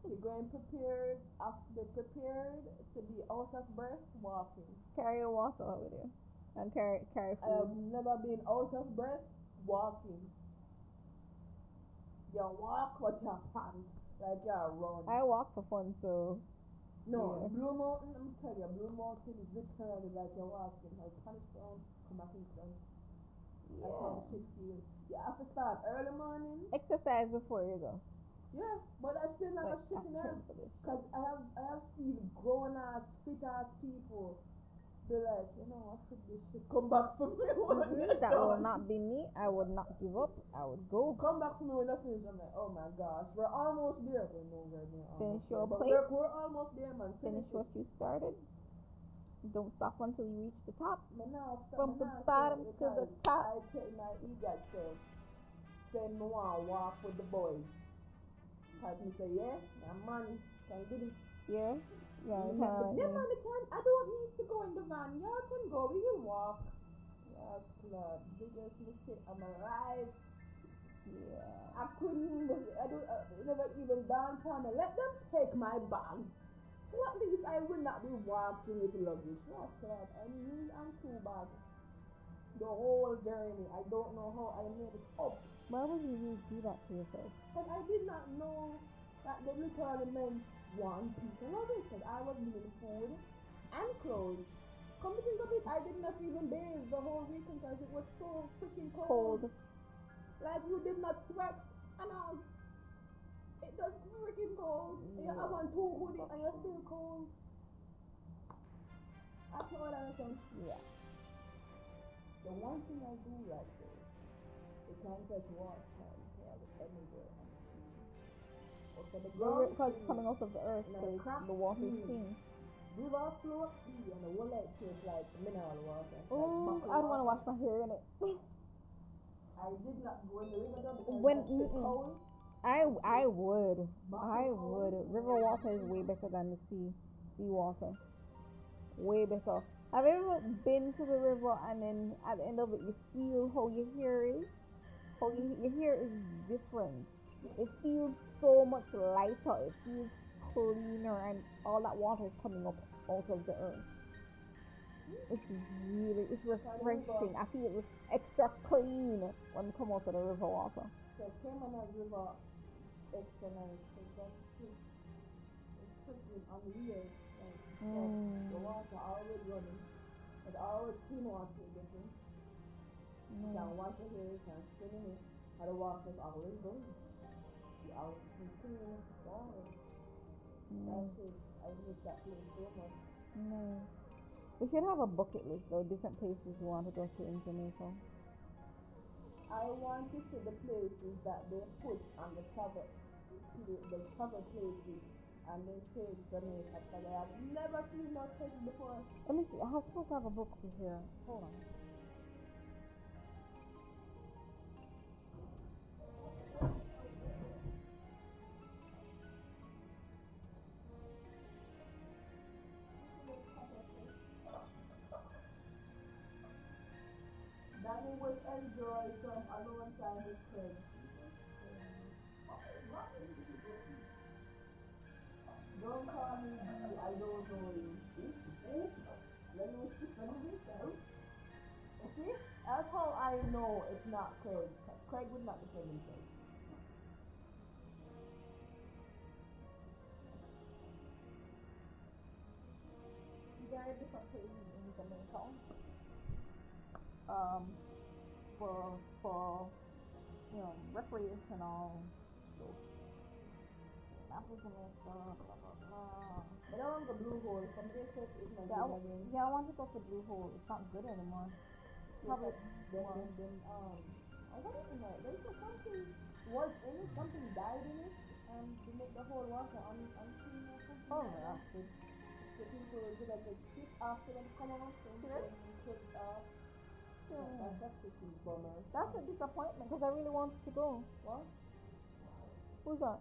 You're going prepared, be prepared to be out of breath walking. Carry your water with you. And carry I food. have never been out of breath walking. You walk but you pant like you run. I walk for fun, so No, yeah. Blue Mountain, I'm telling you, Blue Mountain is literally like you're walking. Like Spanish Town, come back in Town. That's how the shit feels. You have to start early morning. Exercise before you go. Yeah, but I still have a shit in there. Because I have seen grown ass, fit ass people Be like, you know, I think this should come back for me. That will not be me. I would not give up. I would go. Come back for me when I finish. I'm like, oh my gosh, we're almost there. We know we're there. Finish your But plate. we're almost there, man. Finish what you started. Don't stop until you reach the top. From the bottom to the top. I tell my ego self, send me one walk with the boys. Cause me say, yeah, my money can do this. Yeah. Yeah, but them money can. I don't need to go in the van. Y'all can go. We will walk. Yes, club. Biggest mistake of my life. Yeah. I couldn't. Never even down time. Let them take my bag. So at least I will not be walking with luggage. Yes, club. I need and too bad. The whole journey. I don't know how I made it up. Why would you do that to yourself? But I did not know that they literally meant one piece of luggage, because I was needing food and clothes. Come to think of it, I did not even bathe the whole weekend because it was so freaking cold. Like you did not sweat, and it was freaking cold. Yeah. You have on 2 hoodies and you're still cold. After all that, yeah. The one thing I do like though, you can't touch water, you can't have it anywhere. Because it's coming out of the earth, so the water is clean. River float and the water tastes like mineral water. Oh, I don't want to wash my hair in it. I did not go in the river though because it's cold. I would. River water is way better than the sea water. Way better. Have you ever been to the river and then at the end of it you feel how your hair is? How your hair is different. It feels so much lighter, it feels cleaner, and all that water is coming up out of the earth. It's refreshing. I feel extra clean when we come out of the river water. So Cayman River extra nice because it's pretty unreal. The water always running. It's always clean water getting. You can wash your hair, you can spin in it, and the water is always going. I was continuing to fall. I miss that place so much. Nice. We should have a bucket list though, different places you want to go to in Jamaica. I want to see the places that they put on the travel places, and they say Jamaica, because I have never seen no place before. Let me see, I was supposed to have a book over here. Hold on. Danny will enjoy some alone time with friends. Don't call me B, I don't know you. Let me yourself. Okay? That's how I know it's not Craig. Craig would not defend himself. There are different places in Jamaica. For recreational stuff. Jamaica, blah blah blah. But I want the Blue Hole. Somebody said it's not good again. Yeah, I want to go to Blue Hole. It's not good anymore. Probably. I don't know. There was something was in it, something died in it, and to make the whole water unclean or something. Oh yeah. So people did like sick after them come out, so they took off. That's a freaking bummer. That's a disappointment because I really wanted to go. What? Who's that?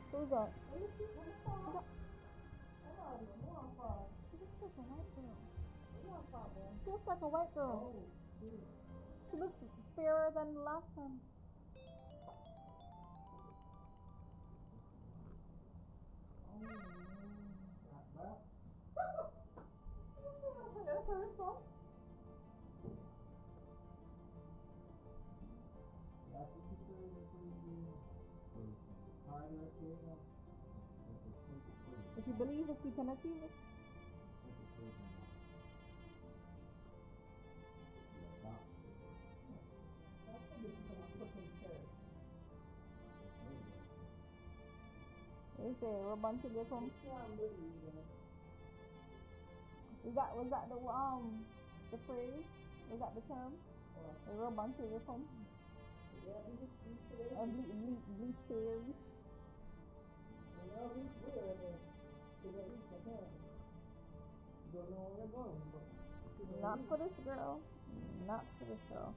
Who's that? Let me see. Let me follow. She looks like a white girl. She She looks like a white girl. Oh, she looks fairer than last time. That's her response. If you believe it, you can achieve it. They say we're bunch of different. Was that the phrase? Was that the term? The rub until they come? Yeah, bleach to the Bleach till you reach? well, bleach where it is. To the reach apparently. Don't know where you're going, but to the Not reach. for this girl. Not for this girl.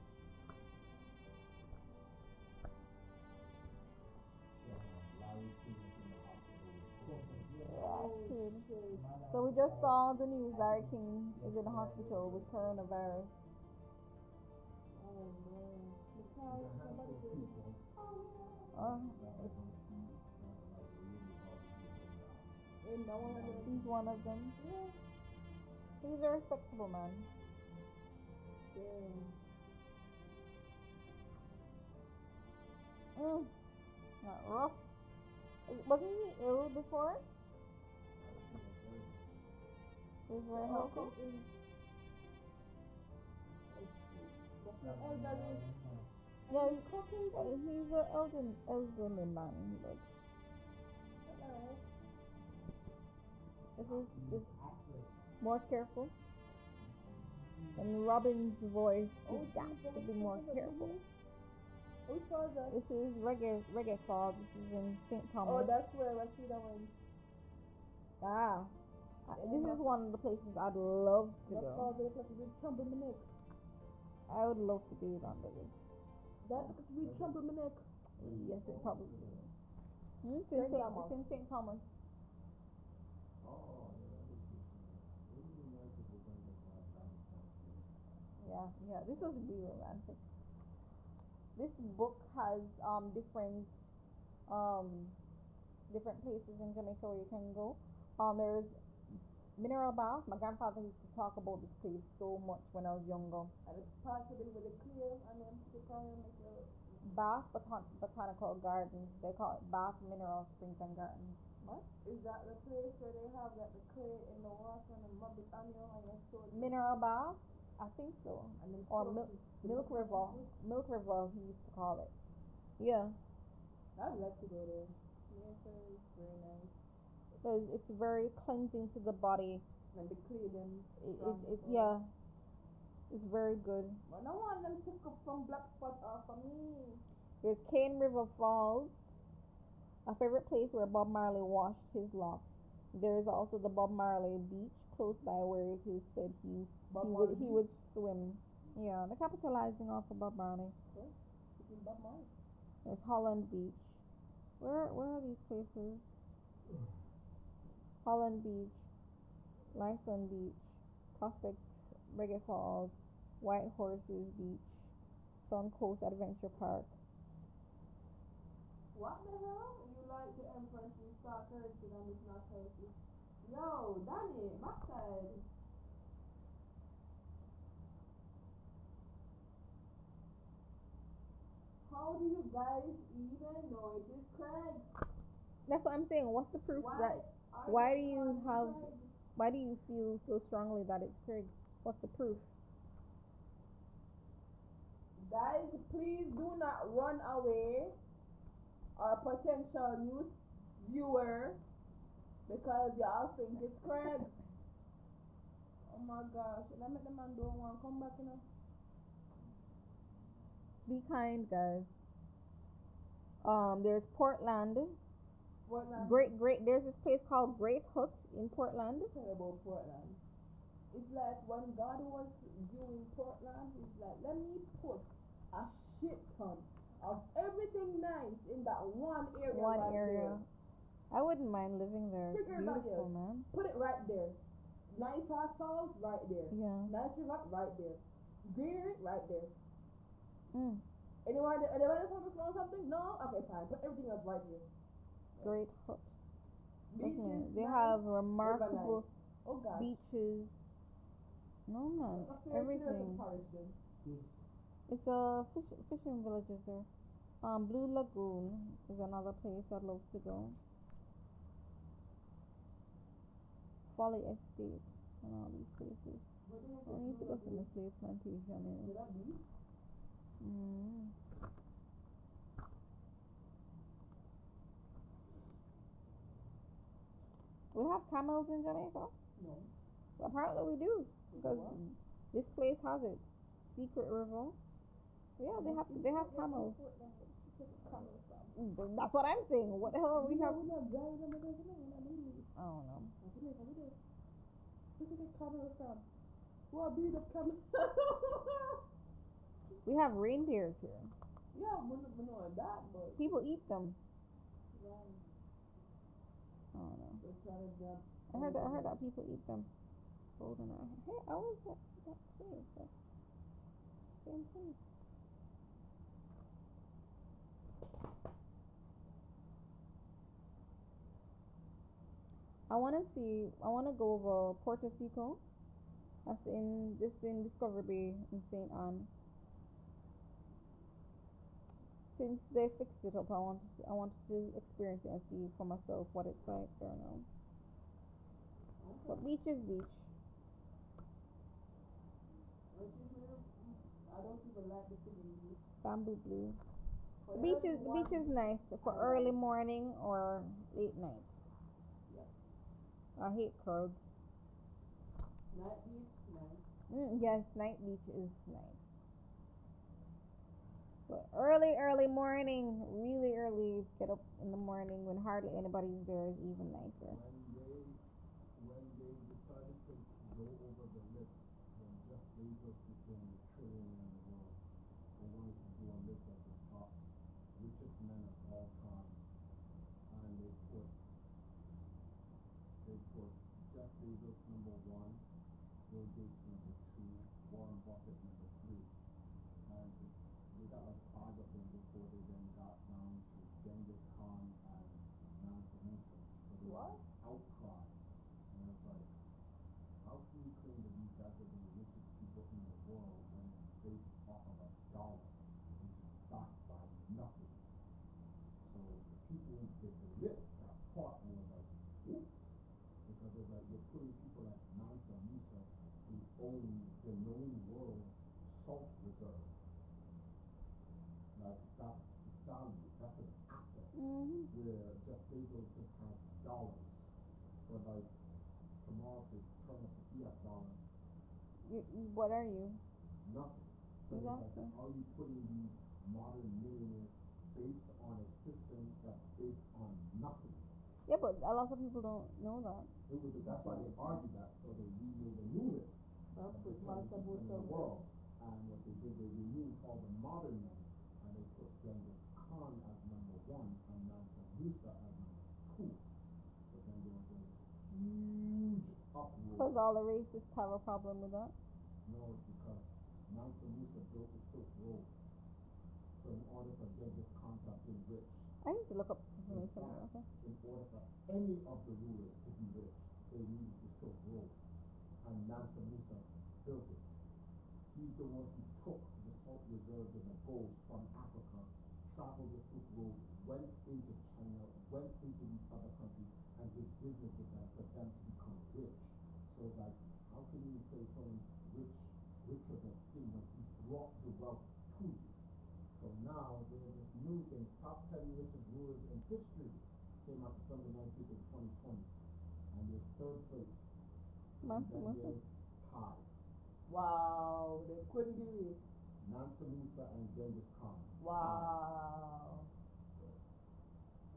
So we just saw the news. Larry King is in the hospital with coronavirus. Oh man. Because somebody did it. He's one of them. Yeah. He's a respectable man. Not rough. Wasn't he ill before? He's very healthy. Yeah, he's an elderly man. But this is more careful. And Robin's voice, he got to be more careful. Which was that? This is reggae fall. This is in St. Thomas. Oh, that's where Rashida went. Ah. This is one of the places I'd love to go. That's all the places with Trump in the neck. I would love to be under this. That with Trump in the neck. Yes, it probably is. It's in St. Thomas. Yeah, this was really romantic. This book has different places in Jamaica where you can go. There's mineral bath. My grandfather used to talk about this place so much when I was younger. And it's part of it with the clear and then the color make your Bath Botanical Gardens. They call it Bath Mineral Springs and Gardens. what? Is that the place where they have like the clay in the water and rub it on you and your soul? Mineral bath? I think so. And then Or Milk River. Milk River he used to call it. Yeah. I'd like to go there. Yes, sir, it's very nice. Because it's very cleansing to the body. And the clay then. Yeah. It's very good. But I want them to cook some black spot off for me. There's Cane River Falls, a favorite place where Bob Marley washed his locks. There is also the Bob Marley Beach close by where it is said he would swim. Yeah, they're capitalizing off of Bob Marley. Okay. Bob Marley. There's Holland Beach. Where are these places? Holland Beach, Lyson Beach, Prospect Reggae Falls, White Horses Beach, Sun Coast Adventure Park. What the hell? You like the Empr3ss, you start cursing and it's not cursing. Yo, Danny, backside. How do you guys even know it is Craig? That's what I'm saying. What's the proof why do you feel so strongly that it's Craig? What's the proof? Guys, please do not run away, our potential news viewer, because y'all think it's Craig. Oh my gosh, let me the man don't want to come back, you know. Be kind, guys. There's Portland. There's this place called Great Hut in Portland. Tell about Portland. It's like when God was doing Portland, he's like, let me put a shit ton of everything nice in that one area. I wouldn't mind living there. It's Figure it beautiful, out, man. Put it right there. Nice asphalt, right there. Yeah. Nice river, right there. Greenery, right there. Mm. Anyone else want to smell something? No? Okay, fine. Put everything else right here. Great Hut. Beaches, They nice, have remarkable nice. Oh gosh. beaches. No man, everything. It's a fishing villages there. Blue Lagoon is another place I'd love to go. Folly Estate and all these places. I need to go to the slave plantation. We have camels in Jamaica? No. Apparently we do because this place has it. Secret river. Yeah, they have camels. That's what I'm saying. What the hell are we have? I don't know. Look at the camel from. What breed of camel? We have reindeers here. Yeah, we know that, but People eat them. right. I don't know. They try to grab. I heard that people eat them. Golden eye. Hey, I was at that place. That's the same place. I wanna go over Puerto Rico. That's in Discovery Bay in St. Anne. Since they fixed it up, I wanted to experience it and see for myself what it's like. I don't know. But beach is beach. I don't even like the feeling. Bamboo blue. The beach is nice for early morning or late night. I hate crowds. Night beach, nice. Yes, night beach is nice. But early morning, really early, get up in the morning when hardly anybody's there is even nicer. When they decided to go over the list, when Jeff Bezos became the trillionaire in the world, they wanted to do a list of the top richest men of all time, and they put Jeff Bezos number one, Bill Gates number two, Warren Buffett number three, and they got like five of them before they then got down to Genghis Khan and Mansa Musa. So there was an outcry, and it's like, how can you claim that these guys are the richest people in the world when it's based off of a dollar, which is backed by nothing? So the people who did the list got caught and was like, oops. Because it's like you're putting people like Mansa Musa who own the known world's salt reserve. Like that's value, that's an asset. Where Jeff Bezos just has dollars. But like tomorrow if they turn up the fiat dollar. What are you? Nothing. So exactly. It's like, how are you putting these modern millionaires based on a system that's based on nothing? Yeah, but a lot of people don't know that. That's why they argued that, so they remade a new list of the richest men in the world. And what they did, they removed all the modern men, and they put Genghis Khan as number one and Mansa Musa as number two. So then there was a huge uproar. Because all the racists have a problem with that? No, it's because Mansa Musa built the Silk Road. So in order for Genghis Khan to have been rich, I need to look up this information. Okay. in order for any of the rulers to be rich, they needed the Silk Road. And Mansa Musa built it. He's the one who took the salt reserves and the gold from Africa, traveled the Silk Road, went into China, went into these other countries, and did business with them for them to become rich. So it's like, how can you say someone's richer than him when he brought the wealth to you? So now there's this new thing, top 10 richest rulers in history came out December 19th of 2020. And there's third place. And then there's tied. Wow, they couldn't do it. Mansa Musa and Genghis Khan. Wow.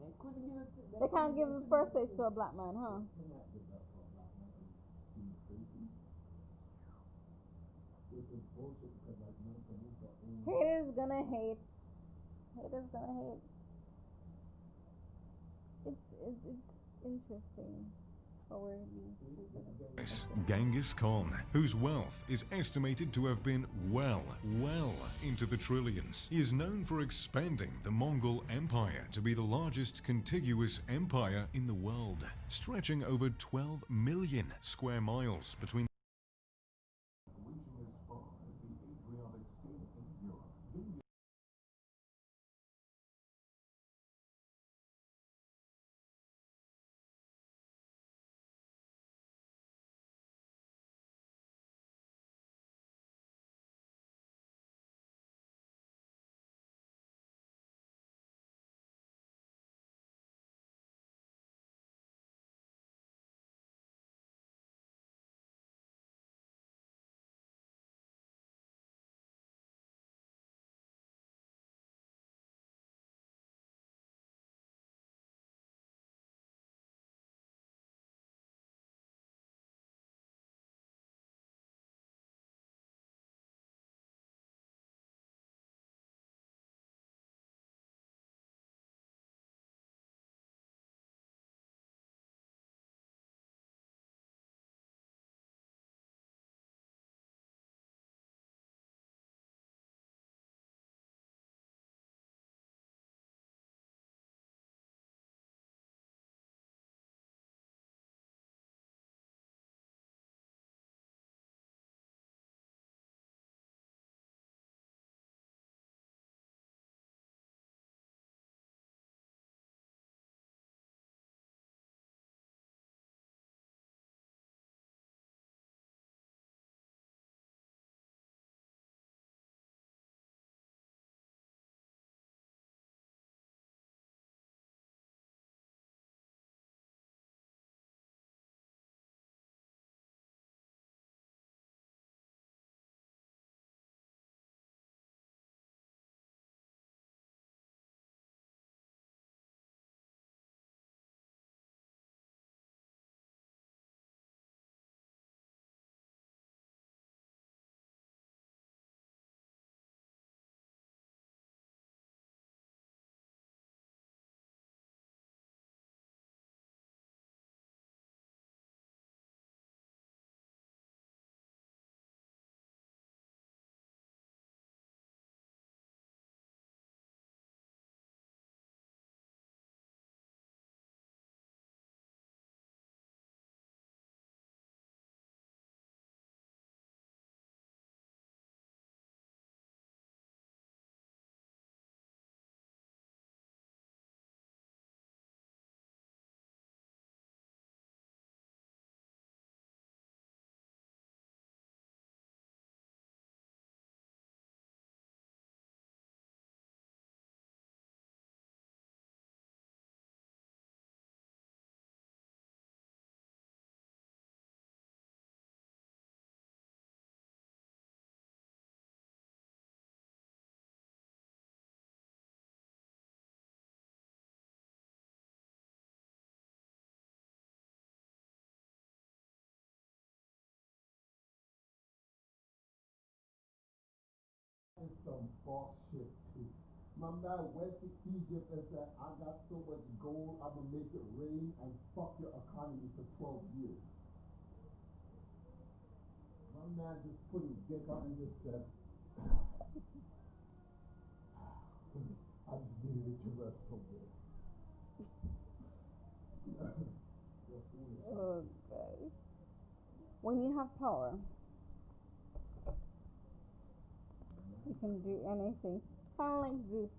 They couldn't give it They can't give the first place to a black man, huh? They cannot give that to a black man. Being crazy. Which is bullshit because like Mansa Musa owns. Haters gonna hate. Haters gonna hate. It's interesting. Genghis Khan, whose wealth is estimated to have been well into the trillions, is known for expanding the Mongol Empire to be the largest contiguous empire in the world, stretching over 12 million square miles between is some boss shit too. My man went to Egypt and said, I got so much gold, I'm gonna make it rain and fuck your economy for 12 years. My man just put his dick out and just said, I just needed it to rest somewhere. Okay. When you have power, you can do anything. Kind of like Zeus.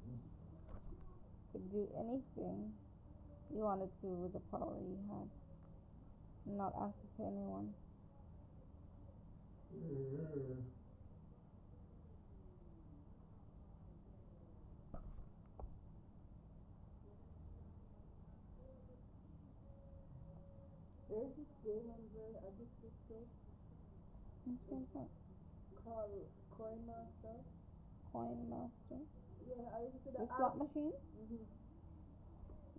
You could do anything you wanted to with the power you had. Not answer to anyone. Yeah. There's this game I'm very addicted to Which game's that? called Coin Master. Coin Master. Yeah, I used to see The the slot machine? Mm-hmm.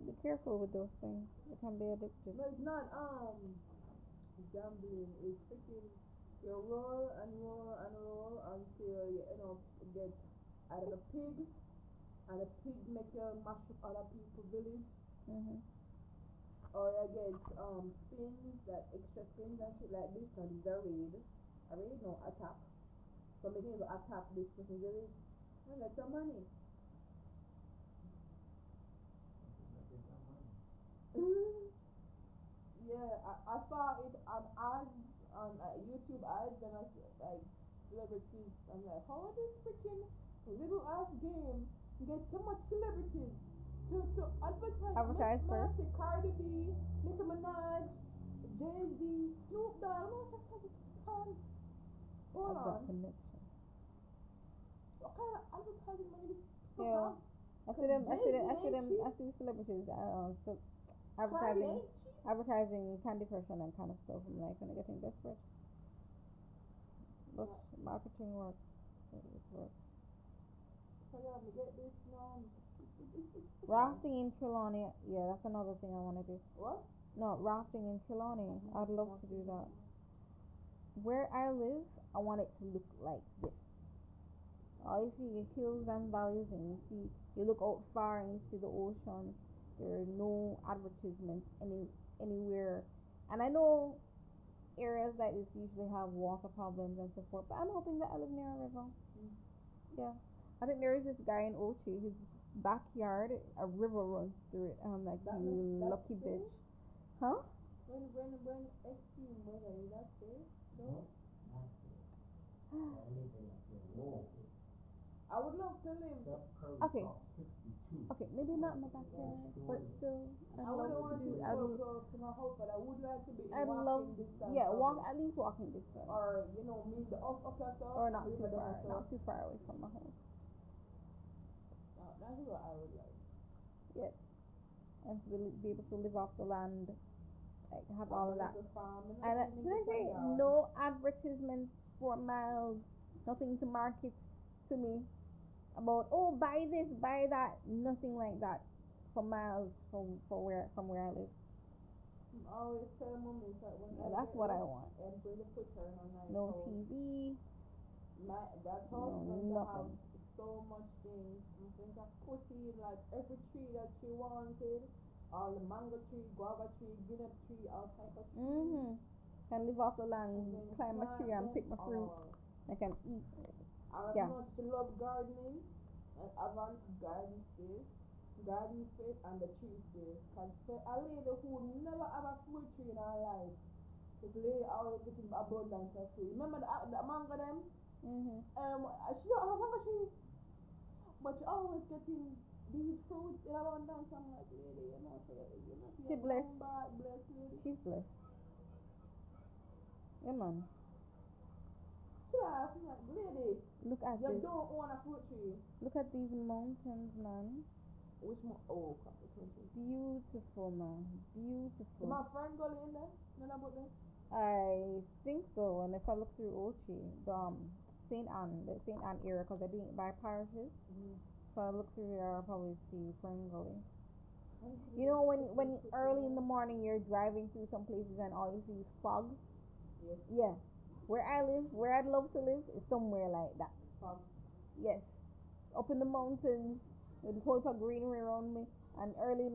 Be careful with those things. They can be addictive. No, it's not gambling. It's freaking you roll and roll and roll until you end up get either a pig and a pig make you mash up other people's village. Mm-hmm. Or you get spins, that extra spins and shit like this. Now this is a raid. A raid, no, attack. So making you attack this person's village and get some money. Yeah, I saw it on ads on YouTube ads and I said like celebrities. I'm like, how this freaking little ass game get so much celebrities to advertise first. Cardi B, Nicki Minaj, Jay-Z, Snoop Dogg. I'm like, hold I've got on. connection. What kind of advertising money these people Yeah. have? I see the celebrities so advertising Candy Crush and that kind of stuff. I'm like, when I'm getting desperate. But marketing works. It works. So yeah, me get this now. Rafting in Trelawney, yeah, that's another thing I want to do. What? No, rafting in Trelawney. I'd love to do that. Where I live, I want it to look like this. All you see is hills and valleys, and you look out far and you see the ocean. There are no advertisements anywhere. And I know areas like this usually have water problems and so forth, but I'm hoping that I live near a river. Yeah. I think there is this guy in Ochi, his backyard, a river runs through it, and I'm like, you lucky bitch. Huh? When extreme weather, is that safe? No? I would love to live. Okay. Okay, maybe not in my backyard, but still, I'd love to do. I'd love to my house, but I would like to be walking distance. Yeah, at least walking distance. Or meet the up yourself. Or not too far away from my house. That's what I would like. Yes, and to be able to live off the land, like have all of that. And did I say no advertisements for miles, nothing to market to me about buy this, buy that, nothing like that for miles from where I live. I always tell mommy that when that's what I want. And bring the picture on my no house. TV. That house nothing. Have so much things. I think I put in like every tree that she wanted, all the mango tree, guava tree, guinea tree, all type of trees. Can live off the land, climb a tree and pick my fruits. I can eat. I must love gardening and have a garden space and the tree space. Cause a lady who never have a fruit tree in her life, this lady always getting abundance of fruit. Remember the mango them? She don't have a mango tree, but she always getting these fruits in abundance. I'm like, lady, She's blessed. Blessed lady. She's blessed. Yeah, man. I'm like, lady, look at you this. don't own a fruit tree. Look at these mountains, man. Which one? Oh, country. Beautiful, man. Beautiful. My friend go in there? None about them? I think so. And if I look through Ochi, the St. Anne area, because they're doing it by parishes. So I look through there, I'll probably see Ferngully. You know, when early in the morning you're driving through some places and all you see is fog? Yes. Yeah. Where I live, where I'd love to live, is somewhere like that. Fog. Yes, up in the mountains with a whole heap of greenery around me, and early in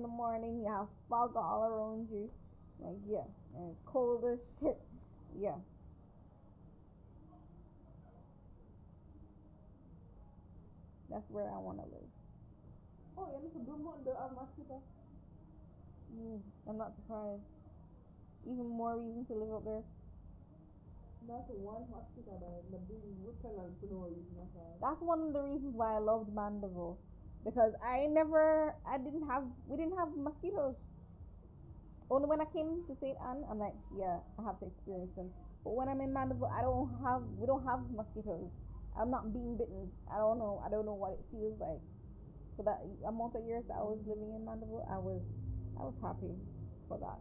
the morning you have fog all around you. Like yeah, and it's cold as shit. Yeah, that's where I wanna live. Oh, yeah, Mr. Blue Mountain, they have mosquito. Mm, I'm not surprised. Even more reason to live up there. That's one mosquito that the big repellent for no reason at all. That's one of the reasons why I loved Mandeville, because we didn't have mosquitoes. Only when I came to St. Anne, I'm like, yeah, I have to experience them. But when I'm in Mandeville, we don't have mosquitoes. I'm not being bitten. I don't know what it feels like. For that amount of years that I was living in Mandeville, I was happy for that.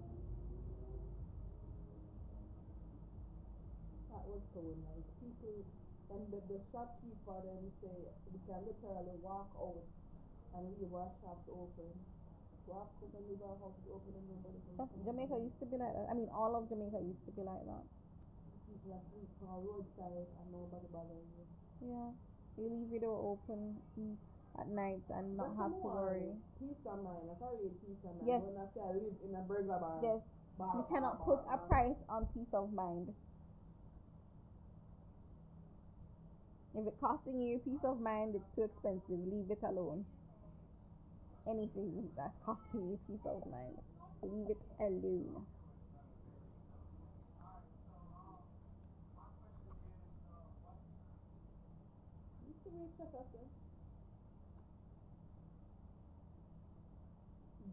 That was so nice. People and the shopkeeper then say we can literally walk out and leave our shops open. Walk out and leave our houses open and nobody can come Jamaica in. used to be like that. I mean, all of Jamaica used to be like that. People are sleeping on a roadside and nobody bothering you. Yeah, you leave your door open at night and not That's have to worry. Peace of mind. That's how you peace of mind. Yes. When I say I live in a burglar bar. Yes, you cannot put a price on peace of mind. If it's costing you peace of mind, it's too expensive. Leave it alone. Anything that's costing you peace of mind, leave it alone.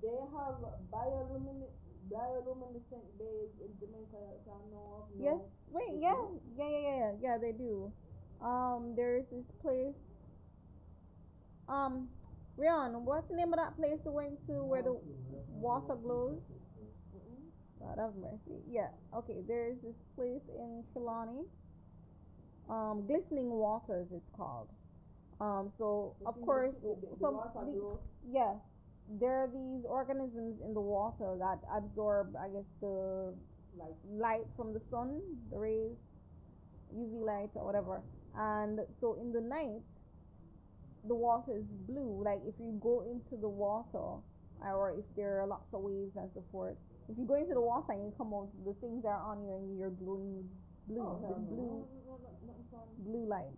They have bioluminescent bays in Jamaica that I know of. No. Yes, wait, yeah, they do. There's this place. Rion, what's the name of that place we went to where the water glows? God have mercy. Yeah, okay, there's this place in Trelawney. Glistening Waters, it's called. So of course, yeah, there are these organisms in the water that absorb, I guess, the light from the sun, the rays, UV light or whatever. And so in the night, the water is blue. Like if you go into the water, or if there are lots of waves and so forth, if you go into the water and you come out, the things are on you and you're glowing blue. Oh, this blue light.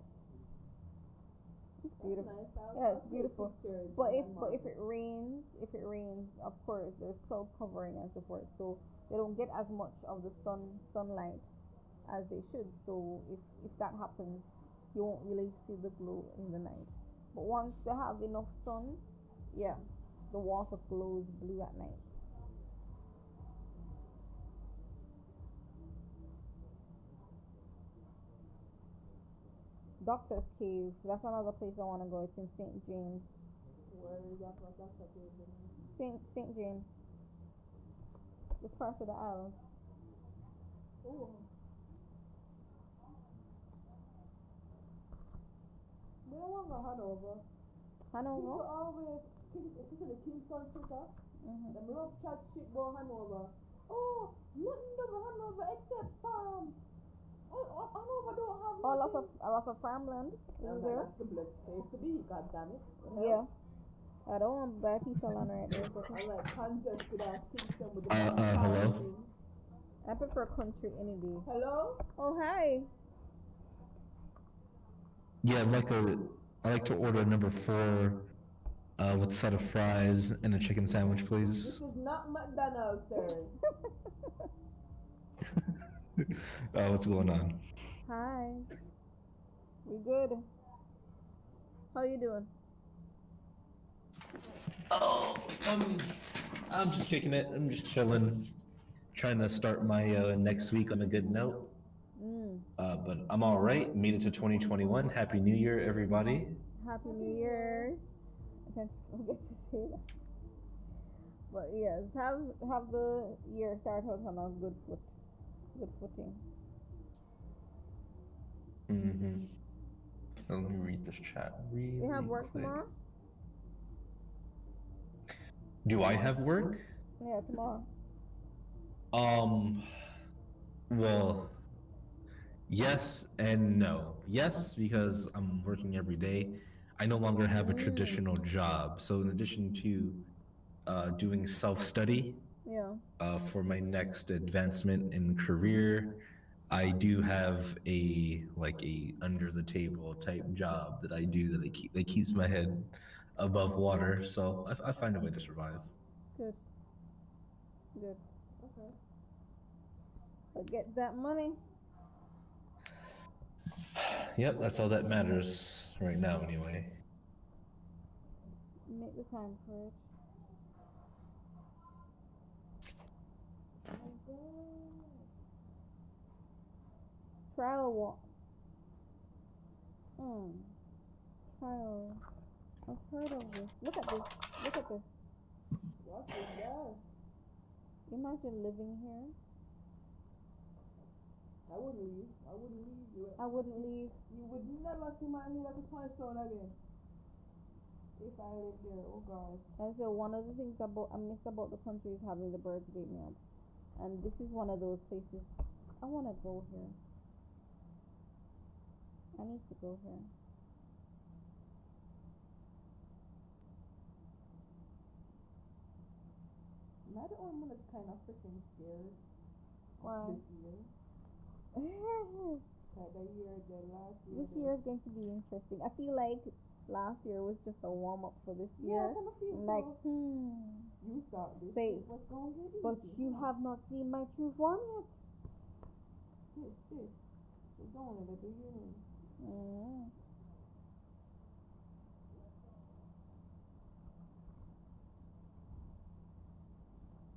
It's beautiful. Nice. Yeah, it's beautiful. But if it rains, of course there's cloud covering and so forth, so they don't get as much of the sunlight as they should. So if that happens, you won't really see the glow in the night. But once they have enough sun, yeah, the water glows blue at night. Doctor's Cave, that's another place I want to go. It's in St. James. Where is that Doctor's Cave? St. James. This part of the island. Oh. We don't want to go Hanover. Hanover? People always, especially the Kingston Twitter, the love chat shit about Hanover. Oh, nothing about Hanover except farm. Hanover don't have nothing. A lot of farmland. Is there? That's the best place to be, god damn it. Yeah. I don't want to buy a piece of land right there. I like congested ass Kingston with the hello? I prefer country any day. Hello? Oh, hi. Yeah, I like to order number 4 with a set of fries and a chicken sandwich, please. This is not McDonald's, sir. What's going on? Hi. We good? How you doing? Oh, I'm just kicking it. I'm just chilling, trying to start my next week on a good note. But I'm all right. Made it to 2021. Happy New Year, everybody. Happy New Year. I can't forget to say that. But yes, have the year start out on a good footing. Let me read this chat really You have work quick. tomorrow? Do I have work? Yeah, tomorrow. Well, Yes and no. Yes, because I'm working every day. I no longer have a traditional job. So, in addition to doing self study Yeah. for my next advancement in career, I do have a under the table type job that I do that keeps my head above water. So I find a way to survive. Good. Good. Okay. But get that money. Yep, that's all that matters right now, anyway. Make the time for it. Trial walk. Trial. I've heard of this. Look at this. Look at this. What is that? Imagine living here. I wouldn't leave. I wouldn't leave. I wouldn't leave. You would never see my head at the Spanish Town again. If I lived there, oh gosh. And so one of the things I miss about the country is having the birds beat me up. And this is one of those places. I want to go here. I need to go here. Am I the only one that's kind of freaking scared? Why? This year. Like the last year. This year is going to be interesting. I feel like last year was just a warm up for this year. Yeah, I feel like, You thought this was going to be. But you have not seen my true form yet. Shit. It's only the beginning.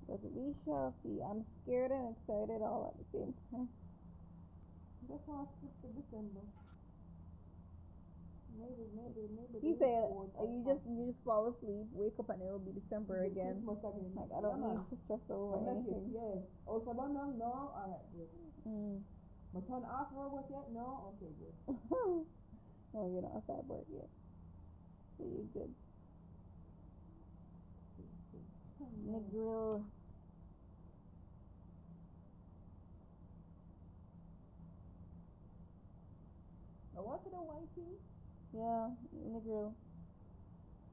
But we shall see. I'm scared and excited all at the same time. That's why I skipped to December. Maybe. He said you just fall asleep, wake up, and it will be December again. Like I don't need to stress over anything. Yeah. Oh, so no. Alright, good. My turn off for work yet? No. Okay, good. No, you're not outside work yet. So you're good. Negril. I wanted a white tea. Yeah, in the grill.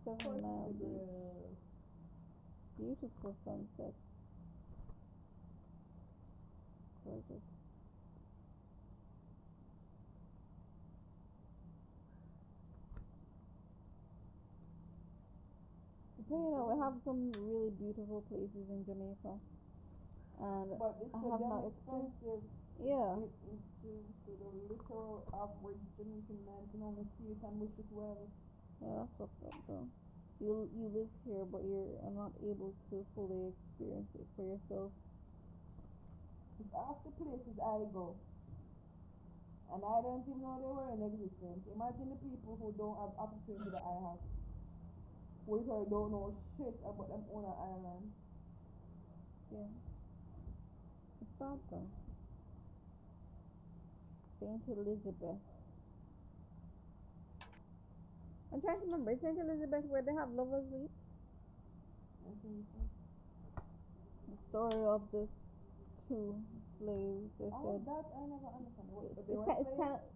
7 Mile Beach. Beautiful sunsets. Gorgeous. So we have some really beautiful places in Jamaica, and but it's I have not expensive. Yeah. To the little average Jamaican man can only see it and wish it well. Yeah, that's fucked up though. You live here, but you're not able to fully experience it for yourself. It's after places I go, and I don't even know they were in existence. Imagine the people who don't have opportunity that I have. We don't know shit about them on an island. Yeah. It's sad though. Saint Elizabeth. I'm trying to remember. Saint Elizabeth where they have lovers leap? I think so. The story of the two slaves. They said. That I never understand. But they it's were kind slaves?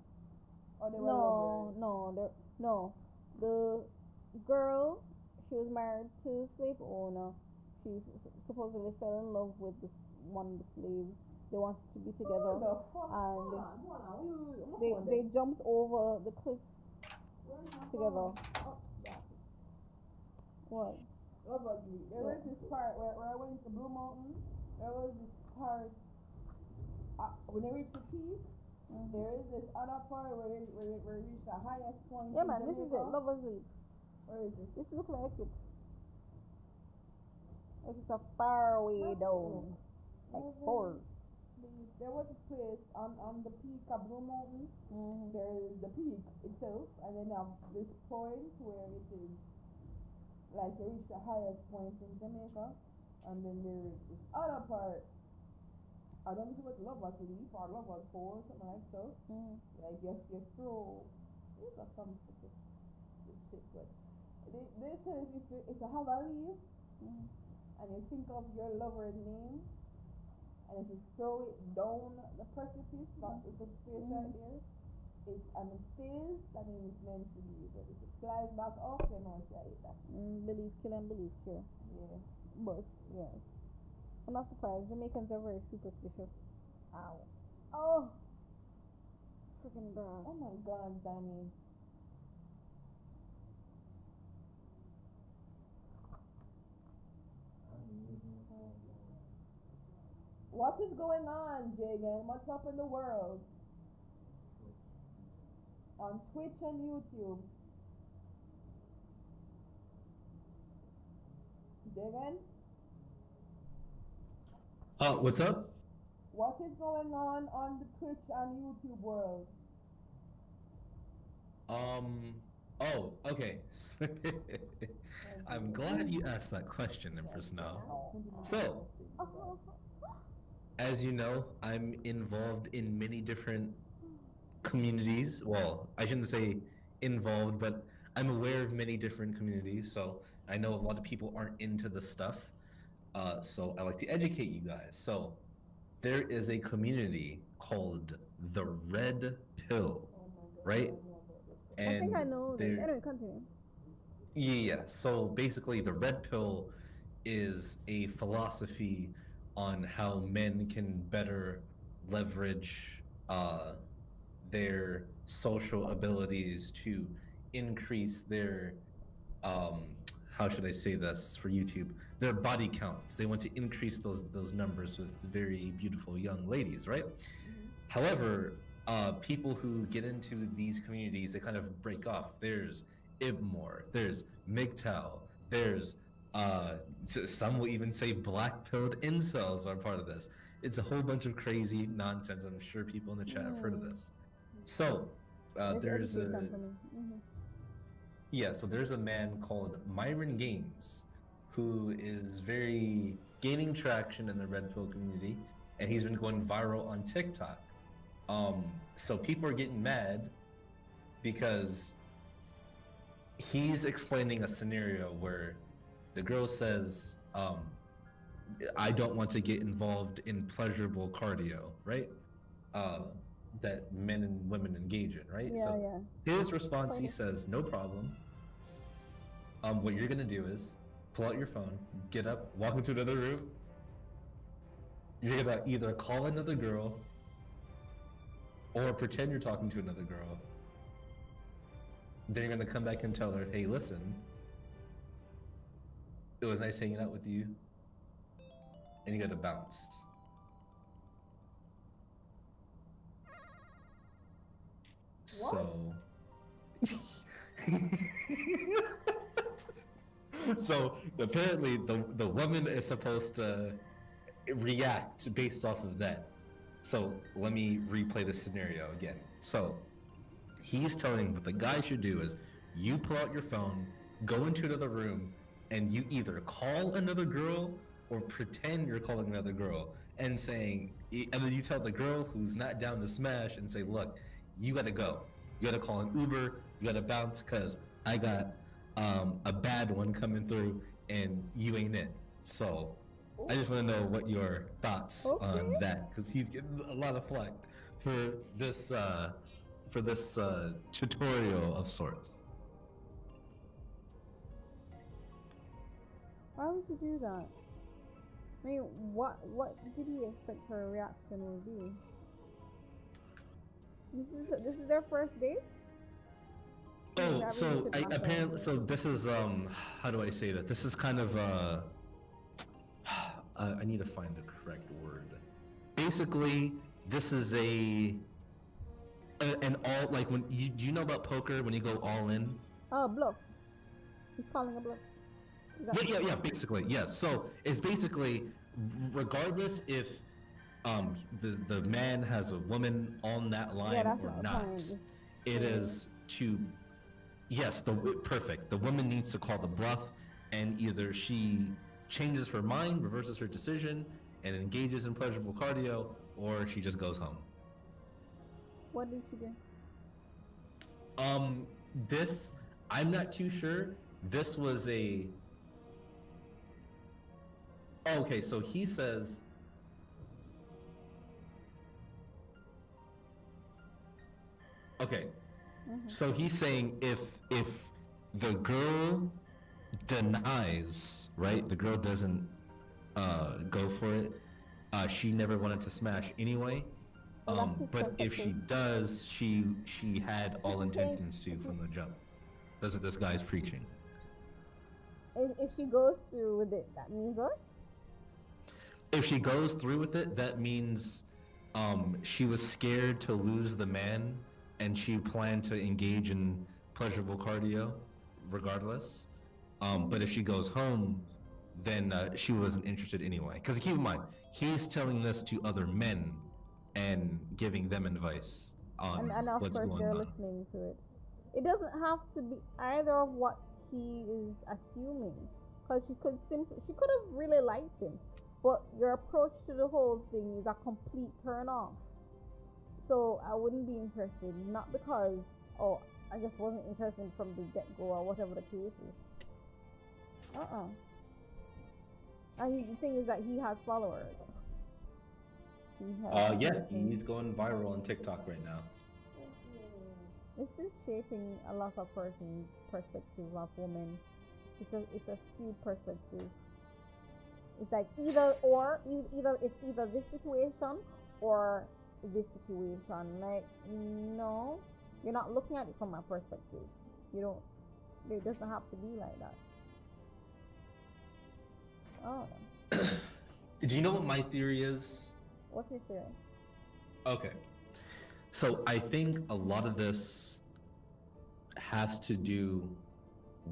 Or they were lovers? No. The girl, she was married to a slave owner. She supposedly fell in love with one of the slaves. They wanted to be together, and they jumped over the cliff together. What? Obviously, there was this part where I went to Blue Mountain. There was this part when they reached the peak. There is this other part where they reached the highest point. Yeah, man, this is it. Lovers Leap. Where is it? This looks like it. It's a far way down, like far. There was this place on the peak of Blue Mountain. There is the peak itself, and then you have this point where it is like you reach the highest point in Jamaica, and then there is this other part. I don't know if it was Lovers Leap or Lovers Fall, something like so. Like you throw. These are some shit, but they say if you have a leaf and you think of your lover's name, And if you throw it down the precipice, not if it's space right there, and it stays, that means it's meant to be. But if it flies back up, you know it's like that. Belief kill and belief cure. Yeah. But yeah, I'm not surprised. Jamaicans are very superstitious. Ow. Oh. Freaking grass. Oh my God, Danny. What is going on, Jagan? What's up in the world? On Twitch and YouTube. Jagan? What's up? What is going on the Twitch and YouTube world? Oh, okay. I'm glad you asked that question, Empr3ss now. So, as you know, I'm involved in many different communities. Well, I shouldn't say involved, but I'm aware of many different communities. So I know a lot of people aren't into this stuff. So I like to educate you guys. So there is a community called the Red Pill, right? And I think I know. Anyway, continue. Yeah. So basically, the Red Pill is a philosophy on how men can better leverage their social abilities to increase their how should I say this for YouTube? Their body counts. They want to increase those numbers with very beautiful young ladies, right? However, people who get into these communities, they kind of break off. There's Ibmore, there's MGTOW, there's some will even say black-pilled incels are part of this. It's a whole bunch of crazy nonsense. I'm sure people in the chat have heard of this. So there's a so there's a man called Myron Gaines who is very gaining traction in the Red Pill community, and he's been going viral on TikTok. So people are getting mad because he's explaining a scenario where the girl says, I don't want to get involved in pleasurable cardio, right? That men and women engage in, right? His response, he says, no problem. What you're gonna do is pull out your phone, get up, walk into another room. You're gonna either call another girl or pretend you're talking to another girl. Then you're gonna come back and tell her, hey, listen, it was nice hanging out with you. And you gotta bounce. What? So apparently the woman is supposed to react based off of that. So let me replay the scenario again. So he's telling what the guy should do is you pull out your phone, go into another room, and you either call another girl or pretend you're calling another girl and saying, and then you tell the girl who's not down to smash and say, look, you gotta go. You gotta call an Uber, you gotta bounce because I got a bad one coming through and you ain't it. So I just want to know what your thoughts on that, because he's getting a lot of flack for this tutorial of sorts. Why would you do that? I mean, what did he expect her reaction would be? This is their first date? Oh, so so this is how do I say that? This is kind of I need to find the correct word. Basically, this is an all, like, when do you know about poker when you go all in? Oh, bluff. He's calling a bluff. Yeah, basically, yes. So it's basically, regardless if the man has a woman on that line or not, it is to, yes, perfect. The woman needs to call the bluff, and either she changes her mind, reverses her decision, and engages in pleasurable cardio, or she just goes home. What did she do? This, I'm not too sure. This was a... Okay, so he says... Okay. So he's saying if the girl denies, right? The girl doesn't go for it. She never wanted to smash anyway. But if she does, she had all intentions to from the jump. That's what this guy's preaching. If she goes through with it, that means what? If she goes through with it, that means she was scared to lose the man, and she planned to engage in pleasurable cardio regardless. But if she goes home, then she wasn't interested anyway. Because keep in mind, he's telling this to other men and giving them advice on and of what's course going they're on. listening to it. It doesn't have to be either of what he is assuming, because she could have really liked him, but your approach to the whole thing is a complete turn off. So I wouldn't be interested, not because I just wasn't interested from the get-go or whatever the case is. And the thing is that he has followers. Yeah, he's going viral on TikTok right now. This is shaping a lot of persons' perspective of women. It's a skewed perspective. It's like either it's either this situation or this situation. Like, no, you're not looking at it from my perspective. You don't. It doesn't have to be like that. Oh. Do you know what my theory is? What's your theory? Okay. So I think a lot of this has to do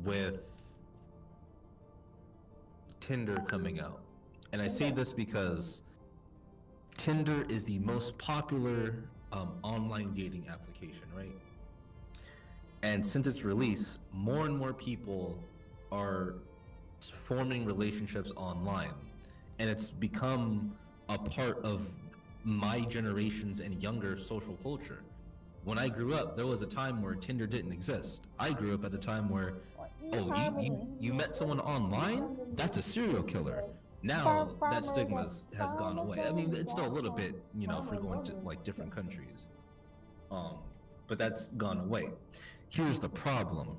with Tinder coming out. And I say this because Tinder is the most popular online dating application, right? And since its release, more and more people are forming relationships online. And it's become a part of my generation's and younger social culture. When I grew up, there was a time where Tinder didn't exist. I grew up at a time where, you met someone online? That's a serial killer. Now that stigma has gone away. I mean, it's still a little bit, if we're going to like different countries. But that's gone away. Here's the problem.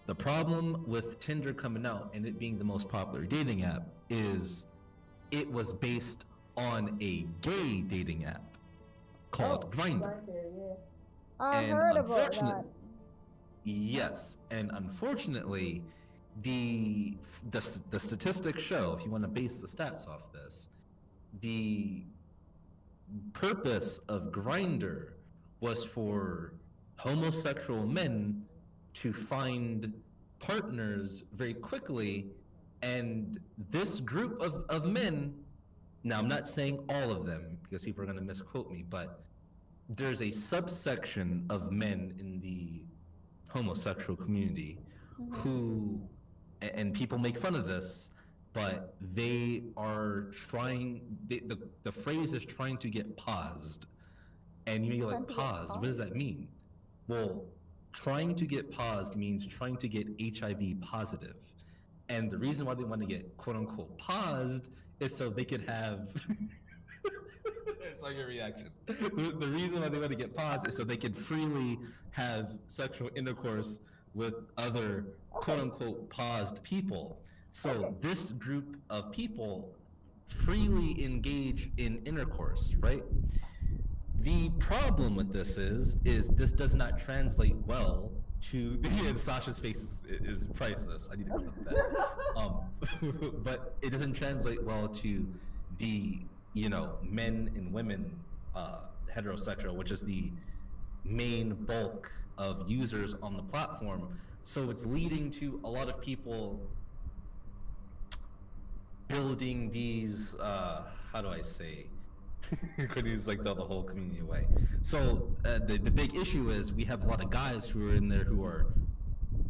The problem with Tinder coming out and it being the most popular dating app is it was based on a gay dating app called Grindr. I heard about that. Yes, and unfortunately, the statistics show, if you want to base the stats off this, the purpose of Grindr was for homosexual men to find partners very quickly, and this group of men, now I'm not saying all of them because people are going to misquote me, but there's a subsection of men in the homosexual community who, and people make fun of this, but they are trying, the phrase is trying to get paused. And you're like, paused? What does that mean? Well, trying to get paused means trying to get HIV positive. And the reason why they want to get quote unquote paused is so they could have it's like your reaction. The reason why they want to get paused is so they could freely have sexual intercourse with other quote unquote paused people. So this group of people freely engage in intercourse, right? The problem with this is this does not translate well to Sasha's face is priceless. I need to clip that. But it doesn't translate well to the men and women heterosexual, which is the main bulk of users on the platform. So it's leading to a lot of people building these how do I say these like the whole community away. So the big issue is we have a lot of guys who are in there who are,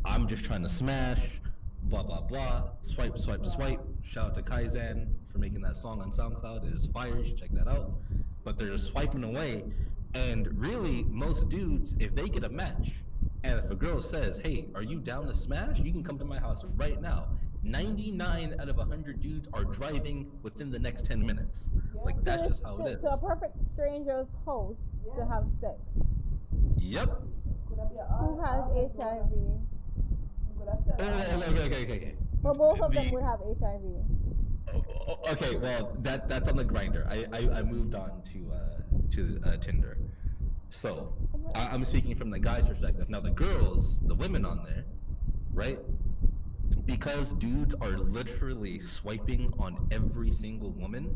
I'm just trying to smash, blah blah blah, swipe swipe swipe. Shout out to Kaizen for making that song on SoundCloud. It is fire, you should check that out. But they're just swiping away, and really most dudes, if they get a match and if a girl says, hey, are you down to smash, you can come to my house right now, 99 out of 100 dudes are driving within the next 10 minutes. Like, that's just how it is. To a perfect stranger's house to have sex. Yep. Who has HIV? Okay. But both of them would have HIV. Okay, well that's on the grinder. I moved on to Tinder. So I'm speaking from the guy's perspective. Now the girls, the women on there, right? Because dudes are literally swiping on every single woman,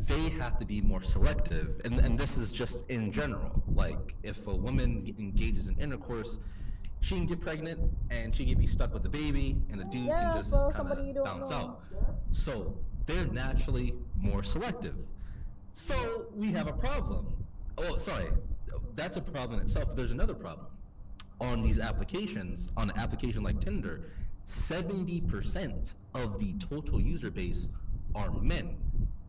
they have to be more selective. And this is just in general. Like, if a woman engages in intercourse, she can get pregnant and she can be stuck with a baby, and a dude can just kind of bounce out. So they're naturally more selective. So we have a problem. Oh, sorry. That's a problem in itself. But there's another problem. On these applications, on an application like Tinder, 70% of the total user base are men.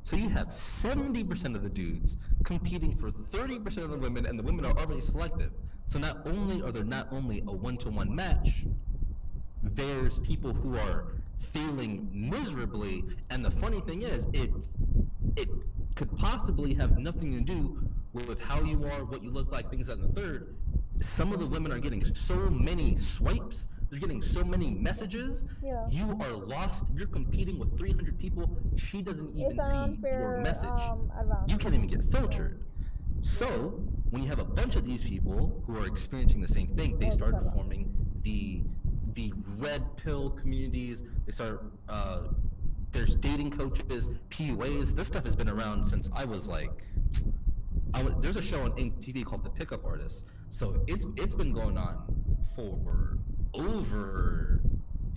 So you have 70% of the dudes competing for 30% of the women, and the women are already selective. So not only are there not only a one-to-one match, there's people who are failing miserably, and the funny thing is, it could possibly have nothing to do with how you are, what you look like, things that and the third. Some of the women are getting so many swipes, they're getting so many messages. Yeah. You are lost. You're competing with 300 people. She doesn't even see your message. You can't even get filtered. So when you have a bunch of these people who are experiencing the same thing, they start forming the red pill communities. They start there's dating coaches, PUAs. This stuff has been around since I was like, there's a show on MTV called The Pickup Artist. So it's been going on for over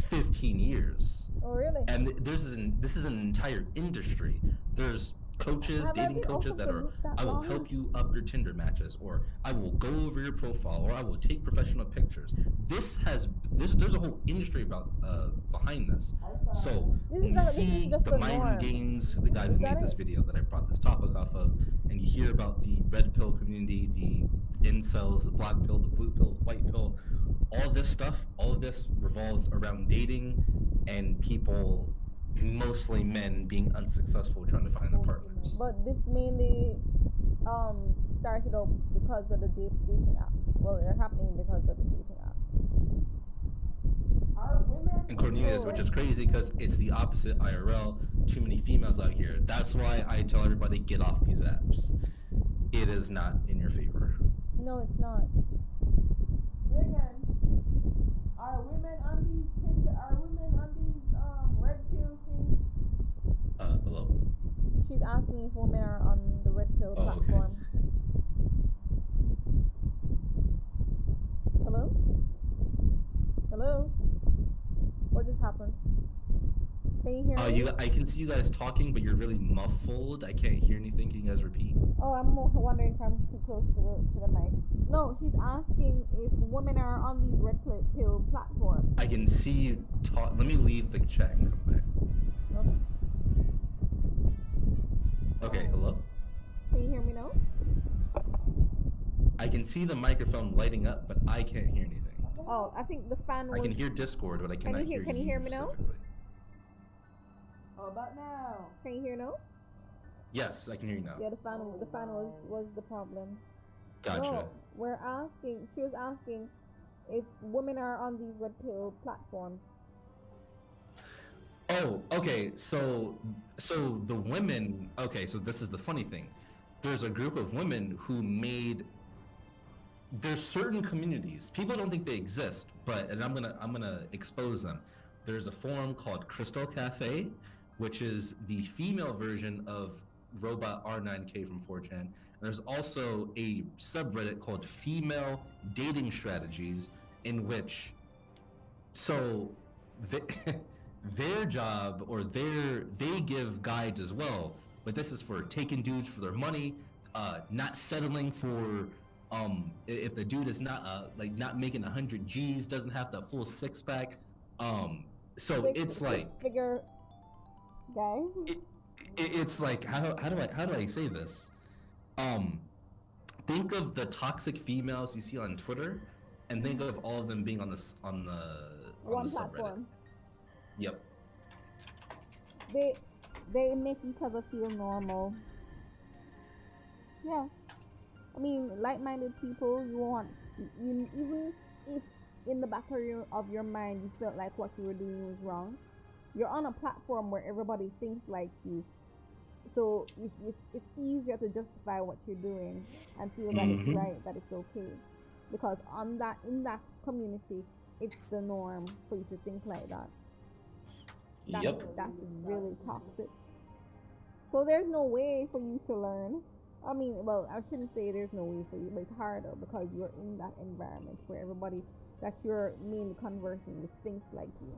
15 years. Oh, really? And this is an entire industry. There's coaches, dating coaches that are, I will help you up your Tinder matches, or I will go over your profile, or I will take professional pictures. There's a whole industry about behind this. So when you see the Myron Gaines, the guy who made this video that I brought this topic off of, and you hear about the red pill community, the incels, the black pill, the blue pill, the white pill, all of this revolves around dating and people, mostly men, being unsuccessful trying to find a partner. But this mainly started out because of the dating apps. Well, they're happening because of the dating apps. Are women and Cornelius, which is crazy because it's the opposite IRL. Too many females out here. That's why I tell everybody, get off these apps. It is not in your favor. No, it's not. Again, are women on these Tinder? Are women on these red pill things? Hello? She's asking if women are on the red pill platform. Okay. Hello? Hello? What just happened? Can you hear me? I can see you guys talking, but you're really muffled. I can't hear anything. Can you guys repeat? Oh, I'm wondering if I'm too close to the mic. No, she's asking if women are on these red pill platforms. I can see you talk. Let me leave the chat and come back. Okay, hello? Can you hear me now? I can see the microphone lighting up, but I can't hear anything. Oh, I think the fan was... I can hear Discord, but I cannot hear you. Can you hear me now? Oh, about now. Can you hear now? Yes, I can hear you now. Yeah, the fan was the problem. Gotcha. No, she was asking if women are on these red pill platforms. Oh, okay. So the women. Okay, so this is the funny thing. There's a group of women who made. There's certain communities. People don't think they exist, and I'm gonna expose them. There's a forum called Crystal Cafe, which is the female version of Robot R9K from 4chan. And there's also a subreddit called Female Dating Strategies, in which, their job, or they give guides as well, but this is for taking dudes for their money, not settling for, if the dude is not not making 100 G's, doesn't have the full six-pack, so it's like figure guy. It's like, how do I say this? Think of the toxic females you see on Twitter, and think of all of them being on the platform. Subreddit. Yep. They make each other feel normal. Yeah. I mean, like-minded people. You want you even if in the back of your mind you felt like what you were doing was wrong. You're on a platform where everybody thinks like you, so it's easier to justify what you're doing and feel that it's right, that it's okay, because on that in that community, it's the norm for you to think like that. That's really toxic. So there's no way for you to learn. I mean, well, I shouldn't say there's no way for you, but it's harder because you're in that environment where everybody that you're mainly conversing with thinks like you.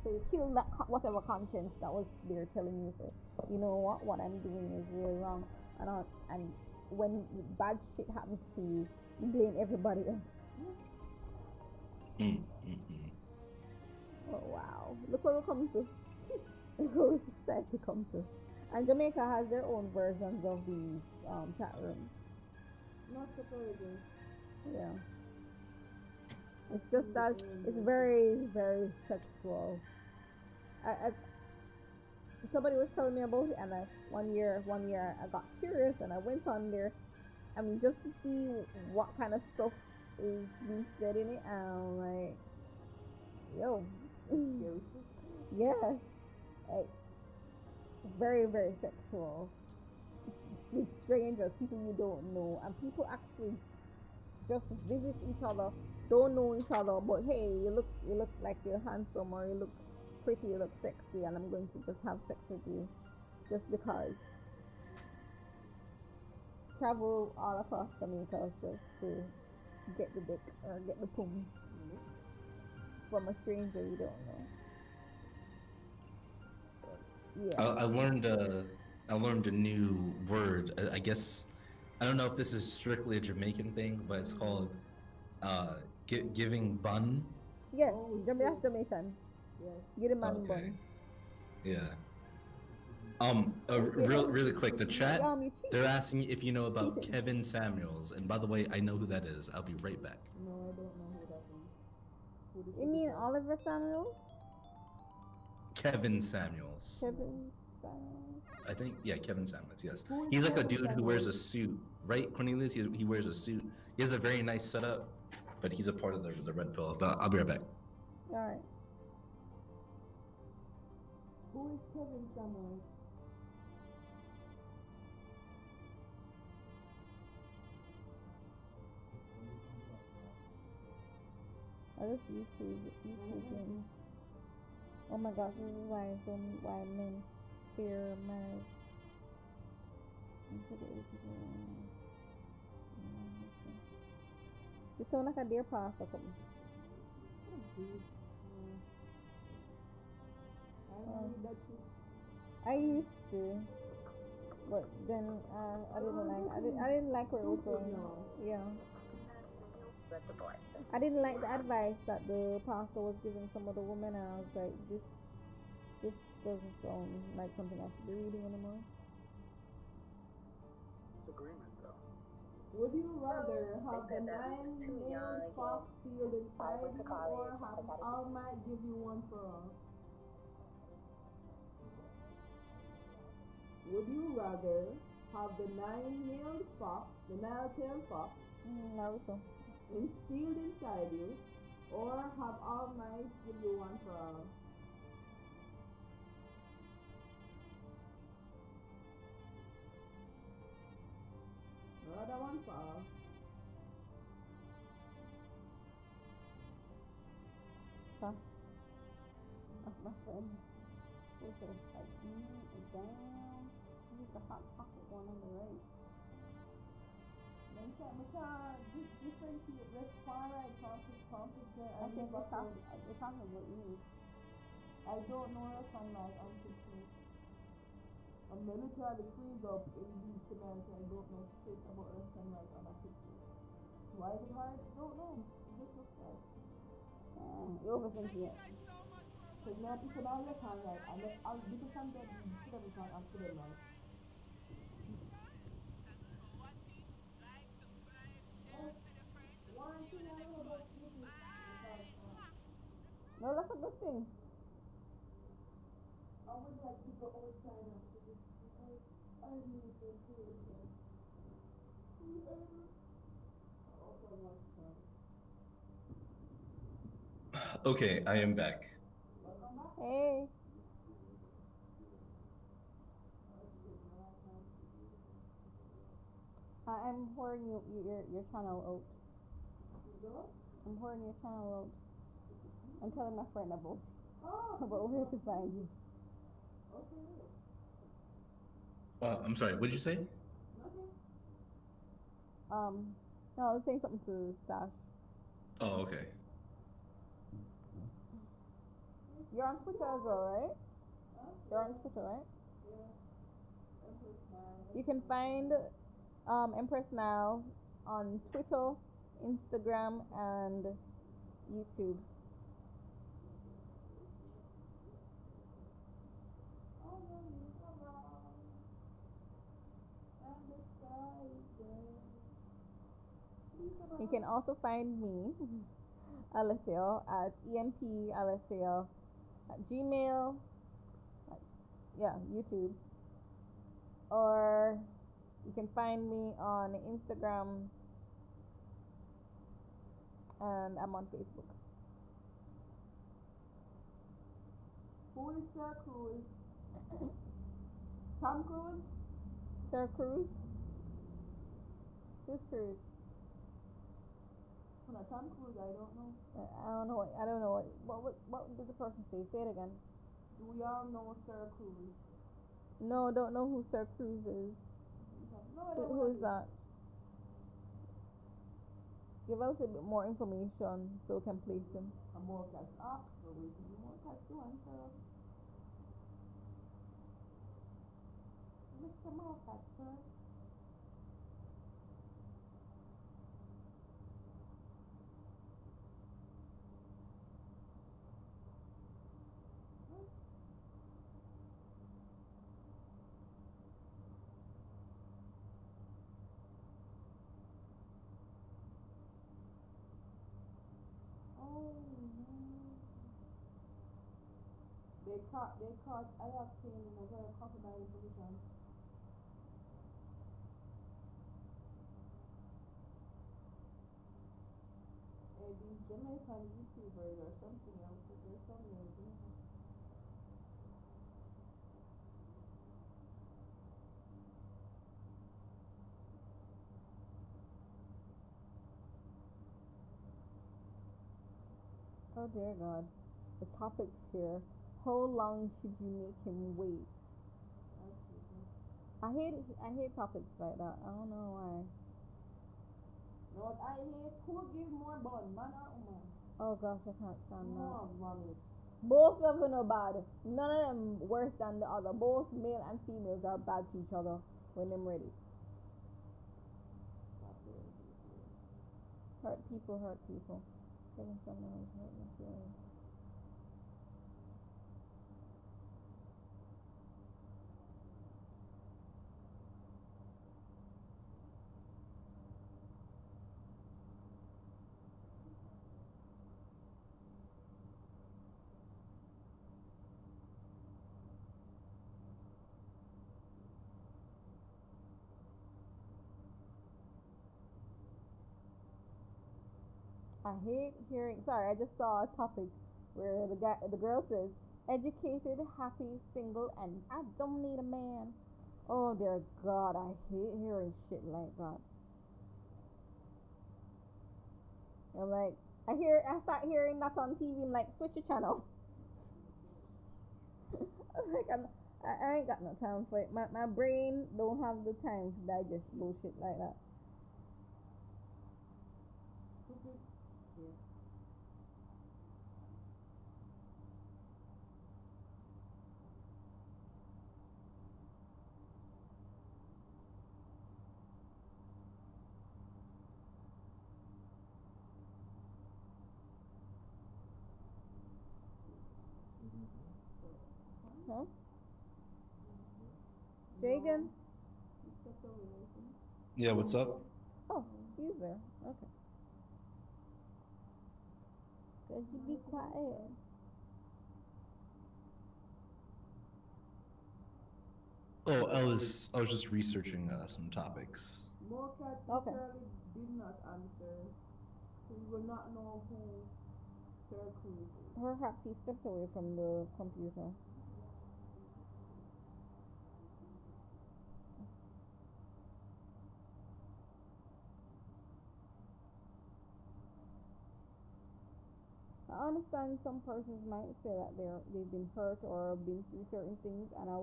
So you kill that whatever conscience that was there telling you, say, you know what I'm doing is really wrong, and when bad shit happens to you, you blame everybody else. Oh wow! Look where we're coming to. Look where we decide to come to. And Jamaica has their own versions of these chat rooms. Not surprising. Yeah. It's just that it's very, very sexual. I somebody was telling me about it, and one year I got curious and I went on there. I mean, just to see what kind of stuff is being said in it, and I'm like, yo, yeah, like, very, very sexual with strangers, people you don't know, and people actually just visit each other, don't know each other, but hey, you look like you're handsome, or you look pretty, you look sexy, and I'm going to just have sex with you just because. Travel all across Jamaica just to get the dick or get the pum from a stranger you don't know. Yeah. I learned a new word. I guess I don't know if this is strictly a Jamaican thing, but it's called giving bun. Yes, that's Jamaican. Yes. Get a man bun. Yeah. Really quick, the chat, they're asking if you know about Kevin Samuels, and by the way, I know who that is. I'll be right back. No, I don't know who that is. You mean Oliver Samuels? Kevin Samuels. Kevin Samuels. I think, yeah, Kevin Samuels, yes. He's like a dude who wears a suit, right, Cornelius? He wears a suit. He has a very nice setup, but he's a part of the Red Pill. But I'll be right back. Alright. Who is Kevin Samuels? I just YouTube. Oh my gosh, this is why men fear marriage. You sound like a deer pass or something. I used to, but then I didn't like where it was going. Yeah. I didn't like the advice that the pastor was giving some of the women, and I was like, this doesn't sound like something I should be reading anymore. Disagreement, though. Would you rather have the 9-nailed fox sealed inside you, or have Almighty give you one for all? Would you rather have the 9-nailed fox, the Nile-tailed fox, Naruto, sealed inside you, or have Almighty give you one for all? Rather one for all. Huh? That's my friend. Who's this? Like, damn. He's the hot chocolate one on the right. Differentiate this far right conflict. I think we're talking about you. I don't know if I'm like anxious. I'm literally freeze up in these cement. I don't know shit about left and right on a picture. Why is it hard? I don't know. It just looks like. You're overthinking it. Because now people are left and right. And because I'm dead, shit everything I'm feeling right. One thing I know about people is no, that's a good thing. I would like to go outside after this because I need vacation. Also want to Okay, I am back. welcome back. Hey, Oh shit, no, I can't see you. I'm pouring your channel out. You go? I'm pouring your channel out. I'm telling my friend about Oh, about where to find you. okay. I'm sorry, what did you say? Nothing. No, I was saying something to Sash. Oh, okay. You're on Twitter as well, right? Huh? You're on Twitter, right? Yeah. Empr3ss Nile. You can find Empr3ss Nile on Twitter, Instagram, and YouTube. All the leaves are brown, and the sky is gray. You can also find me, Alethia, at Empr3ss at Gmail, yeah, YouTube. Or you can find me on Instagram, and I'm on Facebook. Who is Sir Cruise? Tom Cruise? Sir Cruz? Who's Cruz? No, Tom Cruise, I don't know. I don't know what did the person say? Say it again. Do we all know Sir Cruise? No, don't know who Sir Cruz is. No, I Who, don't who want is to. that? Give us a bit more information so we can place him. I'm more catch up, so we can more catch the answer. Mr. Market, sir. Oh no. They caught Ayakane in a very compromising position. These Jamaican YouTubers or something else, but they're from Jamaica. Oh dear God. The topics here. How long should you make him wait? I hate topics like that. I don't know why. You know what I hate? Who give more bun, man or woman? Oh gosh, I can't stand that. More vomit. Both of them are bad. None of them worse than the other. Both male and females are bad to each other when they're ready. Hurt people hurt people. Getting someone else hurt my feelings. I hate hearing. Sorry, I just saw a topic where the girl says, "Educated, happy, single, and I don't need a man." Oh dear God, I hate hearing shit like that. I'm like, I start hearing that on TV. I'm like, switch your channel. I'm like, I ain't got no time for it. My brain don't have the time to digest bullshit like that. Stupid shit. Huh? Jagan? Yeah, what's up? Oh, he's there. Okay. Could you be quiet? Oh, I was just researching some topics. More cats Okay. literally did not answer. So you will not know who Sir Cruz is. Perhaps he stepped away from the computer. I understand some persons might say that they've been hurt or been through certain things, and I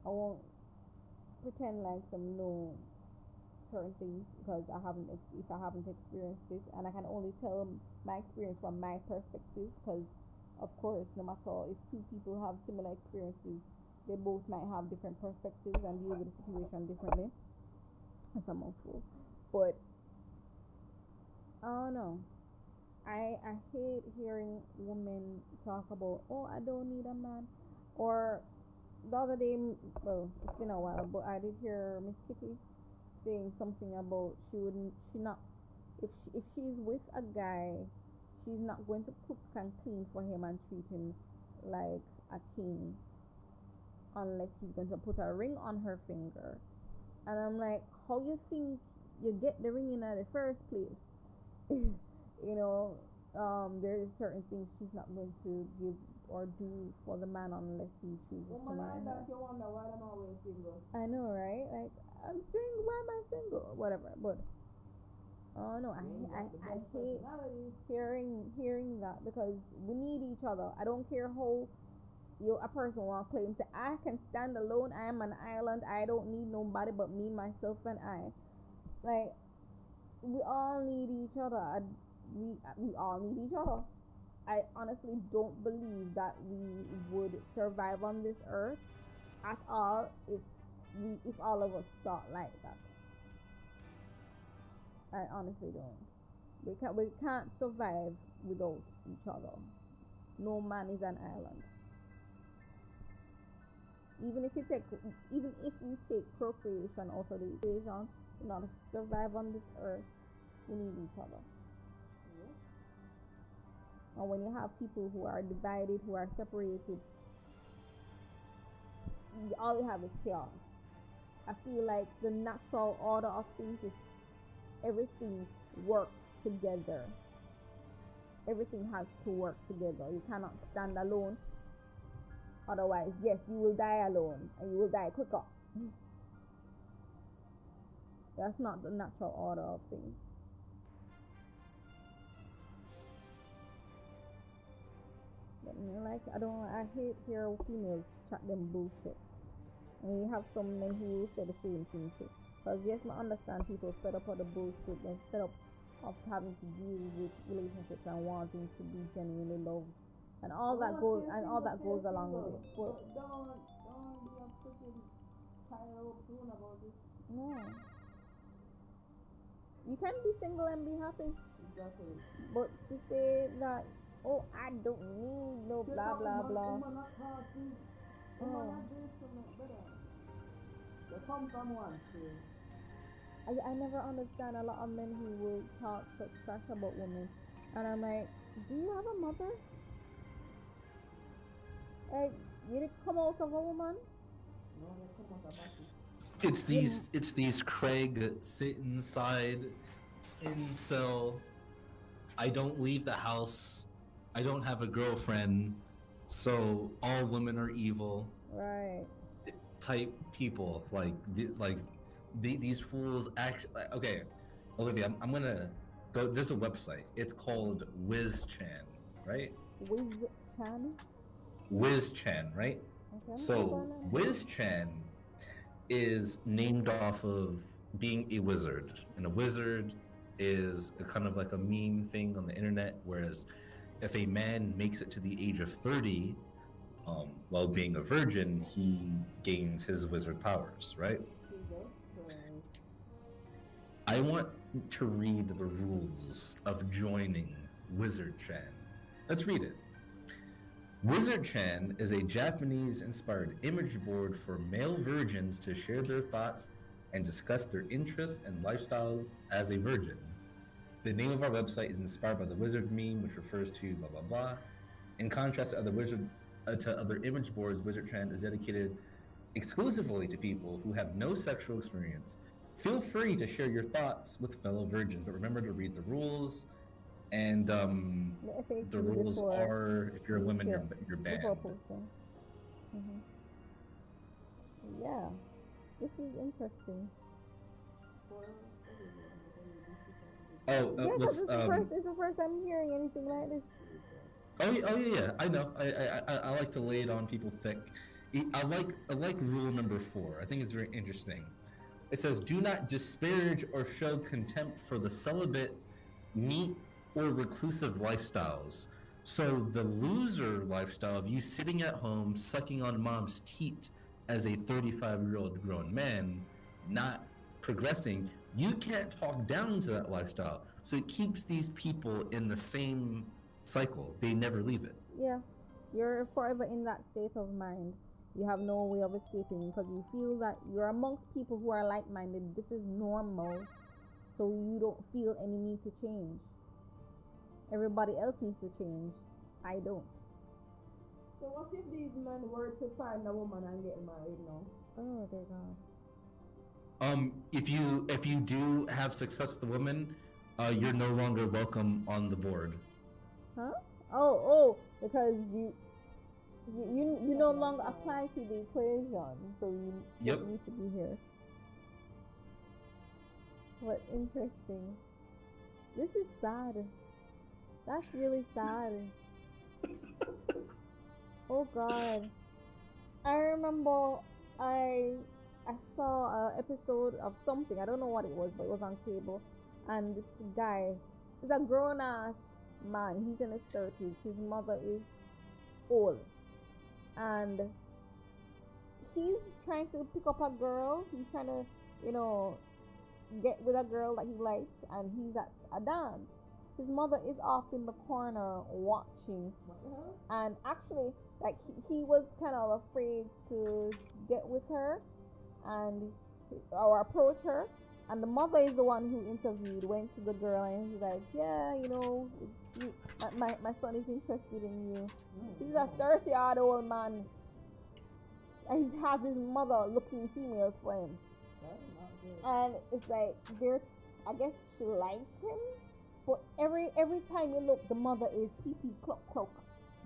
won't pretend like some know certain things because if I haven't experienced it, and I can only tell my experience from my perspective because of course no matter if two people have similar experiences, they both might have different perspectives and deal with the situation differently. That's a mouthful, but I don't know. I hate hearing women talk about, oh, I don't need a man, or the other day, well, it's been a while, but I did hear Miss Kitty saying something about she not, if she's with a guy, she's not going to cook and clean for him and treat him like a king unless he's going to put a ring on her finger. And I'm like, how you think you get the ring in the first place? You know, there's certain things she's not going to give or do for the man unless he chooses to marry her. You wonder why I'm always single. I know, right? Like, I'm single, why am I single? Whatever, but oh no, I hate hearing that because we need each other. I don't care how a person want to claim, say, I can stand alone, I am an island, I don't need nobody but me, myself, and I. Like, we all need each other. We all need each other. I honestly don't believe that we would survive on this earth at all if all of us thought like that. I honestly don't. We can't survive without each other. No man is an island. Even if you take procreation out of the equation, in order to survive on this earth, we need each other. And when you have people who are divided, who are separated, all you have is chaos. I feel like the natural order of things is everything works together. Everything has to work together. You cannot stand alone. Otherwise, yes, you will die alone and you will die quicker. That's not the natural order of things. Like, I hate hearing females chat them bullshit. And you have some men who say the same thing too. Because yes, I understand people fed up of the bullshit and fed up of having to deal with relationships and wanting to be genuinely loved. And all that goes along with it. But don't be a freaking tired tune about it. no. You can be single and be happy. Exactly. But to say that, oh, I don't need no blah blah blah. They come from one too. I never understand a lot of men who will talk such trash about women. And I'm like, do you have a mother? Like, you didn't come out of a woman? No, they come out of a It's these Craig sit inside incel. I don't leave the house. I don't have a girlfriend, so all women are evil. Right. Type people these fools actually. Okay, Olivia, I'm gonna go. There's a website. It's called WizChan, right? WizChan. WizChan, right? Okay. So WizChan is named off of being a wizard, and a wizard is a kind of like a meme thing on the internet. Whereas if a man makes it to the age of 30 while being a virgin, he gains his wizard powers, right? I want to read the rules of joining WizardChan. Let's read it. WizardChan is a Japanese-inspired image board for male virgins to share their thoughts and discuss their interests and lifestyles as a virgin. The name of our website is inspired by the wizard meme, which refers to blah blah blah. In contrast to other image boards, WizardChan is dedicated exclusively to people who have no sexual experience. Feel free to share your thoughts with fellow virgins, but remember to read the rules. And the rules are, if you're a woman, you're banned. Yeah, this is interesting. It's the first time hearing anything like this. Oh yeah. I know. I like to lay it on people thick. I like rule number 4. I think it's very interesting. It says, do not disparage or show contempt for the celibate, neat, or reclusive lifestyles. So the loser lifestyle of you sitting at home sucking on mom's teat as a 35-year-old grown man, not progressing, you can't talk down to that lifestyle. So it keeps these people in the same cycle. They never leave it. Yeah, you're forever in that state of mind. You have no way of escaping because you feel that you're amongst people who are like-minded. This is normal, so you don't feel any need to change. Everybody else needs to change. I don't. So what if these men were to find a woman and get married now? Oh dear God. If you do have success with a woman, you're no longer welcome on the board. Huh? Oh, because you no longer apply to the equation, so you don't need to be here. What interesting. This is sad. That's really sad. Oh God. I remember I saw an episode of something. I don't know what it was, but it was on cable. And this guy is a grown ass man. He's in his 30s. His mother is old. And he's trying to pick up a girl. He's trying to, get with a girl that he likes. And he's at a dance. His mother is off in the corner watching. And actually, like, he was kind of afraid to get with her or approach her. And the mother is the one who went to the girl and he's like, yeah, my son is interested in you. He's a 30-year-old man. And he has his mother looking females for him. And it's like, I guess she liked him. But every time you look, the mother is pee-pee, cluck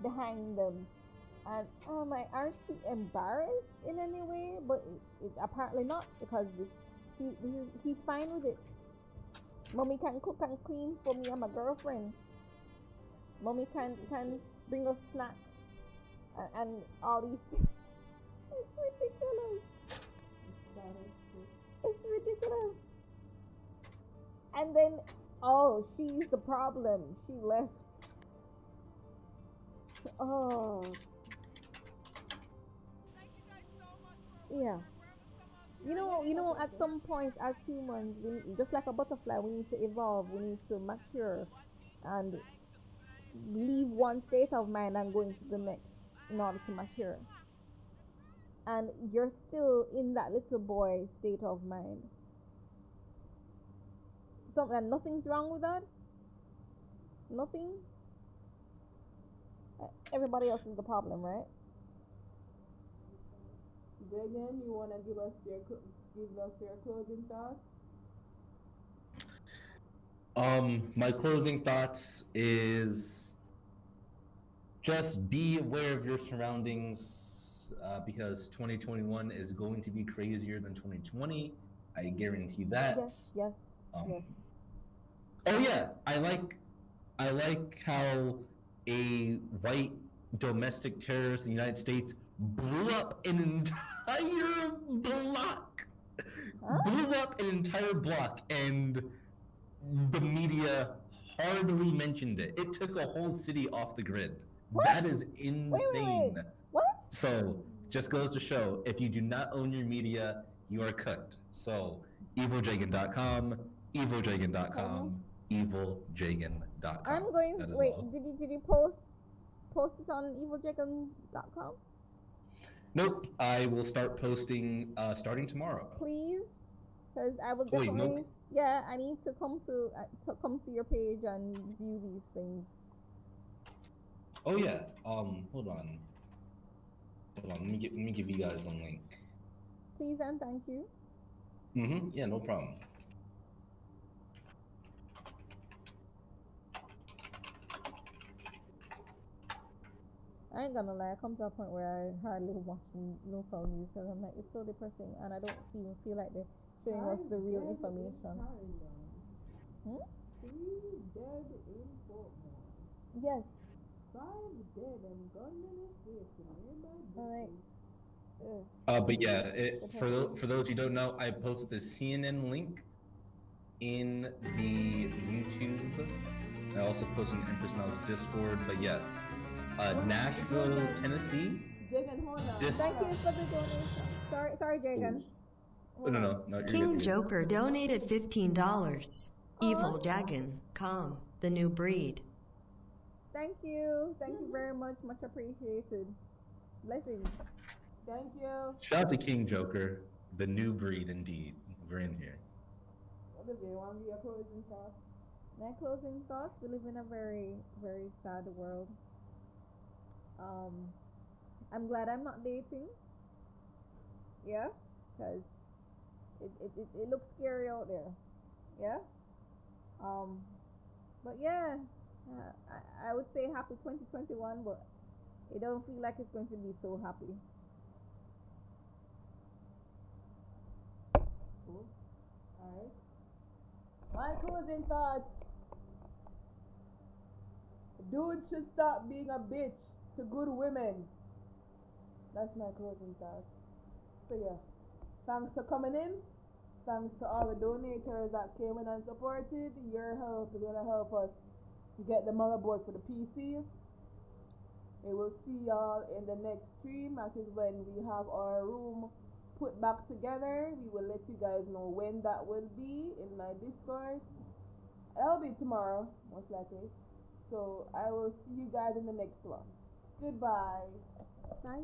behind them. And I'm like, aren't you embarrassed in any way? But it apparently not, because he's fine with it. Mommy can cook and clean for me and my girlfriend. Mommy can bring us snacks and all these things. It's ridiculous. It's ridiculous. And then, she's the problem. She left. Oh. Yeah. At some point as humans, just like a butterfly, we need to evolve, we need to mature and leave one state of mind and go into the next in order to mature. And you're still in that little boy state of mind. And nothing's wrong with that? Nothing? Everybody else is the problem, right? Jagan, you want to give us your closing thoughts? My closing thoughts is just be aware of your surroundings, because 2021 is going to be crazier than 2020. I guarantee that. Yes. Oh yeah, I like how a white domestic terrorist in the United States blew up an entire block. Blew up an entire block, and the media hardly mentioned it. It took a whole city off the grid. What? That is insane. Wait. What? So, just goes to show, if you do not own your media, you are cooked. So, eviljagan.com, eviljagan.com, eviljagan.com. I'm going. Wait, did you post it on eviljagan.com? Nope. I will start posting starting tomorrow. Please, because I will definitely. Wait, nope. Yeah, I need to come to your page and view these things. Oh yeah. Hold on. Let me give you guys a link. Please and thank you. Yeah, no problem. I ain't gonna lie, I come to a point where I hardly watching local news because I'm like, it's so depressing, and I don't even feel like they're showing us the real information. Hmm? 3 dead in Portmore. Yes. 5 dead and gunmen escaped in nearby Alright. But yeah, for those who don't know, I posted the CNN link in the YouTube. I also posted an Empr3ss Discord. But yeah, Nashville, Tennessee. Jagan, hold on. Thank you for the donation. Sorry, Jagan. No. You're King good. Joker donated $15. Evil Dragon, come, the new breed. Thank you very much appreciated. Blessings. Thank you. Shout out to King Joker, the new breed indeed. We're in here. Olivia, you want to give your closing thoughts? My closing thoughts, we live in a very, very sad world. I'm glad I'm not dating. Yeah, because it looks scary out there. Yeah. But yeah, I would say happy 2021, but it don't feel like it's going to be so happy. Cool. Alright. My closing thoughts. Dudes should stop being a bitch to good women. That's my closing thoughts. So yeah, thanks for coming in. Thanks to all the donators that came in and supported. Your help is gonna help us get the motherboard for the PC. We will see y'all in the next stream. That is when we have our room put back together. We will let you guys know when that will be in my Discord. That'll be tomorrow, most likely. So I will see you guys in the next one. Goodbye. Bye.